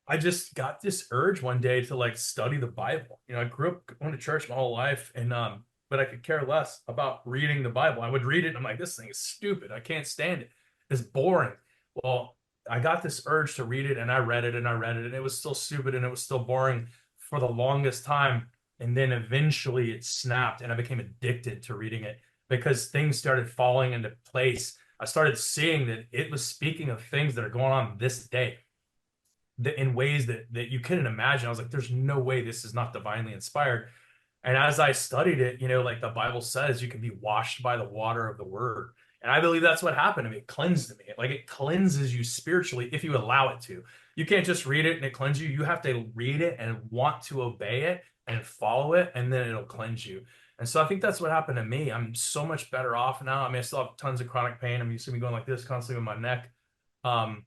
I just got this urge one day to like study the Bible. You know, I grew up going to church my whole life, and but I could care less about reading the Bible. I would read it, and I'm like, this thing is stupid. I can't stand it. It's boring. Well, I got this urge to read it, and I read it, and I read it, and it was still stupid, and it was still boring for the longest time. And then eventually it snapped, and I became addicted to reading it because things started falling into place. I started seeing that it was speaking of things that are going on this day in ways that you couldn't imagine. I was like, there's no way this is not divinely inspired. And as I studied it, you know, like the Bible says, you can be washed by the water of the word. And I believe that's what happened to me. It cleansed me. Like it cleanses you spiritually if you allow it to. You can't just read it and it cleanses you. You have to read it and want to obey it and follow it, and then it'll cleanse you. And so I think that's what happened to me. I'm so much better off now. I mean, I still have tons of chronic pain. I'm used to me going like this constantly with my neck. Um,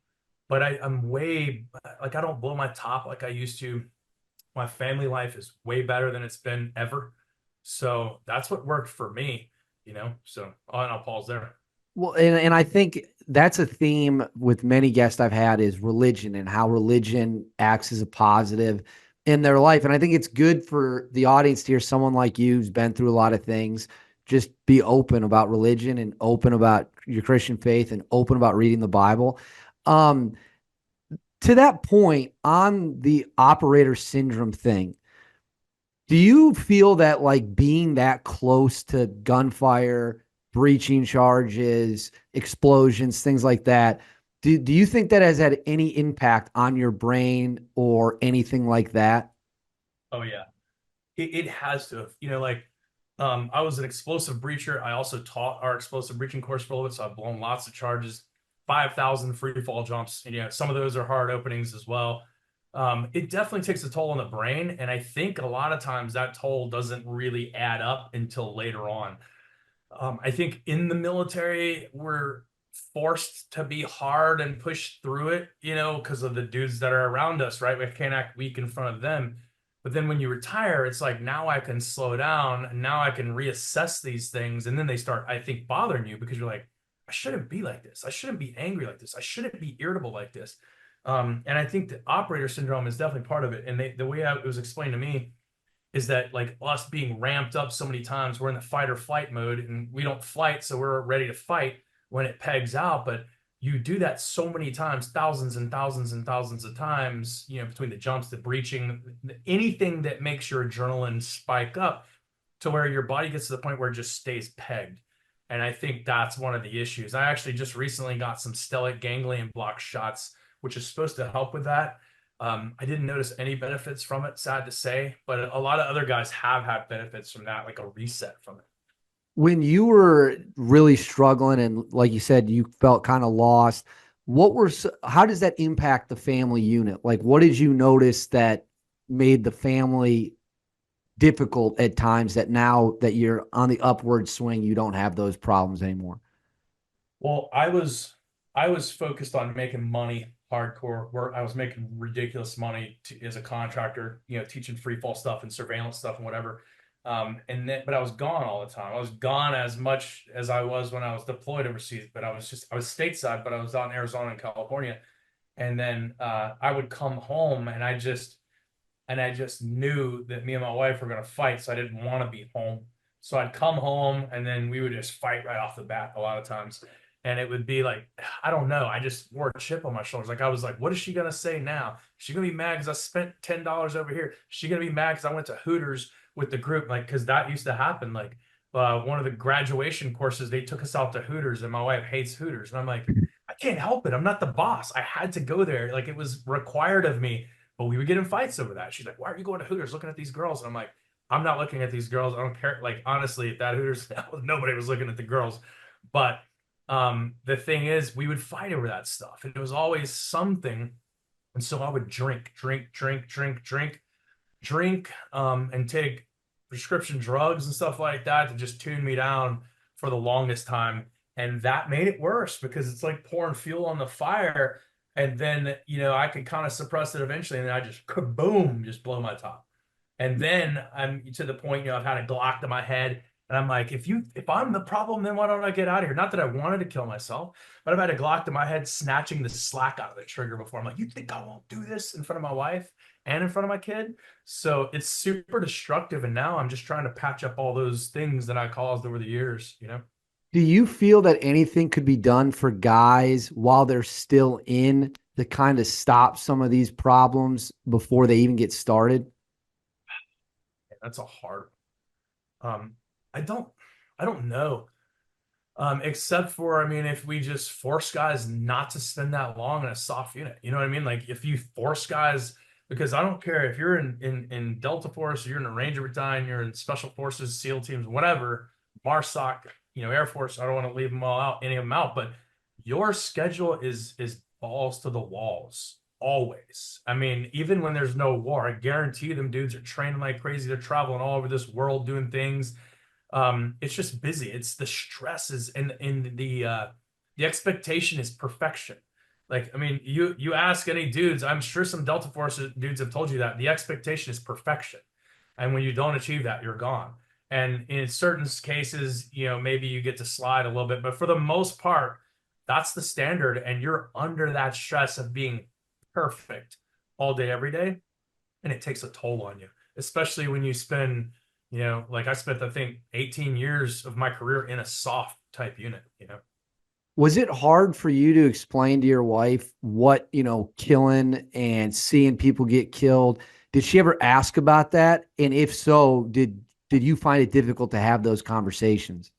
but I'm way like I don't blow my top like I used to. My family life is way better than it's been ever. So that's what worked for me, So I'll pause there. Well, and I think that's a theme with many guests I've had is religion and how religion acts as a positive in their life. And I think it's good for the audience to hear someone like you who's been through a lot of things, just be open about religion and open about your Christian faith and open about reading the Bible. Um, to that point, on the operator syndrome thing, do you feel that like being that close to gunfire, breaching charges, explosions, things like that, do you think that has had any impact on your brain or anything like that? Oh yeah, it has to have, I was an explosive breacher. I also taught our explosive breaching course for a little bit, so I've blown lots of charges, 5,000 free fall jumps, and some of those are hard openings as well. It definitely takes a toll on the brain, and I think a lot of times that toll doesn't really add up until later on. I think in the military, we're forced to be hard and push through it, because of the dudes that are around us, right? We can't act weak in front of them. But then when you retire, it's like now I can slow down and now I can reassess these things. And then they start, I think, bothering you because you're like, I shouldn't be like this. I shouldn't be angry like this. I shouldn't be irritable like this. And I think the operator syndrome is definitely part of it. And the way it was explained to me is that like us being ramped up so many times, we're in the fight or flight mode and we don't fight, so we're ready to fight when it pegs out. But you do that so many times, thousands and thousands and thousands of times, between the jumps, the breaching, anything that makes your adrenaline spike up to where your body gets to the point where it just stays pegged. And I think that's one of the issues. I actually just recently got some stellate ganglion block shots, which is supposed to help with that. I didn't notice any benefits from it, sad to say, but a lot of other guys have had benefits from that, like a reset from it. When you were really struggling and like you said, you felt kind of lost, how does that impact the family unit? Like, what did you notice that made the family difficult at times that now that you're on the upward swing, you don't have those problems anymore? Well, I was focused on making money hardcore. Where I was making ridiculous money as a contractor, teaching free fall stuff and surveillance stuff and whatever. But I was gone all the time. I was gone as much as I was when I was deployed overseas. But I was stateside, but I was out in Arizona and California. And then I would come home, and I just knew that me and my wife were going to fight, so I didn't want to be home. So I'd come home, and then we would just fight right off the bat a lot of times. And it would be like, I don't know. I just wore a chip on my shoulders. Like I was like, what is she gonna say now? Is she gonna be mad because I spent $10 over here? Is she gonna be mad because I went to Hooters with the group? Like, because that used to happen. Like, one of the graduation courses, they took us out to Hooters, and my wife hates Hooters, and I'm like, I can't help it. I'm not the boss. I had to go there. Like it was required of me. But we would get in fights over that. She's like, why are you going to Hooters looking at these girls? And I'm like, I'm not looking at these girls. I don't care. Like, honestly, if that Hooters, nobody was looking at the girls. But the thing is, we would fight over that stuff. And it was always something. And so I would drink, and take prescription drugs and stuff like that to just tune me down for the longest time. And that made it worse because it's like pouring fuel on the fire. And then, I could kind of suppress it eventually. And then I just kaboom, just blow my top. And then I'm to the point, I've had a Glock to my head. And I'm like, if I'm the problem, then why don't I get out of here? Not that I wanted to kill myself, but I've had a Glock to my head snatching the slack out of the trigger before. I'm like, you think I won't do this in front of my wife and in front of my kid? So it's super destructive. And now I'm just trying to patch up all those things that I caused over the years. Do you feel that anything could be done for guys while they're still in to kind of stop some of these problems before they even get started? That's a hard I don't I don't know. Except for, I mean, if we just force guys not to spend that long in a soft unit, you know what I mean? Like if you force guys, because I don't care if you're in Delta Force, you're in a Ranger Battalion, you're in Special Forces, SEAL teams, whatever, MARSOC, Air Force. I don't want to leave them all out, any of them out, but your schedule is balls to the walls always. I mean, even when there's no war, I guarantee them dudes are training like crazy. They're traveling all over this world doing things. It's just busy. It's the stress is and the expectation is perfection. Like, I mean, you ask any dudes, I'm sure some Delta Force dudes have told you that the expectation is perfection. And when you don't achieve that, you're gone. And in certain cases, maybe you get to slide a little bit, but for the most part, that's the standard. And you're under that stress of being perfect all day, every day. And it takes a toll on you, especially when you spend, like I spent, I think, 18 years of my career in a soft type unit. Was it hard for you to explain to your wife what, killing and seeing people get killed? Did she ever ask about that? And if so, did you find it difficult to have those conversations?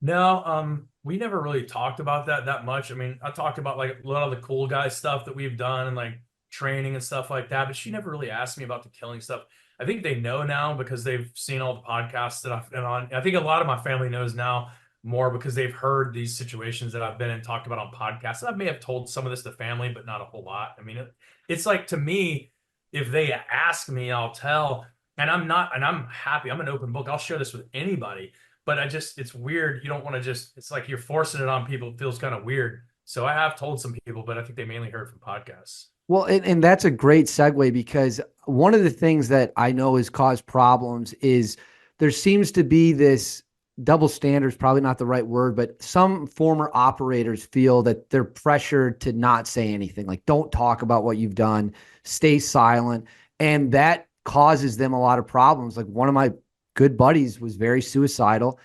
No, we never really talked about that much. I mean, I talked about like a lot of the cool guy stuff that we've done and like training and stuff like that, but she never really asked me about the killing stuff. I think they know now because they've seen all the podcasts that I've been on. I think a lot of my family knows now more because they've heard these situations that I've been in talked about on podcasts. And I may have told some of this to family, but not a whole lot. I mean, it's like to me, if they ask me, I'll tell. And I'm happy. I'm an open book. I'll share this with anybody, but it's weird. You don't want to it's like you're forcing it on people. It feels kind of weird. So I have told some people, but I think they mainly heard from podcasts. Well, and that's a great segue because one of the things that I know has caused problems is there seems to be this double standard is probably not the right word, but some former operators feel that they're pressured to not say anything, like don't talk about what you've done, stay silent. And that causes them a lot of problems. Like one of my good buddies was very suicidal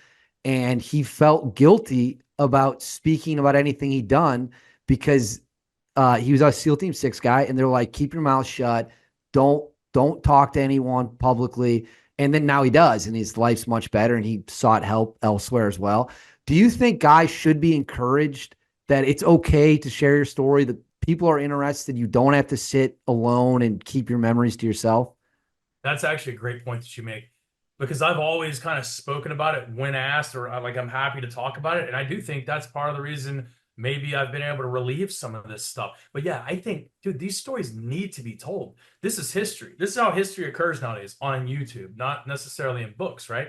and he felt guilty about speaking about anything he'd done because he was a SEAL Team 6 guy, and they're like, keep your mouth shut. Don't talk to anyone publicly. And then now he does, and his life's much better, and he sought help elsewhere as well. Do you think guys should be encouraged that it's okay to share your story, that people are interested, you don't have to sit alone and keep your memories to yourself? That's actually a great point that you make because I've always kind of spoken about it when asked, or like I'm happy to talk about it. And I do think that's part of the reason maybe I've been able to relieve some of this stuff. But yeah, I think, dude, these stories need to be told. This is history. This is how history occurs nowadays on YouTube, not necessarily in books, right?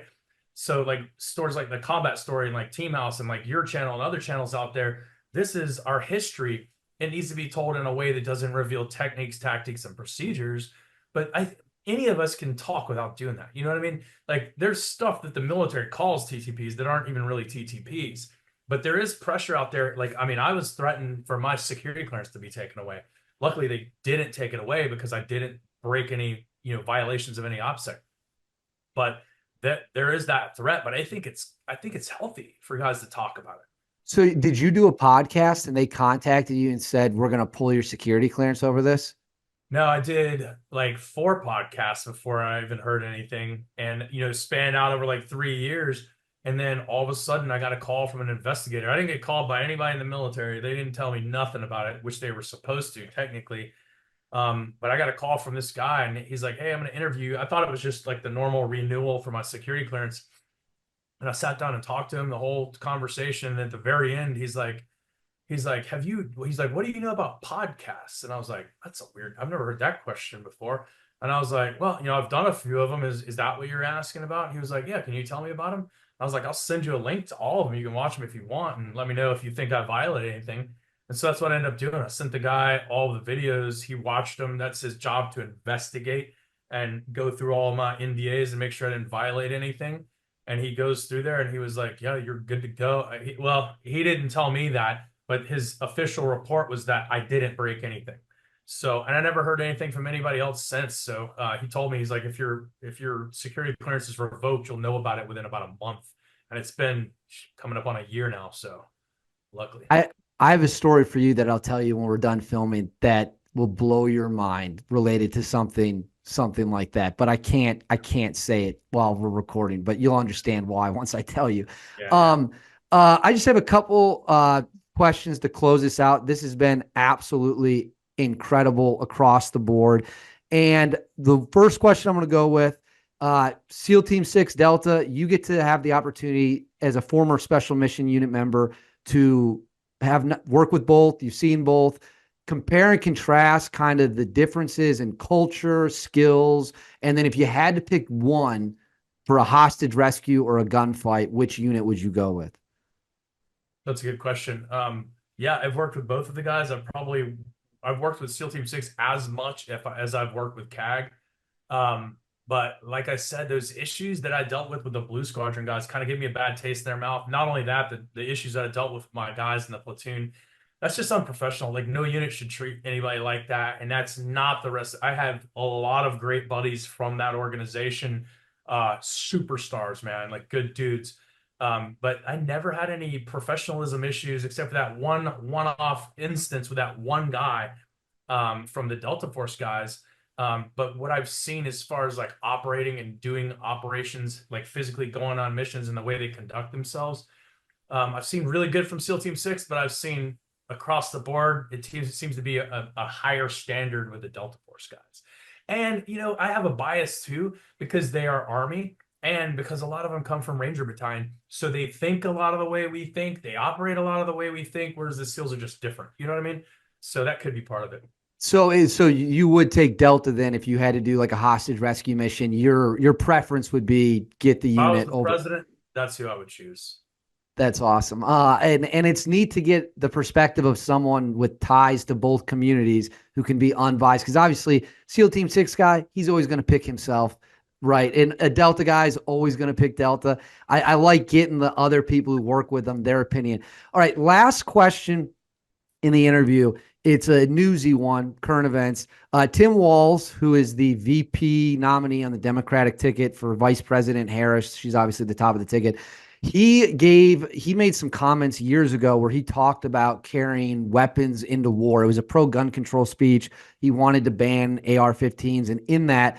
So like stories like the combat story and like Team House and like your channel and other channels out there, this is our history. It needs to be told in a way that doesn't reveal techniques, tactics, and procedures. But any of us can talk without doing that. You know what I mean? Like there's stuff that the military calls TTPs that aren't even really TTPs. But there is pressure out there. Like, I mean, I was threatened for my security clearance to be taken away. Luckily, they didn't take it away because I didn't break any, violations of any OPSEC. But that there is that threat. But I think it's healthy for guys to talk about it. So did you do a podcast and they contacted you and said, we're going to pull your security clearance over this? No, I did like 4 podcasts before I even heard anything, and spanned out over like 3 years. And then all of a sudden, I got a call from an investigator. I didn't get called by anybody in the military. They didn't tell me nothing about it, which they were supposed to technically. But I got a call from this guy, and he's like, "Hey, I'm going to interview you." I thought it was just like the normal renewal for my security clearance. And I sat down and talked to him the whole conversation. And at the very end, he's like, he's like, what do you know about podcasts? And I was like, that's a weird, I've never heard that question before. And I was like, well, I've done a few of them. Is that what you're asking about? And he was like, yeah, can you tell me about them? I was like, I'll send you a link to all of them. You can watch them if you want and let me know if you think I violated anything. And so that's what I ended up doing. I sent the guy all the videos. He watched them. That's his job, to investigate and go through all my NDAs and make sure I didn't violate anything. And he goes through there and he was like, yeah, you're good to go. He didn't tell me that, but his official report was that I didn't break anything. So, and I never heard anything from anybody else since. So he told me, he's like, if your security clearance is revoked, you'll know about it within about a month. And it's been coming up on a year now. So luckily. I have a story for you that I'll tell you when we're done filming that will blow your mind related to something like that. But I can't say it while we're recording, but you'll understand why once I tell you. Yeah. I just have a couple questions to close this out. This has been absolutely incredible across the board. And the first question I'm going to go with, SEAL Team 6 Delta, you get to have the opportunity as a former special mission unit member to work with both. You've seen both. Compare and contrast kind of the differences in culture, skills, and then if you had to pick one for a hostage rescue or a gunfight, which unit would you go with? That's a good question. Yeah, I've worked with both of the guys. I've worked with SEAL Team 6 as much as I've worked with CAG. But like I said, those issues that I dealt with the Blue Squadron guys kind of gave me a bad taste in their mouth. Not only that, the issues that I dealt with my guys in the platoon, that's just unprofessional. Like no unit should treat anybody like that. And that's not the rest. I have a lot of great buddies from that organization, superstars, man, like good dudes. But I never had any professionalism issues except for that one-off instance with that one guy from the Delta Force guys. But what I've seen as far as like operating and doing operations, like physically going on missions and the way they conduct themselves, I've seen really good from SEAL Team 6, but I've seen across the board, it seems to be a higher standard with the Delta Force guys. And, you know, I have a bias too because they are Army and because a lot of them come from Ranger Battalion. So they think a lot of the way we think, they operate a lot of the way we think, whereas the SEALs are just different. You know what I mean? So that could be part of it. So you would take Delta then if you had to do like a hostage rescue mission. Your preference would be get the If I was unit the over. president, that's who I would choose. That's awesome. And it's neat to get the perspective of someone with ties to both communities who can be unbiased. Because obviously, SEAL Team 6 guy, he's always going to pick himself, right? And a Delta guy is always going to pick Delta. I like getting the other people who work with them, their opinion. All right, last question in the interview. It's a newsy one, current events. Tim Walz, who is the VP nominee on the Democratic ticket for Vice President Harris, she's obviously at the top of the ticket. He made some comments years ago where he talked about carrying weapons into war. It was a pro gun control speech. He wanted to ban AR-15s. And in that,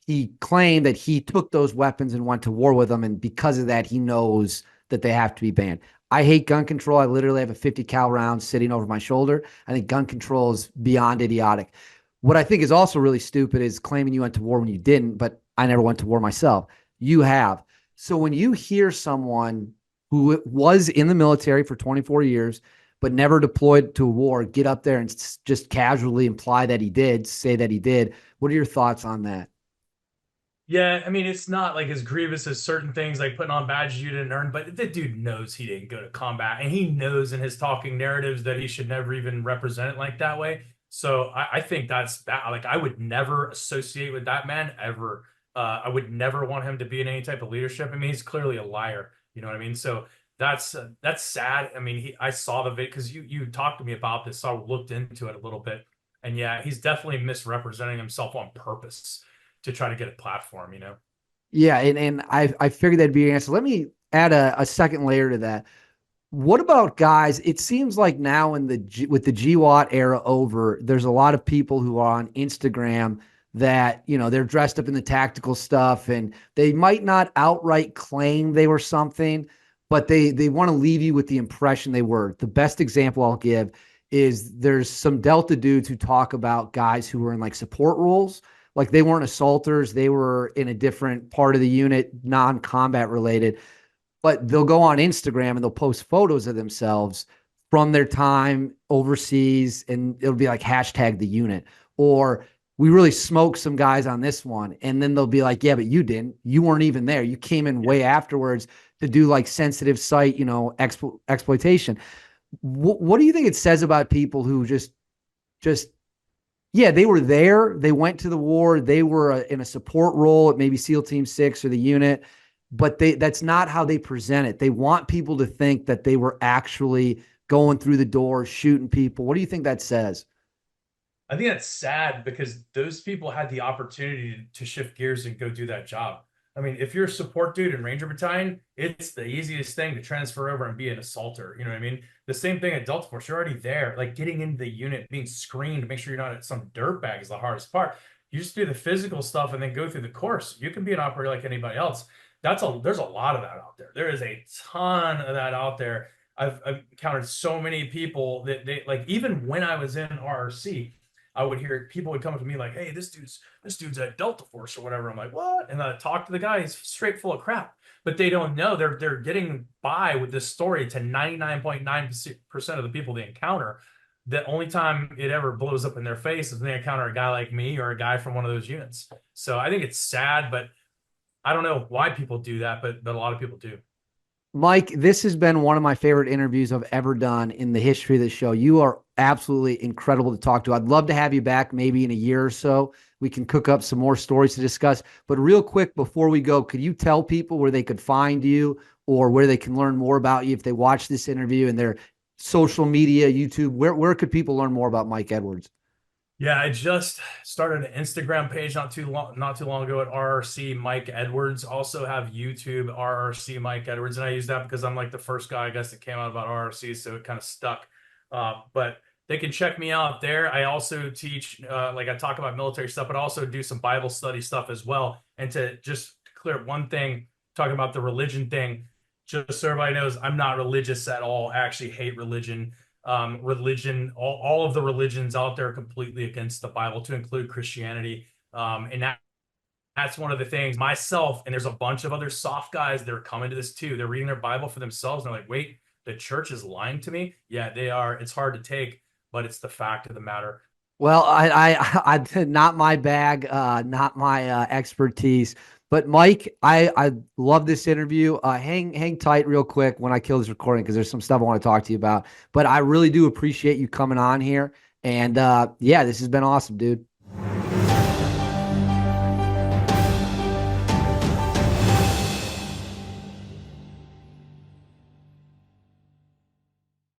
he claimed that he took those weapons and went to war with them. And because of that, he knows that they have to be banned. I hate gun control. I literally have a 50 cal round sitting over my shoulder. I think gun control is beyond idiotic. What I think is also really stupid is claiming you went to war when you didn't, but I never went to war myself. You have. So when you hear someone who was in the military for 24 years, but never deployed to a war, get up there and just casually imply that he did, say that he did, what are your thoughts on that? Yeah, I mean, it's not like as grievous as certain things like putting on badges you didn't earn, but the dude knows he didn't go to combat, and he knows in his talking narratives that he should never even represent it like that way. So I think that's that. Like, I would never associate with that man ever. I would never want him to be in any type of leadership. I mean, he's clearly a liar. You know what I mean? So that's sad. I mean, I saw the vid because you talked to me about this, so I looked into it a little bit, and yeah, he's definitely misrepresenting himself on purpose to try to get a platform, you know? Yeah, and I figured that'd be your answer. Let me add a second layer to that. What about guys? It seems like now with the GWAT era over, there's a lot of people who are on Instagram that, you know, they're dressed up in the tactical stuff and they might not outright claim they were something, but they want to leave you with the impression they were. The best example I'll give is there's some Delta dudes who talk about guys who were in like support roles. Like they weren't assaulters, they were in a different part of the unit, non-combat related, but they'll go on Instagram and they'll post photos of themselves from their time overseas, and it'll be like hashtag the unit, or we really smoked some guys on this one. And then they'll be like, yeah, but you didn't. You weren't even there. You came in way afterwards to do like sensitive site, you know, exploitation. What do you think it says about people who just yeah, they were there. They went to the war. They were in a support role at maybe SEAL Team 6 or the unit, but that's not how they present it. They want people to think that they were actually going through the door, shooting people. What do you think that says? I think that's sad because those people had the opportunity to shift gears and go do that job. I mean, if you're a support dude in Ranger Battalion, it's the easiest thing to transfer over and be an assaulter. You know what I mean? The same thing at Delta Force. You're already there. Like getting into the unit, being screened to make sure you're not at some dirtbag is the hardest part. You just do the physical stuff and then go through the course. You can be an operator like anybody else. There's a lot of that out there. There is a ton of that out there. I've encountered so many people that they like, even when I was in RRC, I would hear people would come up to me like, "Hey, this dude's at Delta Force or whatever." I'm like, "What?" And I talk to the guy. He's straight full of crap, but they don't know they're getting by with this story to 99.9% of the people they encounter. The only time it ever blows up in their face is when they encounter a guy like me or a guy from one of those units. So I think it's sad, but I don't know why people do that, but a lot of people do. Mike, this has been one of my favorite interviews I've ever done in the history of the show. You are absolutely incredible to talk to. I'd love to have you back maybe in a year or so. We can cook up some more stories to discuss. But real quick, before we go, could you tell people where they could find you or where they can learn more about you if they watch this interview and their social media, YouTube? Where could people learn more about Mike Edwards? Yeah, I just started an Instagram page not too long ago at RRC Mike Edwards. Also have YouTube RRC Mike Edwards, and I use that because I'm like the first guy I guess that came out about RRC, so it kind of stuck. But they can check me out there. I also teach, like I talk about military stuff, but also do some Bible study stuff as well. And to just clear up one thing, talking about the religion thing, just so everybody knows, I'm not religious at all. I actually hate religion. Religion, all of the religions out there are completely against the Bible, to include Christianity. And that's one of the things myself, and there's a bunch of other soft guys that are coming to this too. They're reading their Bible for themselves and they're like, wait, the church is lying to me. Yeah, they are. It's hard to take, but it's the fact of the matter. Well, I not my bag, not my expertise. But Mike, I love this interview. Hang tight real quick when I kill this recording because there's some stuff I want to talk to you about. But I really do appreciate you coming on here. And yeah, this has been awesome, dude.